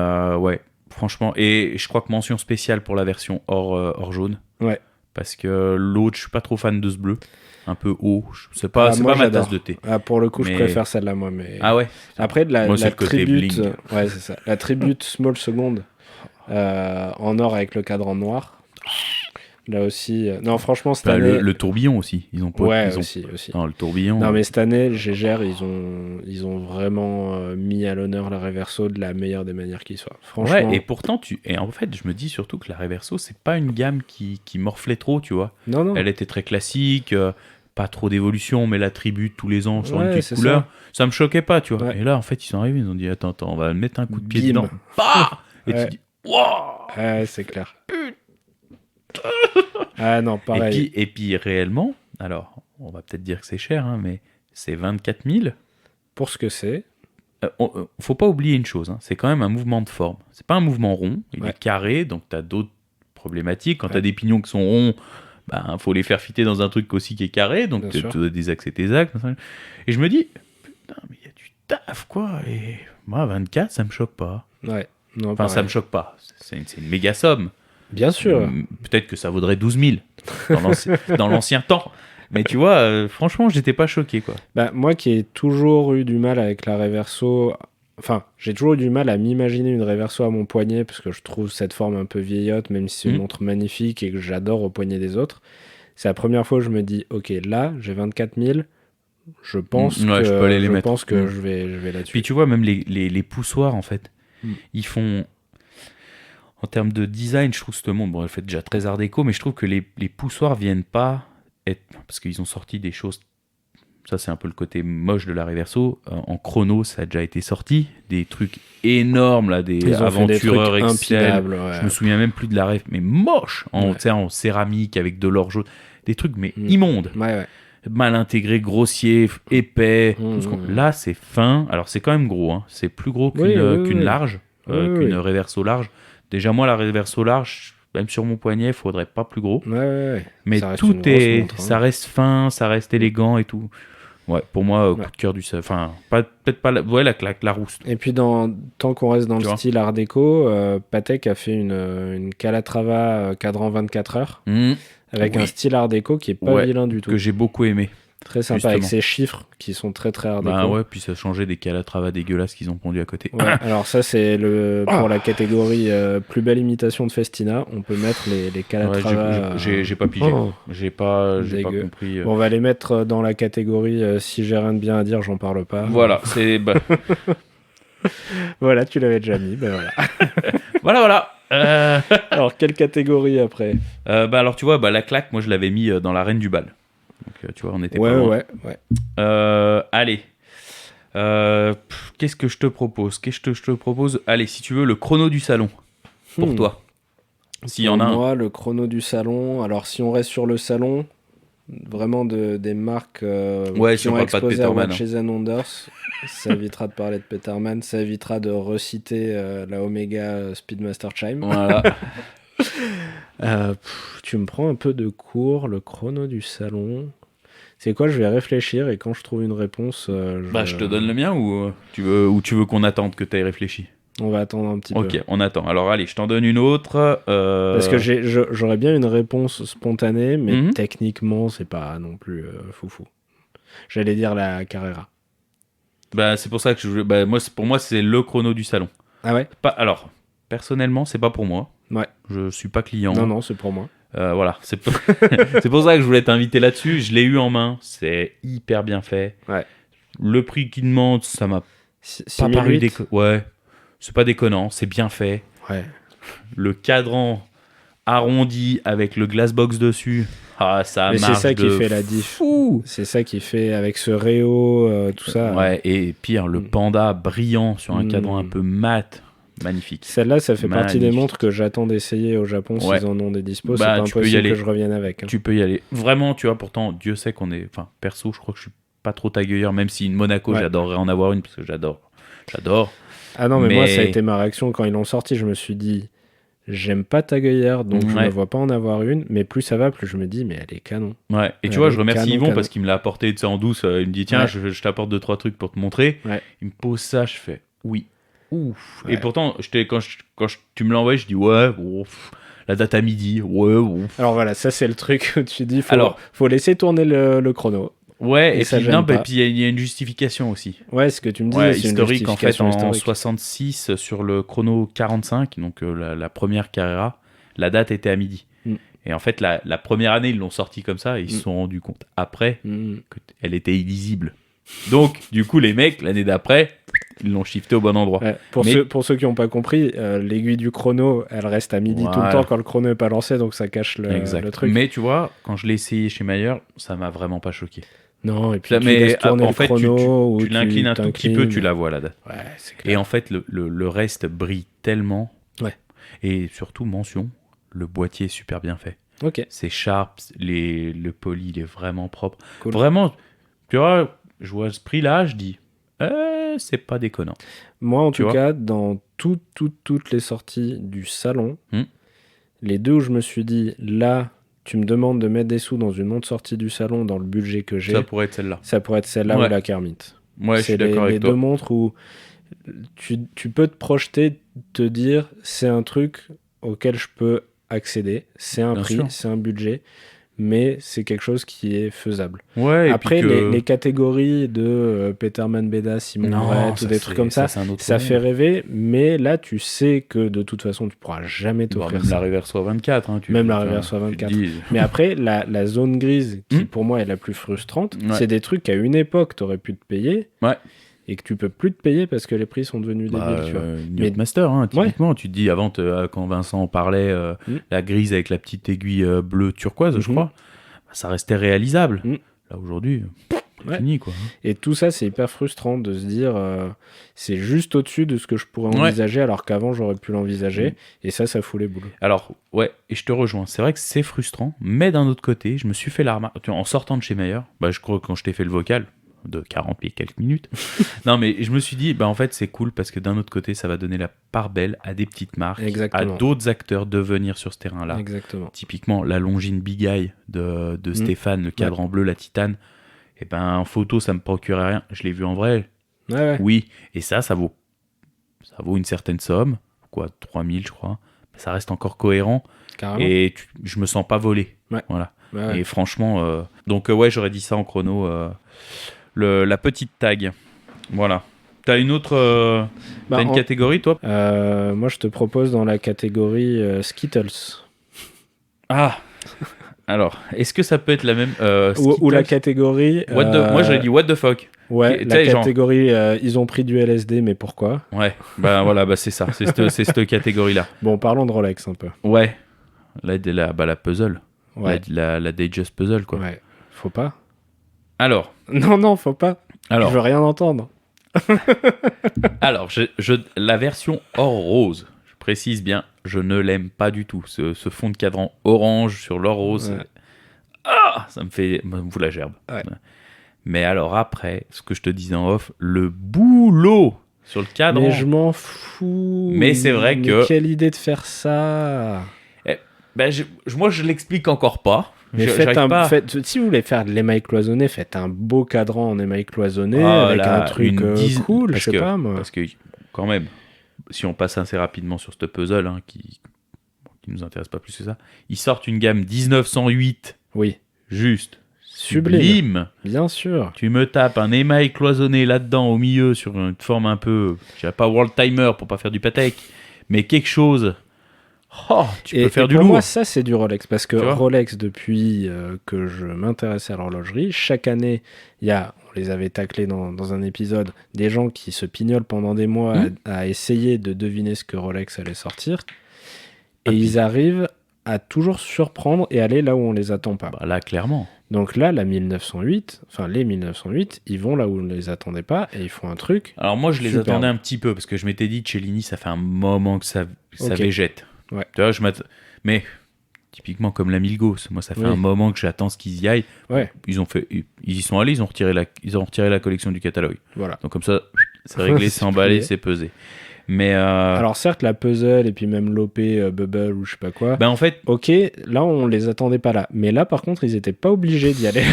Speaker 2: franchement, et je crois que mention spéciale pour la version hors jaune.
Speaker 1: Ouais.
Speaker 2: Parce que l'autre, je suis pas trop fan de ce bleu. Un peu haut. C'est pas ma tasse de thé.
Speaker 1: Pour le coup, je préfère celle-là, moi. Mais...
Speaker 2: Ah ouais.
Speaker 1: Après, la tribute.
Speaker 2: Bling.
Speaker 1: Ouais, c'est ça. La tribute Small Second en or avec le cadran noir. Là aussi. Non, franchement, cette année.
Speaker 2: Le tourbillon aussi. Ils ont
Speaker 1: aussi.
Speaker 2: Non, le tourbillon.
Speaker 1: Non, mais cette année, Gégère, ils ont vraiment mis à l'honneur la Reverso de la meilleure des manières qui soit. Franchement.
Speaker 2: Ouais, et pourtant, et en fait, je me dis surtout que la Reverso, c'est pas une gamme qui morflait trop, tu vois.
Speaker 1: Non.
Speaker 2: Elle était très classique. pas trop d'évolution, mais l'attribut tous les ans sur une petite couleur, ça me choquait pas, tu vois. Ouais. Et là, en fait, ils sont arrivés, ils ont dit attends, on va mettre un coup de pied dedans. Bah et tu dis waouh.
Speaker 1: Ouais, c'est clair. Ah non, pareil.
Speaker 2: Et puis réellement, alors, on va peut-être dire que c'est cher, hein, mais c'est 24 000.
Speaker 1: Pour ce que c'est.
Speaker 2: Faut pas oublier une chose, hein, c'est quand même un mouvement de forme. C'est pas un mouvement rond, il est carré, donc tu as d'autres problématiques. Quand tu as des pignons qui sont ronds, ben, faut les faire fitter dans un truc aussi qui est carré, donc tu as des axes et tes axes. Et je me dis, putain, mais il y a du taf, quoi. Et moi, 24, ça me choque pas.
Speaker 1: Ouais. Non,
Speaker 2: enfin, ça me choque pas. C'est une méga somme.
Speaker 1: Bien sûr.
Speaker 2: Peut-être que ça vaudrait 12 000 dans l'ancien temps. Mais tu vois, franchement, j'étais pas choqué, quoi.
Speaker 1: Bah, moi qui ai toujours eu du mal avec la Reverso, enfin, j'ai toujours eu du mal à m'imaginer une Reverso à mon poignet parce que je trouve cette forme un peu vieillotte, même si c'est une montre magnifique et que j'adore au poignet des autres. C'est la première fois où je me dis, ok, là, j'ai 24 000, je pense que je vais là-dessus.
Speaker 2: Puis tu vois, même les poussoirs, en fait, ils font... En termes de design, je trouve ce monde, bon, elle fait déjà très art déco, mais je trouve que les poussoirs viennent pas être... Parce qu'ils ont sorti des choses... Ça, c'est un peu le côté moche de la Reverso. En chrono, ça a déjà été sorti. Des trucs énormes, là, des aventureurs Excel. Ouais. Je me souviens même plus de la ref, mais moche en céramique avec de l'or jaune. Des trucs, mais immondes.
Speaker 1: Ouais.
Speaker 2: Mal intégré, grossier, épais. Là, c'est fin. Alors, c'est quand même gros. Hein. C'est plus gros qu'une large, qu'une Reverso large. Déjà, moi, la Reverso large, même sur mon poignet, il faudrait pas plus gros.
Speaker 1: Ouais.
Speaker 2: Mais tout ça reste fin, ça reste élégant et tout. Ouais, pour moi, coup de cœur du... Enfin, peut-être pas... la rousse.
Speaker 1: Et puis, tant qu'on reste dans le style art déco, Patek a fait une Calatrava cadran 24 heures avec un style art déco qui est pas vilain du tout.
Speaker 2: Que j'ai beaucoup aimé.
Speaker 1: Très sympa, justement. Avec ces chiffres qui sont très très art déco.
Speaker 2: Bah ouais, puis ça changeait des Calatrava dégueulasses qu'ils ont pondu à côté.
Speaker 1: Ouais, alors ça c'est pour la catégorie plus belle imitation de Festina, on peut mettre les Calatrava.
Speaker 2: J'ai pas pigé, j'ai pas compris.
Speaker 1: Bon, on va les mettre dans la catégorie si j'ai rien de bien à dire, j'en parle pas.
Speaker 2: Voilà, c'est...
Speaker 1: Voilà, tu l'avais déjà mis, ben
Speaker 2: voilà.
Speaker 1: Alors quelle catégorie après
Speaker 2: alors tu vois, la claque, moi je l'avais mis dans la reine du bal. Donc, tu vois, on était pas loin.
Speaker 1: Ouais.
Speaker 2: Allez. Qu'est-ce que je te propose Allez, si tu veux, le chrono du salon. Pour toi. S'il y en a un.
Speaker 1: Moi, le chrono du salon. Alors, si on reste sur le salon, vraiment des marques qui ont exposé à Watches and Wonders, ça évitera de parler de Peterman, ça évitera de reciter la Omega Speedmaster Chime.
Speaker 2: Voilà.
Speaker 1: Tu me prends un peu de cours, le chrono du salon. C'est quoi, je vais réfléchir et quand je trouve une réponse...
Speaker 2: je te donne le mien ou tu veux qu'on attende que tu aies réfléchi ?
Speaker 1: On va attendre un petit peu.
Speaker 2: Ok, on attend. Alors allez, je t'en donne une autre.
Speaker 1: Parce que j'aurais bien une réponse spontanée, mais techniquement, c'est pas non plus foufou. J'allais dire la Carrera.
Speaker 2: C'est pour ça que je voulais... pour moi, c'est le chrono du salon.
Speaker 1: Ah ouais ?
Speaker 2: Alors, personnellement, c'est pas pour moi.
Speaker 1: Ouais.
Speaker 2: Je suis pas client.
Speaker 1: Non, c'est pour moi.
Speaker 2: Voilà, c'est pour ça que je voulais t'inviter là-dessus. Je l'ai eu en main, c'est hyper bien fait.
Speaker 1: Ouais.
Speaker 2: Le prix qu'il demande, ça m'a pas paru ouais, c'est pas déconnant, c'est bien fait.
Speaker 1: Ouais.
Speaker 2: Le cadran arrondi avec le glassbox dessus, ça marche.
Speaker 1: C'est ça qui fait la diff. C'est ça qui fait avec ce réo, tout ça.
Speaker 2: Ouais, et pire, le panda brillant sur un cadran un peu mat. Magnifique.
Speaker 1: Celle-là, ça fait partie des montres que j'attends d'essayer au Japon s'ils en ont des dispos. C'est pas impossible que je revienne avec. Hein.
Speaker 2: Tu peux y aller. Vraiment, tu vois, pourtant, Dieu sait qu'on est... Enfin, perso, je crois que je suis pas trop tagueilleur, même si une Monaco, j'adorerais en avoir une, parce que j'adore.
Speaker 1: Ah non, mais moi, ça a été ma réaction quand ils l'ont sorti. Je me suis dit, j'aime pas taguilleur, donc je ne vois pas en avoir une. Mais plus ça va, plus je me dis, mais elle est canon.
Speaker 2: Ouais, et tu vois, je remercie Yvon parce qu'il me l'a apporté en douce. Il me dit, tiens, je t'apporte 2-3 trucs pour te montrer. Ouais. Il me pose ça, je fais, oui. Ouf. Ouais. Et pourtant, quand tu me l'as envoyé, je dis la date à midi.
Speaker 1: Alors voilà, ça c'est le truc où tu dis faut laisser tourner le chrono.
Speaker 2: Ouais, et puis il y a une justification aussi.
Speaker 1: Ouais, ce que tu me dis,
Speaker 2: c'est historique en fait en 66 sur le chrono 45, donc la première Carrera, la date était à midi. Et en fait, la première année, ils l'ont sortie comme ça et ils se sont rendus compte après qu'elle était illisible. Donc, du coup, les mecs, l'année d'après, Ils l'ont shifté au bon endroit.
Speaker 1: Ouais, pour ceux qui n'ont pas compris, l'aiguille du chrono, elle reste à midi tout le temps quand le chrono n'est pas lancé, donc ça cache le truc.
Speaker 2: Mais tu vois, quand je l'ai essayé chez Mayer, ça m'a vraiment pas choqué.
Speaker 1: Non, et puis tu laisses tourner le chrono.
Speaker 2: Tu l'inclines un tout petit peu, tu la vois la date.
Speaker 1: Ouais, c'est clair.
Speaker 2: Et en fait, le reste brille tellement.
Speaker 1: Ouais.
Speaker 2: Et surtout, mention, le boîtier est super bien fait.
Speaker 1: Ok.
Speaker 2: C'est sharp, le poly, il est vraiment propre.
Speaker 1: Cool.
Speaker 2: Vraiment, tu vois, je vois ce prix-là, je dis, c'est pas déconnant.
Speaker 1: Moi, en tout cas, dans toutes les sorties du salon, les deux où je me suis dit, là, tu me demandes de mettre des sous dans une montre sortie du salon dans le budget que j'ai.
Speaker 2: Ça pourrait être celle-là.
Speaker 1: Ça pourrait être celle-là ou la Kermit.
Speaker 2: Ouais, je suis d'accord avec toi.
Speaker 1: C'est les deux montres où tu peux te projeter, te dire, c'est un truc auquel je peux accéder. C'est un prix, c'est un budget, mais c'est quelque chose qui est faisable.
Speaker 2: Ouais,
Speaker 1: après, les catégories de Peterman Beda, Simon Brett ou des trucs comme ça fait rêver, mais là, tu sais que de toute façon, tu pourras jamais t'offrir
Speaker 2: même
Speaker 1: ça.
Speaker 2: La Reverso 24. Hein,
Speaker 1: même la Reverso 24. Mais après, la zone grise, qui pour moi est la plus frustrante, c'est des trucs qu'à une époque, tu aurais pu te payer.
Speaker 2: Ouais.
Speaker 1: Et que tu peux plus te payer parce que les prix sont devenus débiles, tu vois.
Speaker 2: Mais Master, hein, typiquement, tu te dis avant, quand Vincent en parlait, la grise avec la petite aiguille bleue turquoise, je crois, ça restait réalisable. Là, aujourd'hui, fini, quoi.
Speaker 1: Et tout ça, c'est hyper frustrant de se dire, c'est juste au-dessus de ce que je pourrais envisager, alors qu'avant, j'aurais pu l'envisager. Et ça fout les boules.
Speaker 2: Alors, ouais, et je te rejoins. C'est vrai que c'est frustrant, mais d'un autre côté, je me suis fait la remarque. En sortant de chez Mayer, je crois que quand je t'ai fait le vocal, de 40 et quelques minutes. Non, mais je me suis dit, en fait, c'est cool parce que d'un autre côté, ça va donner la part belle à des petites marques, à d'autres acteurs de venir sur ce terrain-là.
Speaker 1: Exactement.
Speaker 2: Typiquement, la Longines Big Eye de Stéphane, le cadre en bleu, la titane. Et en photo, ça me procurait rien. Je l'ai vu en vrai.
Speaker 1: Ouais.
Speaker 2: Oui. Et ça vaut une certaine somme. Quoi, 3000, je crois. Mais ça reste encore cohérent.
Speaker 1: Carrément.
Speaker 2: Et je me sens pas volé.
Speaker 1: Ouais.
Speaker 2: Voilà.
Speaker 1: Ouais.
Speaker 2: Et franchement, donc j'aurais dit ça en chrono. La petite tag. Voilà. T'as une autre t'as une catégorie, toi?
Speaker 1: Moi, je te propose dans la catégorie Skittles.
Speaker 2: Ah. Alors, est-ce que ça peut être la même
Speaker 1: ou la catégorie
Speaker 2: moi, j'aurais dit what the fuck.
Speaker 1: Ouais, la catégorie ils ont pris du LSD, mais pourquoi?
Speaker 2: Ouais. Voilà, c'est ça. C'est cette catégorie-là.
Speaker 1: Bon, parlons de Rolex un peu.
Speaker 2: Ouais. La puzzle.
Speaker 1: Ouais.
Speaker 2: La Datejust puzzle, quoi.
Speaker 1: Ouais. Faut pas.
Speaker 2: Alors.
Speaker 1: Non, faut pas. Alors. Je veux rien entendre.
Speaker 2: Alors, la version or rose, je précise bien, je ne l'aime pas du tout. Ce fond de cadran orange sur l'or rose, ça me fout la gerbe.
Speaker 1: Ouais.
Speaker 2: Mais alors après, ce que je te disais en off, le boulot sur le cadran.
Speaker 1: Mais je m'en fous.
Speaker 2: Mais c'est vrai que...
Speaker 1: quelle idée de faire ça.
Speaker 2: Moi, je l'explique encore pas.
Speaker 1: Mais si vous voulez faire de l'émail cloisonné, faites un beau cadran en émail cloisonné avec un truc cool, je sais pas moi.
Speaker 2: Parce que quand même, si on passe assez rapidement sur ce puzzle qui nous intéresse pas plus que ça, ils sortent une gamme 1908.
Speaker 1: Oui.
Speaker 2: Juste sublime.
Speaker 1: Bien sûr.
Speaker 2: Tu me tapes un émail cloisonné là-dedans au milieu sur une forme un peu, je dirais pas world timer pour pas faire du Patek, mais quelque chose. Tu peux faire du lourd.
Speaker 1: Pour moi, ça, c'est du Rolex. Parce que Rolex, depuis que je m'intéresse à l'horlogerie, chaque année, on les avait taclés dans un épisode, des gens qui se pignolent pendant des mois à essayer de deviner ce que Rolex allait sortir. Et ils arrivent à toujours surprendre et aller là où on les attend pas.
Speaker 2: Là, clairement.
Speaker 1: Donc là, les 1908, ils vont là où on ne les attendait pas et ils font un truc.
Speaker 2: Alors moi, je les attendais un petit peu parce que je m'étais dit, Cellini, ça fait un moment que ça végète.
Speaker 1: Ouais.
Speaker 2: Tu vois, mais typiquement comme la Milgauss, moi ça fait un moment que j'attends ce qu'ils y aillent.
Speaker 1: Ouais.
Speaker 2: Ils y sont allés, ils ont retiré la collection du catalogue.
Speaker 1: Voilà.
Speaker 2: Donc comme ça, c'est réglé, c'est emballé, c'est pesé. Mais
Speaker 1: alors certes la puzzle et puis même l'OP Bubble ou je sais pas quoi.
Speaker 2: En fait,
Speaker 1: ok, là on les attendait pas là. Mais là par contre ils étaient pas obligés d'y aller.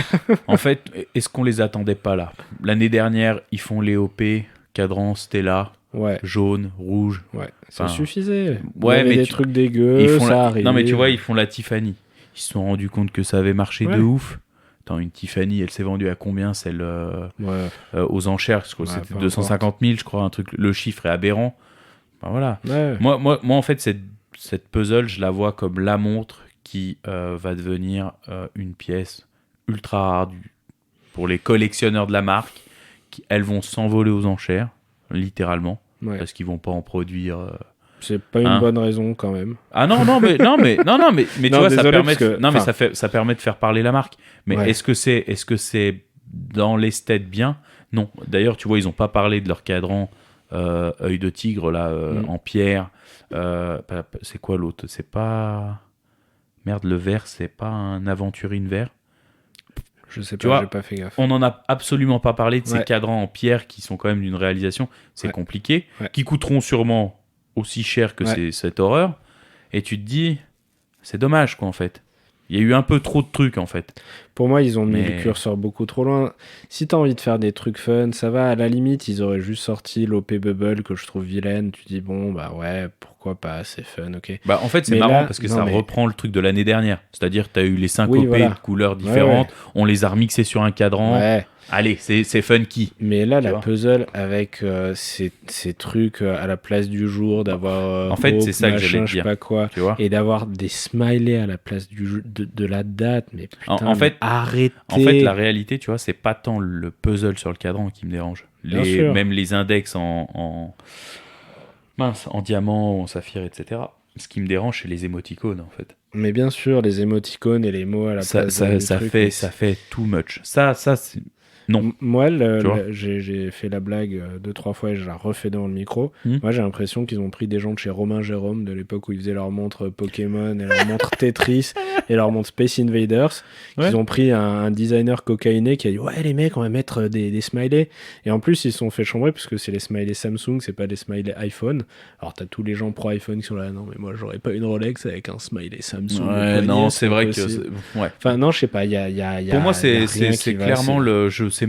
Speaker 2: En fait, est-ce qu'on les attendait pas là? L'année dernière, ils font les OP, cadran, Stella.
Speaker 1: Ouais.
Speaker 2: Jaune, rouge.
Speaker 1: Ouais, ça suffisait.
Speaker 2: Ouais, mais
Speaker 1: des trucs dégueux, ça arrive.
Speaker 2: Non, mais tu vois, ils font la Tiffany. Ils se sont rendus compte que ça avait marché de ouf. Attends, une Tiffany, elle s'est vendue à combien, celle aux enchères? Je crois que c'était 250 000, je crois, un truc. Le chiffre est aberrant. Voilà.
Speaker 1: Ouais.
Speaker 2: Moi, en fait, cette puzzle, je la vois comme la montre qui va devenir une pièce ultra rare pour les collectionneurs de la marque. Elles vont s'envoler aux enchères. littéralement, parce qu'ils vont pas en produire.
Speaker 1: C'est pas une bonne raison quand même.
Speaker 2: Ah non, mais tu vois, ça permet, ça permet de faire parler la marque. Mais est-ce que c'est dans l'esthète bien? Non. D'ailleurs, tu vois, ils ont pas parlé de leur cadran œil de tigre là en pierre. C'est quoi l'autre? C'est pas merde, le vert, c'est pas un Aventurine vert?
Speaker 1: Je sais pas, j'ai pas fait gaffe.
Speaker 2: On n'en a absolument pas parlé de ces cadrans en pierre qui sont quand même d'une réalisation, c'est compliqué, qui coûteront sûrement aussi cher que cette horreur. Et tu te dis, c'est dommage quoi en fait. Il y a eu un peu trop de trucs en fait.
Speaker 1: Pour moi, ils ont mis le curseur beaucoup trop loin. Si t'as envie de faire des trucs fun, ça va. À la limite, ils auraient juste sorti l'OP Bubble que je trouve vilaine. Tu dis, bon, bah ouais, pourquoi pas, c'est fun, ok.
Speaker 2: Bah en fait, c'est marrant parce que ça reprend le truc de l'année dernière. C'est-à-dire, t'as eu les 5 OP de couleurs différentes, on les a remixés sur un cadran.
Speaker 1: Ouais.
Speaker 2: Allez, c'est funky.
Speaker 1: Mais là, la puzzle avec ces trucs à la place du jour, d'avoir
Speaker 2: en fait, c'est ça que j'allais
Speaker 1: je sais pas quoi,
Speaker 2: tu vois,
Speaker 1: et d'avoir des smileys à la place de la date. Mais putain,
Speaker 2: en fait,
Speaker 1: arrêtez.
Speaker 2: En fait, la réalité, tu vois, c'est pas tant le puzzle sur le cadran qui me dérange. Même les index en diamant, en saphir, etc. Ce qui me dérange, c'est les émoticônes, en fait.
Speaker 1: Mais bien sûr, les émoticônes et les mots à la place
Speaker 2: ça fait too much. Ça c'est... Non.
Speaker 1: Moi, j'ai fait la blague 2-3 fois et je la refais dans le micro. Moi, j'ai l'impression qu'ils ont pris des gens de chez Romain Jérôme, de l'époque où ils faisaient leur montre Pokémon et leur montre Tetris et leur montre Space Invaders. Ils ont pris un designer cocaïné qui a dit ouais, les mecs, on va mettre des smileys. Et en plus, ils se sont fait chambrer parce que c'est les smileys Samsung, c'est pas les smileys iPhone. Alors, t'as tous les gens pro iPhone qui sont là. Non, mais moi, j'aurais pas une Rolex avec un smiley Samsung.
Speaker 2: Ouais, non, c'est vrai que.
Speaker 1: Enfin, non, je sais pas.
Speaker 2: Pour moi, c'est clairement le jeu. Je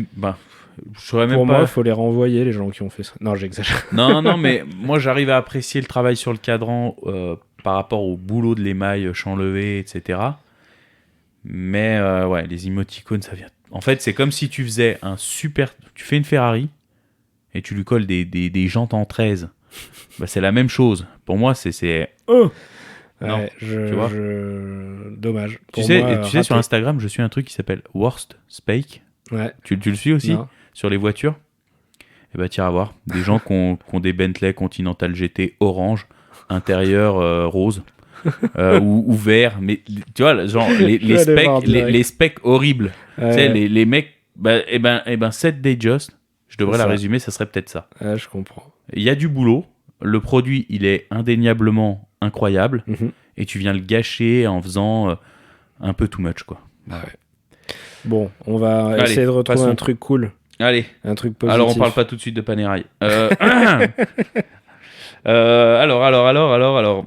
Speaker 2: saurais même
Speaker 1: pour
Speaker 2: pas.
Speaker 1: moi, il faut les renvoyer, les gens qui ont fait ça. Non, j'exagère.
Speaker 2: Non, mais moi, j'arrive à apprécier le travail sur le cadran par rapport au boulot de l'émail, champ levé, etc. Mais les émoticônes, ça vient. En fait, c'est comme si tu faisais tu fais une Ferrari et tu lui colles des jantes en 13. Bah, c'est la même chose. Pour moi, c'est.
Speaker 1: Oh
Speaker 2: non,
Speaker 1: tu vois dommage.
Speaker 2: Tu sais, sur Instagram, je suis un truc qui s'appelle Worst Spake.
Speaker 1: Ouais.
Speaker 2: Tu le suis aussi?
Speaker 1: Non.
Speaker 2: Sur les voitures? Eh ben, tiens à voir. Des gens qui ont des Bentley Continental GT orange, intérieur rose ou vert. Mais tu vois, genre les specs horribles. Tu sais, les mecs. Set Day Just, je devrais la résumer, ça serait peut-être ça.
Speaker 1: Je comprends.
Speaker 2: Il y a du boulot. Le produit, il est indéniablement incroyable. Et tu viens le gâcher en faisant un peu too much, quoi.
Speaker 1: Ah ouais. Bon, on va essayer de retrouver un truc cool.
Speaker 2: Allez.
Speaker 1: Un truc positif.
Speaker 2: Alors, on parle pas tout de suite de Panerai. Alors.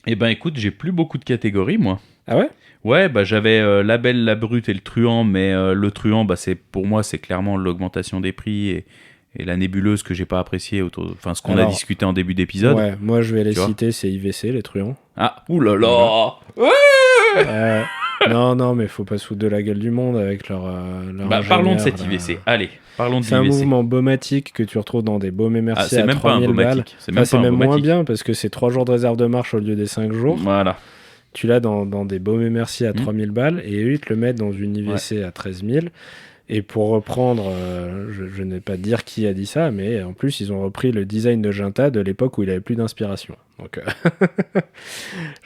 Speaker 2: Eh ben, écoute, j'ai plus beaucoup de catégories, moi.
Speaker 1: Ah ouais?
Speaker 2: Ouais, bah j'avais la belle, la brute et le truand, mais le truand, bah pour moi, c'est clairement l'augmentation des prix et la nébuleuse que j'ai pas appréciée ce qu'on a discuté en début d'épisode.
Speaker 1: Ouais, moi je vais les citer, c'est IVC, les truands.
Speaker 2: Ah, oulala.
Speaker 1: Ouais. Non, mais faut pas se foutre de la gueule du monde avec leur
Speaker 2: parlons de cet IVC. Allez, parlons de
Speaker 1: l'IVC. C'est un mouvement baumatique que tu retrouves dans des baumes et merci à 3000 balles. C'est même moins bien parce que c'est 3 jours de réserve de marche au lieu des 5 jours.
Speaker 2: Voilà.
Speaker 1: Tu l'as dans des baumes et merci à 3000 balles et eux ils te le mettent dans une IVC à 13 000. Et pour reprendre, je n'ai pas dire qui a dit ça, mais en plus ils ont repris le design de Ginta de l'époque où il avait plus d'inspiration. Donc,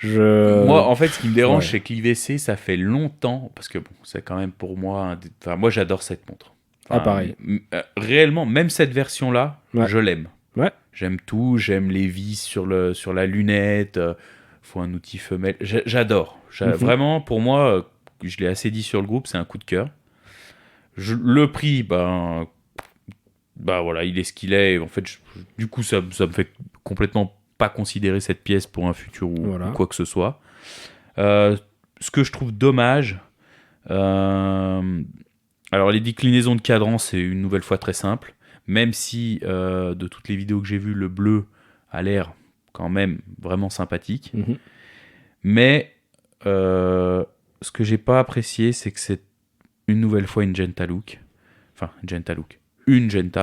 Speaker 2: moi, en fait, ce qui me dérange, c'est que l'IVC, ça fait longtemps, parce que bon, c'est quand même pour moi, moi j'adore cette montre.
Speaker 1: Pareil.
Speaker 2: Réellement, même cette version-là, je l'aime.
Speaker 1: Ouais.
Speaker 2: J'aime tout, j'aime les vis sur la lunette, faut un outil femelle, j'adore. Vraiment, pour moi, je l'ai assez dit sur le groupe, c'est un coup de cœur. Le prix, voilà, il est ce qu'il est. En fait, du coup, ça me fait complètement pas considérer cette pièce pour un futur ou quoi que ce soit. Ce que je trouve dommage, alors les déclinaisons de cadran, c'est une nouvelle fois très simple. Même si de toutes les vidéos que j'ai vues, le bleu a l'air quand même vraiment sympathique. Mais ce que j'ai pas apprécié, c'est que c'est une nouvelle fois une Genta,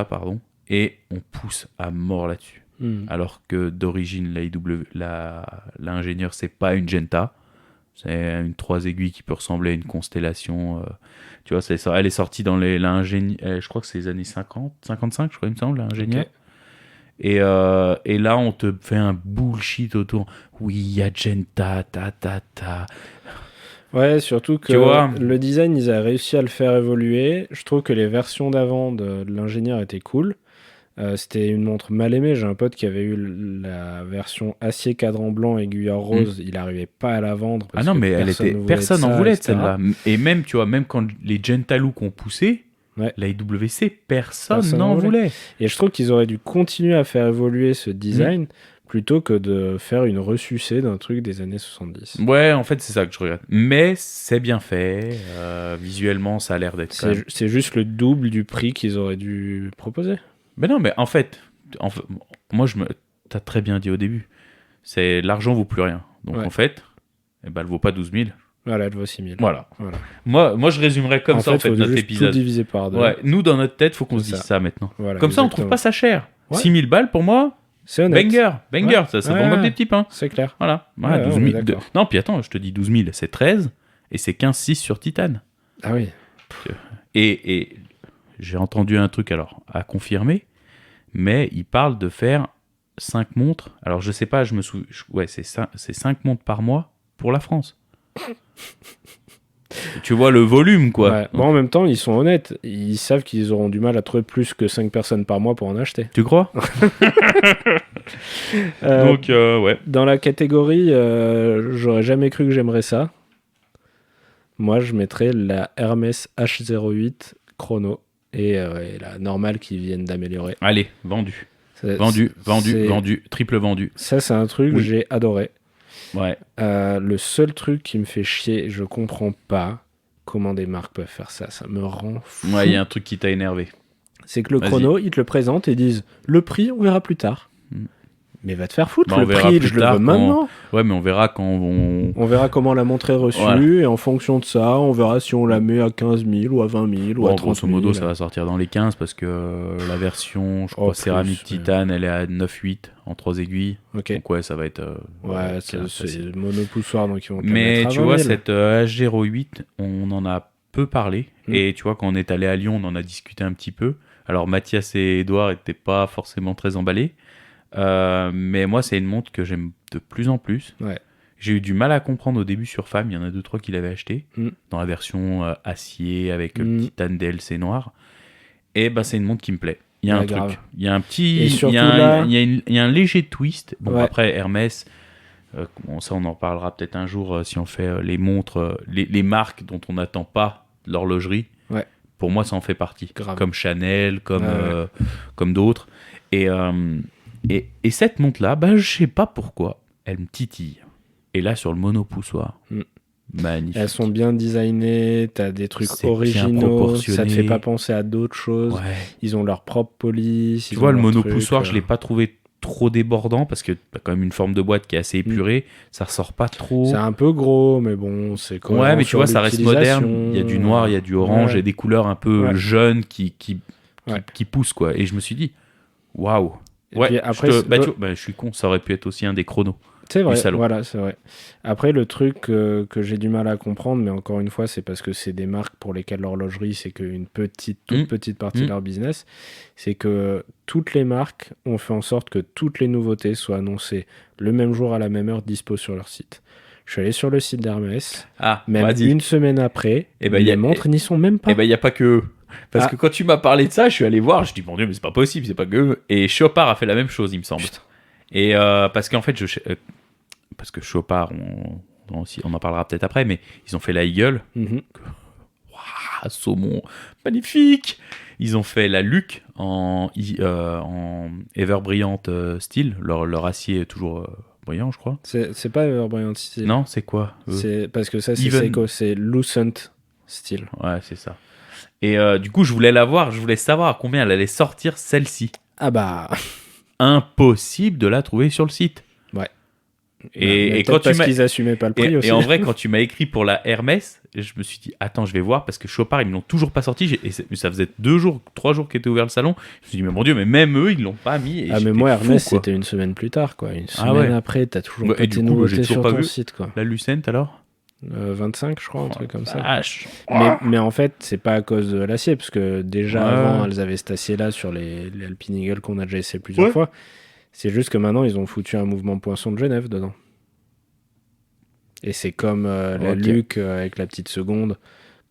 Speaker 2: pardon, et on pousse à mort là-dessus. Alors que d'origine, l'ingénieur, c'est pas une Genta, c'est une 3 aiguilles qui peut ressembler à une constellation. Tu vois, elle est sortie dans je crois que c'est les années 50, 55, je crois, il me semble, l'ingénieur. Okay. Et là, on te fait un bullshit autour. Oui, il y a Genta, ta.
Speaker 1: Ouais, surtout que le design, ils ont réussi à le faire évoluer. Je trouve que les versions d'avant de l'ingénieur étaient cool. C'était une montre mal aimée. J'ai un pote qui avait eu la version acier cadran blanc aiguilleur rose. Il n'arrivait pas à la vendre.
Speaker 2: Parce mais personne n'en voulait de celle-là. Et même, tu vois, même quand les Gentalook ont poussé, la IWC, personne n'en voulait.
Speaker 1: Et je trouve qu'ils auraient dû continuer à faire évoluer ce design plutôt que de faire une ressucée d'un truc des années 70.
Speaker 2: Ouais, en fait, c'est ça que je regrette. Mais c'est bien fait. Visuellement, ça a l'air d'être...
Speaker 1: C'est juste le double du prix qu'ils auraient dû proposer.
Speaker 2: Mais non, mais en fait moi, t'as très bien dit au début. C'est l'argent vaut plus rien. Donc en fait, elle vaut pas 12 000.
Speaker 1: Voilà, elle vaut 6 000.
Speaker 2: Voilà. Moi, je résumerais comme ça, en fait, notre épisode.
Speaker 1: Tout diviser par deux.
Speaker 2: Ouais, nous, dans notre tête, faut qu'on se dise ça maintenant. Voilà, comme ça, on trouve pas ça cher. 6 000 balles, pour moi,
Speaker 1: c'est honnête.
Speaker 2: Banger. Ça vend comme des petits pains.
Speaker 1: C'est clair.
Speaker 2: Voilà. 12 000. Non, puis attends, je te dis 12 000, c'est 13, et c'est 15,6 sur Titane.
Speaker 1: Ah oui.
Speaker 2: Et j'ai entendu un truc, alors, à confirmer, mais il parle de faire 5 montres. Alors, je sais pas, ouais, c'est 5 montres par mois pour la France. Tu vois le volume, quoi.
Speaker 1: Ouais. Bon, en même temps, ils sont honnêtes. Ils savent qu'ils auront du mal à trouver plus que 5 personnes par mois pour en acheter.
Speaker 2: Tu crois? Donc, ouais.
Speaker 1: Dans la catégorie, j'aurais jamais cru que j'aimerais ça. Moi, je mettrais la Hermès H08 Chrono et la normale qu'ils viennent d'améliorer.
Speaker 2: Allez, vendu. Vendu, triple vendu.
Speaker 1: Ça, c'est un truc que j'ai adoré.
Speaker 2: Ouais.
Speaker 1: Le seul truc qui me fait chier, je comprends pas comment des marques peuvent faire ça. Ça me rend fou.
Speaker 2: Ouais, il y a un truc qui t'a énervé.
Speaker 1: C'est que le chrono, ils te le présentent et disent le prix, on verra plus tard. Mais va te faire foutre, le prix, je le veux maintenant.
Speaker 2: Ouais, mais on verra quand
Speaker 1: on verra comment la montre est reçue, et en fonction de ça, on verra si on la met à 15 000 ou à 20 000 ou à 30 000.
Speaker 2: Grosso modo, ça va sortir dans les 15 parce que la version, je crois, céramique titane, elle est à 9,8 en 3 aiguilles.
Speaker 1: Okay.
Speaker 2: Donc ouais, ça va être...
Speaker 1: ouais, c'est monopoussoir, donc ils vont
Speaker 2: mais tu vois, cette H08, on en a peu parlé. Et tu vois, quand on est allé à Lyon, on en a discuté un petit peu. Alors, Mathias et Edouard n'étaient pas forcément très emballés. Mais moi, c'est une montre que j'aime de plus en plus.
Speaker 1: Ouais.
Speaker 2: J'ai eu du mal à comprendre au début sur Femme. Il y en a 2-3 qui l'avaient acheté dans la version acier avec titane DLC noir. Et c'est une montre qui me plaît. Il y a un truc. Il y a un petit. Il y a un léger twist. Bon, après, Hermès, ça, on en parlera peut-être un jour si on fait les montres, les marques dont on n'attend pas l'horlogerie.
Speaker 1: Ouais.
Speaker 2: Pour moi, ça en fait partie.
Speaker 1: Grave.
Speaker 2: Comme Chanel, comme d'autres. Et cette montre-là, je sais pas pourquoi, elle me titille. Et là, sur le monopoussoir, magnifique.
Speaker 1: Elles sont bien designées, t'as des trucs originaux, ça te fait pas penser à d'autres choses. Ouais. Ils ont leur propre police.
Speaker 2: Tu vois, le monopoussoir, je l'ai pas trouvé trop débordant parce que t'as quand même une forme de boîte qui est assez épurée. Ça ressort pas trop.
Speaker 1: C'est un peu gros, mais bon, c'est quand même.
Speaker 2: Ouais, mais tu vois, ça reste moderne. Il y a du noir, il y a du orange et des couleurs un peu jeunes qui poussent, quoi. Et je me suis dit, waouh. Ouais, après, je suis con, ça aurait pu être aussi un des chronos.
Speaker 1: C'est vrai, voilà, c'est vrai. Après, le truc que j'ai du mal à comprendre, mais encore une fois, c'est parce que c'est des marques pour lesquelles l'horlogerie, c'est qu'une toute petite partie de leur business, c'est que toutes les marques ont fait en sorte que toutes les nouveautés soient annoncées le même jour à la même heure, dispo sur leur site. Je suis allé sur le site d'Hermès, même une semaine après, les montres n'y sont même pas.
Speaker 2: Il n'y a pas que eux. Parce que quand tu m'as parlé de ça, je suis allé voir, je dis mon Dieu, mais c'est pas possible, c'est pas que eux. Et Chopard a fait la même chose, il me semble. Putain. Et parce qu'en fait, parce que Chopard, on en parlera peut-être après, mais ils ont fait la Eagle. Waouh, saumon, magnifique. Ils ont fait la Luc en Ever Brilliant style, leur acier est toujours brillant, je crois.
Speaker 1: C'est pas Ever Brilliant style.
Speaker 2: Non, c'est quoi
Speaker 1: C'est parce que ça, c'est Seiko, c'est Lucent style.
Speaker 2: Ouais, c'est ça. Et du coup, je voulais savoir à combien elle allait sortir celle-ci.
Speaker 1: Ah bah...
Speaker 2: Impossible de la trouver sur le site.
Speaker 1: Ouais.
Speaker 2: Et
Speaker 1: quand parce qu'ils assumaient pas le prix aussi.
Speaker 2: Et en vrai, quand tu m'as écrit pour la Hermès, je me suis dit, attends, je vais voir, parce que Chopard, ils me l'ont toujours pas sorti. Et ça faisait 3 jours qu'était ouvert le salon. Je me suis dit, mais mon Dieu, mais même eux, ils l'ont pas mis. Et
Speaker 1: mais moi, Hermès, c'était une semaine plus tard, quoi. Une semaine après, t'as toujours pas tes nouveautés sur ton site, quoi.
Speaker 2: La Lucent, alors
Speaker 1: 25, je crois, un truc comme ça. Mais en fait, c'est pas à cause de l'acier, parce que déjà avant, elles avaient cet acier-là sur les Alpine Eagle qu'on a déjà essayé plusieurs fois. C'est juste que maintenant, ils ont foutu un mouvement poinçon de Genève dedans. Et c'est comme la Luc avec la petite seconde.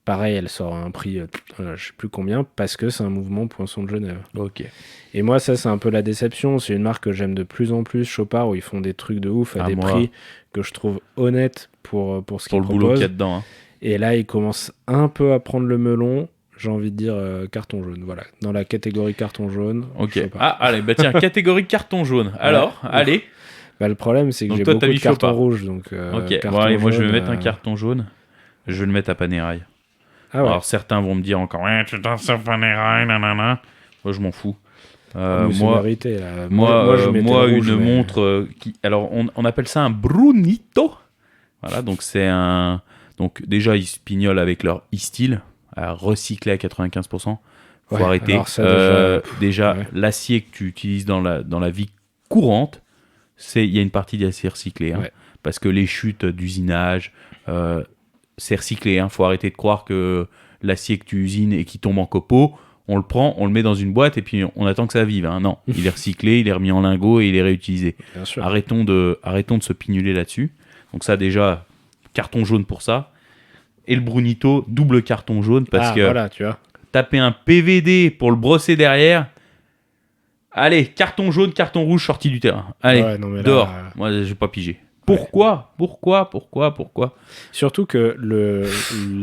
Speaker 1: Pareil, elle sort à un prix, je sais plus combien, parce que c'est un mouvement poinçon de Genève.
Speaker 2: Ok.
Speaker 1: Et moi, ça, c'est un peu la déception. C'est une marque que j'aime de plus en plus, Chopard, où ils font des trucs de ouf à des prix que je trouve honnêtes pour ce qu'ils proposent. Pour le boulot qu'il y a dedans. Hein. Et là, ils commencent un peu à prendre le melon. J'ai envie de dire carton jaune. Voilà, dans la catégorie carton jaune.
Speaker 2: Ok. Allez, tiens, catégorie carton jaune. Alors, allez.
Speaker 1: Le problème, c'est que j'ai beaucoup de cartons rouges. Donc,
Speaker 2: ok. Bon, allez, moi, je vais mettre un carton jaune. Je vais le mettre à Panerai. Alors certains vont me dire encore tu t'en sers Panerai, nanana. Moi je m'en fous. Moi, une montre qui, alors on appelle ça un Brunito. Voilà, donc c'est un, donc déjà ils se pignolent avec leur e-style recyclé à 95%. Faut arrêter. Déjà l'acier que tu utilises dans la vie courante, il y a une partie d'acier recyclé, hein, parce que les chutes d'usinage, c'est recyclé. Faut arrêter de croire que l'acier que tu usines et qui tombe en copeaux, on le prend, on le met dans une boîte et puis on attend que ça vive. Non, il est recyclé, il est remis en lingot et il est réutilisé. Arrêtons de se pignoler là-dessus. Donc ça déjà, carton jaune pour ça. Et le Brunito, double carton jaune parce que
Speaker 1: voilà, tu vois.
Speaker 2: Taper un PVD pour le brosser derrière. Allez, carton jaune, carton rouge sorti du terrain. Allez, dehors. Moi, je vais pas piger. Pourquoi ?
Speaker 1: Surtout que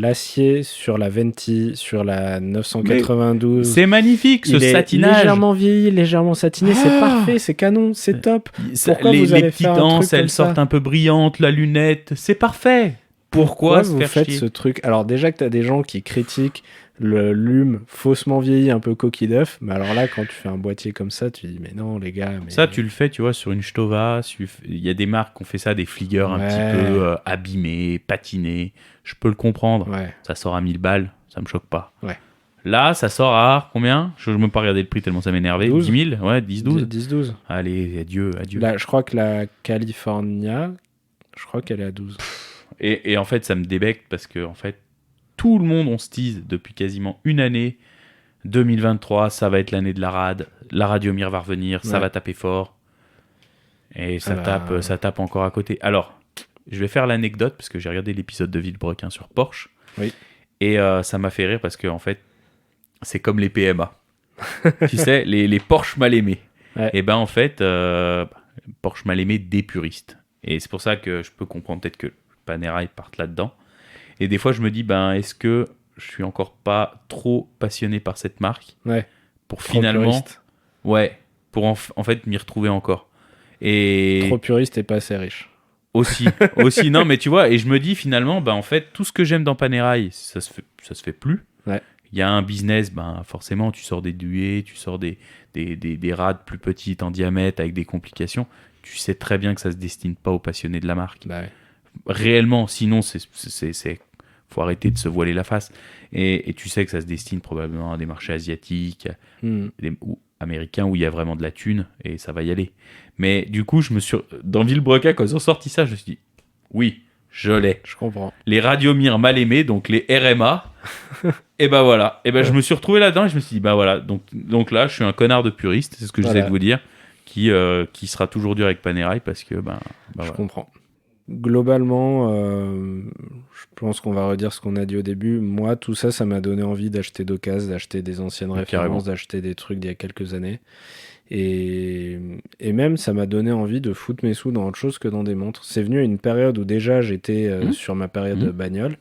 Speaker 1: l'acier sur la Venti, sur la 992...
Speaker 2: c'est magnifique, ce satinage.
Speaker 1: Légèrement vieilli, légèrement satiné, c'est parfait, c'est canon, c'est top. Pourquoi vous allez
Speaker 2: petites anses, elles sortent un peu brillantes, la lunette, c'est parfait. Pourquoi
Speaker 1: vous faites ce truc ? Alors déjà que tu as des gens qui critiquent le lume faussement vieilli, un peu coquille d'œuf, mais alors là, quand tu fais un boîtier comme ça, tu dis, mais non, les gars... Mais...
Speaker 2: Ça, tu le fais, tu vois, sur une Stova, il y a des marques qui ont fait ça, des Flieger un petit peu abîmés, patinés, je peux le comprendre. Ça sort à 1000 balles, ça me choque pas. Là, ça sort à combien ? Je ne veux même pas regarder le prix tellement ça m'énervait. 10 000 ? Ouais, 10-12 ?
Speaker 1: 10-12.
Speaker 2: Allez, adieu.
Speaker 1: Là, je crois que la California, je crois qu'elle est à 12.
Speaker 2: Et en fait, ça me débecte parce que, en fait, tout le monde, on se tease depuis quasiment une année. 2023, ça va être l'année de la rade. La Radiomir va revenir, ça va taper fort. Et ça tape encore à côté. Alors, je vais faire l'anecdote parce que j'ai regardé l'épisode de Villebrequin sur Porsche.
Speaker 1: Oui.
Speaker 2: Et ça m'a fait rire parce que, en fait, c'est comme les PMA. Tu sais, les Porsche mal aimés. Et ben, en fait, Porsche mal aimés des puristes. Et c'est pour ça que je peux comprendre peut-être que Panerai parte là-dedans. Et des fois, je me dis, est-ce que je suis encore pas trop passionné par cette marque pour trop finalement... Puriste. Pour en fait m'y retrouver encore. Et...
Speaker 1: Trop puriste et pas assez riche.
Speaker 2: Aussi, non, mais tu vois, et je me dis finalement, en fait, tout ce que j'aime dans Panerai, ça se fait plus. Il y a un business, forcément, tu sors des duets, tu sors des rades plus petites en diamètre avec des complications. Tu sais très bien que ça se destine pas aux passionnés de la marque. Réellement, sinon, faut arrêter de se voiler la face. Et tu sais que ça se destine probablement à des marchés asiatiques ou américains où il y a vraiment de la thune et ça va y aller. Mais du coup, dans Villebrequin, quand ils ont sorti ça, je me suis dit, oui, je l'ai.
Speaker 1: Je comprends.
Speaker 2: Les Radiomir mal aimés, donc les RMA. Et voilà. Et je me suis retrouvé là-dedans et je me suis dit, voilà. Donc là, je suis un connard de puriste, c'est ce que j'essaie de vous dire, qui sera toujours dur avec Panerai parce que,
Speaker 1: je comprends. Globalement, je pense qu'on va redire ce qu'on a dit au début. Moi, tout ça, ça m'a donné envie d'acheter d'occasion, d'acheter des anciennes références, d'acheter des trucs d'il y a quelques années. Et même, ça m'a donné envie de foutre mes sous dans autre chose que dans des montres. C'est venu à une période où déjà j'étais sur ma période de bagnole.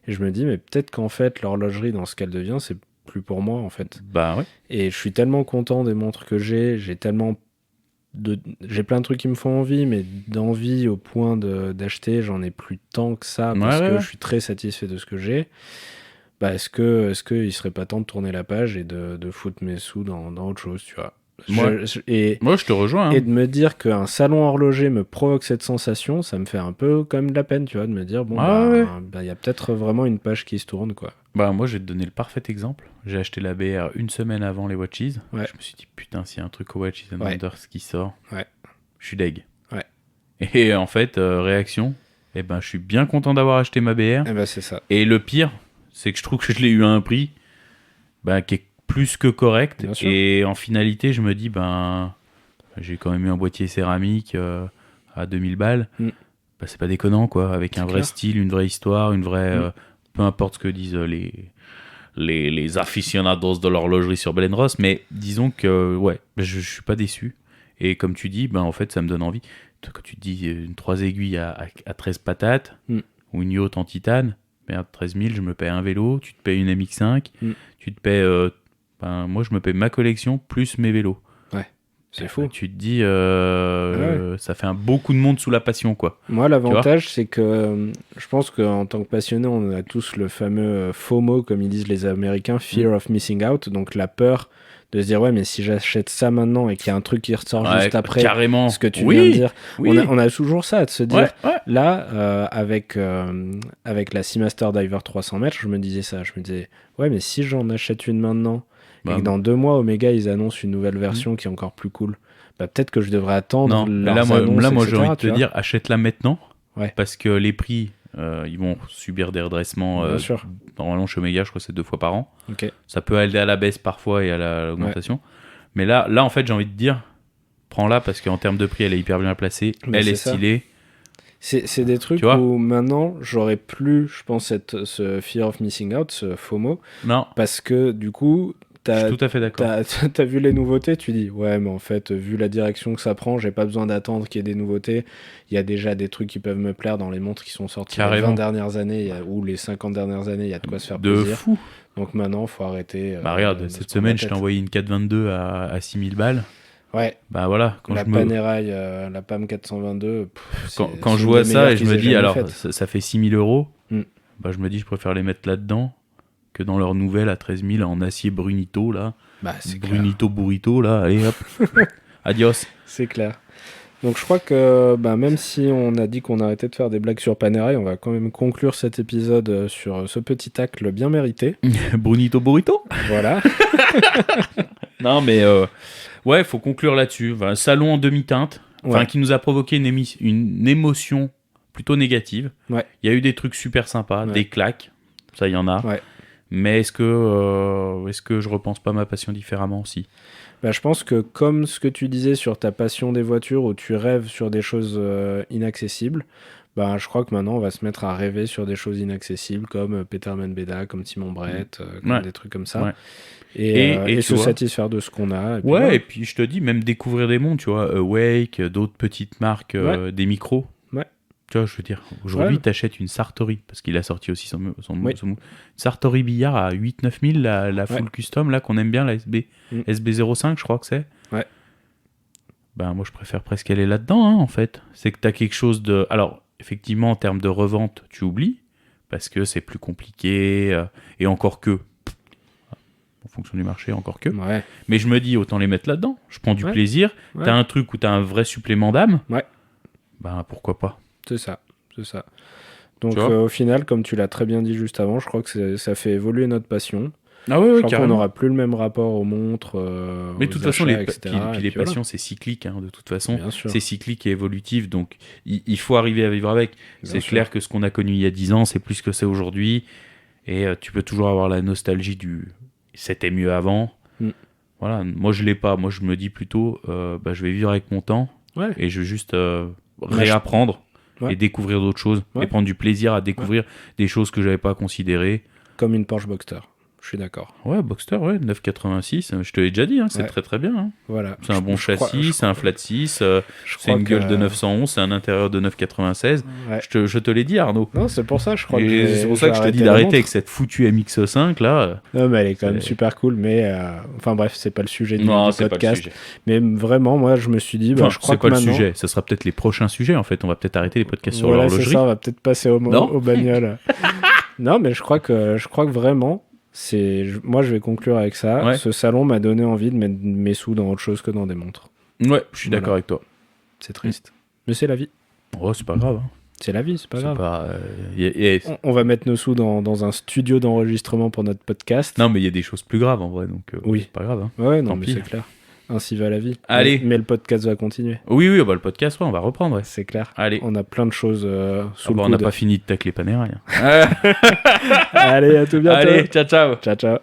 Speaker 1: Et je me dis, mais peut-être qu'en fait, l'horlogerie, dans ce qu'elle devient, c'est plus pour moi, en fait. Et je suis tellement content des montres que j'ai tellement... J'ai plein de trucs qui me font envie, mais d'envie au point d'acheter, j'en ai plus tant que ça parce que je suis très satisfait de ce que j'ai. Est-ce qu'il serait pas temps de tourner la page et de foutre mes sous dans autre chose, tu vois?
Speaker 2: Moi, je te rejoins.
Speaker 1: Et de me dire qu'un salon horloger me provoque cette sensation, ça me fait un peu quand même de la peine, tu vois, de me dire, y a peut-être vraiment une page qui se tourne, quoi.
Speaker 2: Moi, je vais te donner le parfait exemple. J'ai acheté la BR une semaine avant les Watches. Je me suis dit, putain, s'il y a un truc au Watches and Wonders qui sort, je suis deg. Et en fait, réaction, eh ben, je suis bien content d'avoir acheté ma BR.
Speaker 1: Eh ben, c'est ça.
Speaker 2: Et le pire, c'est que je trouve que je l'ai eu à un prix qui est plus que correct. Et en finalité, je me dis, j'ai quand même eu un boîtier céramique à 2000 balles. C'est pas déconnant, quoi. Avec un vrai style, une vraie histoire, une vraie... peu importe ce que disent les aficionados de l'horlogerie sur Bell & Ross. Mais disons que, je suis pas déçu. Et comme tu dis, en fait, ça me donne envie. Quand tu te dis une 3 aiguilles à 13 patates, ou une yacht en titane, 13 000, je me paie un vélo, tu te payes une MX5, tu te paies... moi, je me paie ma collection plus mes vélos.
Speaker 1: Ouais, c'est fou.
Speaker 2: Tu te dis, ça fait un beau coup de monde sous la passion, quoi.
Speaker 1: Moi, l'avantage, c'est que je pense qu'en tant que passionné, on a tous le fameux FOMO, comme ils disent les Américains, Fear of Missing Out, donc la peur de se dire mais si j'achète ça maintenant et qu'il y a un truc qui ressort juste après,
Speaker 2: carrément.
Speaker 1: Ce que tu viens de dire, on a toujours ça, de se dire là avec la Seamaster Diver 300 mètres, je me disais ça, je me disais mais si j'en achète une maintenant et que dans 2 mois Omega ils annoncent une nouvelle version qui est encore plus cool, peut-être que je devrais attendre leurs annonces,
Speaker 2: moi j'ai envie de te dire achète-la maintenant, parce que les prix ils vont subir des redressements. Normalement, chez Omega, je crois que c'est 2 fois par an. Ça peut aller à la baisse parfois et à l'augmentation. Mais là, en fait, j'ai envie de dire, prends-la parce qu'en termes de prix, elle est hyper bien placée. Elle est stylée.
Speaker 1: C'est des trucs où maintenant, j'aurais plus, je pense, ce fear of missing out, ce FOMO.
Speaker 2: Non.
Speaker 1: Parce que du coup,
Speaker 2: je suis tout à fait d'accord.
Speaker 1: T'as vu les nouveautés, tu dis mais en fait, vu la direction que ça prend, j'ai pas besoin d'attendre qu'il y ait des nouveautés. Il y a déjà des trucs qui peuvent me plaire dans les montres qui sont sorties les 20 dernières années ou les 50 dernières années, il y a de quoi se faire plaisir.
Speaker 2: De fou.
Speaker 1: Donc maintenant, faut arrêter.
Speaker 2: Regarde, cette semaine, je t'ai envoyé une 422 à 6000 balles.
Speaker 1: Ouais.
Speaker 2: Voilà.
Speaker 1: La Panerai, la PAM 422.
Speaker 2: Quand je vois ça et je me dis, alors, ça fait 6000 €, je me dis, je préfère les mettre là-dedans que dans leur nouvelle à 13 000 en acier Brunito, là.
Speaker 1: C'est
Speaker 2: Brunito clair. Burrito, là. Allez, hop. Adios.
Speaker 1: C'est clair. Donc je crois que même si on a dit qu'on arrêtait de faire des blagues sur Panerai, on va quand même conclure cet épisode sur ce petit tacle bien mérité.
Speaker 2: Brunito Burrito.
Speaker 1: Voilà.
Speaker 2: Non, mais faut conclure là-dessus. Un salon en demi-teinte, qui nous a provoqué une émotion plutôt négative. Il y a eu des trucs super sympas, des claques, ça il y en a. Mais est-ce que je repense pas ma passion différemment aussi ?
Speaker 1: Je pense que comme ce que tu disais sur ta passion des voitures, où tu rêves sur des choses inaccessibles, je crois que maintenant on va se mettre à rêver sur des choses inaccessibles comme Peterman Beda, comme Timon Brett, comme des trucs comme ça. Et se satisfaire de ce qu'on a.
Speaker 2: Et puis je te dis, même découvrir des mondes, tu vois, Awake, d'autres petites marques, des micros. Tu vois, je veux dire, aujourd'hui, t'achètes une Sartori, parce qu'il a sorti aussi son Sartori Billard à 8-9 000, la full custom, là, qu'on aime bien, la SB05, je crois que c'est. Moi, je préfère presque aller là-dedans, en fait. C'est que t'as quelque chose de... Alors, effectivement, en termes de revente, tu oublies, parce que c'est plus compliqué, et encore que... en fonction du marché, encore que. Mais je me dis, autant les mettre là-dedans. Je prends du plaisir. T'as un truc où t'as un vrai supplément d'âme. Pourquoi pas.
Speaker 1: C'est ça. Donc au final, comme tu l'as très bien dit juste avant, je crois que ça fait évoluer notre passion. Je crois qu'on n'aura plus le même rapport aux montres,
Speaker 2: mais de toute façon,
Speaker 1: etc.
Speaker 2: les passions, c'est cyclique. De toute façon, c'est cyclique et évolutif. Donc, il faut arriver à vivre avec. C'est clair que ce qu'on a connu il y a 10 ans, c'est plus ce que c'est aujourd'hui. Et tu peux toujours avoir la nostalgie du « c'était mieux avant ». Voilà. Moi, je l'ai pas. Moi, je me dis plutôt je vais vivre avec mon temps et je vais juste réapprendre. Et découvrir d'autres choses et prendre du plaisir à découvrir des choses que j'avais pas considérées.
Speaker 1: Comme une Porsche Boxster, je suis d'accord.
Speaker 2: Boxster, 986, je te l'ai déjà dit, c'est très très bien.
Speaker 1: Voilà.
Speaker 2: C'est un bon châssis, c'est un flat 6, c'est une gueule de 911, c'est un intérieur de 996. Je te l'ai dit, Arnaud.
Speaker 1: Non, c'est pour ça, je crois.
Speaker 2: C'est pour ça que je te dis d'arrêter avec cette foutue MX5 là.
Speaker 1: Non, mais elle est quand même super cool, mais enfin bref, c'est pas le sujet du podcast.
Speaker 2: Pas le sujet.
Speaker 1: Mais vraiment, moi, je me suis dit, je crois que
Speaker 2: c'est pas
Speaker 1: maintenant...
Speaker 2: le sujet. Ce sera peut-être les prochains sujets. En fait, on va peut-être arrêter les podcasts sur l'horlogerie.
Speaker 1: C'est ça, on va peut-être passer au bagnole. Non, mais je crois que vraiment. Moi, je vais conclure avec ça. Ce salon m'a donné envie de mettre mes sous dans autre chose que dans des montres.
Speaker 2: Ouais, je suis d'accord avec toi.
Speaker 1: C'est triste. Mais c'est la vie.
Speaker 2: Oh, c'est pas grave.
Speaker 1: C'est la vie, c'est pas grave.
Speaker 2: On
Speaker 1: va mettre nos sous dans un studio d'enregistrement pour notre podcast.
Speaker 2: Non, mais il y a des choses plus graves en vrai, donc c'est pas grave.
Speaker 1: Ouais, non, mais c'est clair. Ainsi va la vie.
Speaker 2: Allez.
Speaker 1: Mais le podcast va continuer.
Speaker 2: Oui, bah, le podcast, on va reprendre. Ouais.
Speaker 1: C'est clair.
Speaker 2: Allez.
Speaker 1: On a plein de choses sous le coude.
Speaker 2: On n'a pas fini de tacler Panerai.
Speaker 1: Allez, à tout bientôt.
Speaker 2: Allez, ciao.
Speaker 1: Ciao.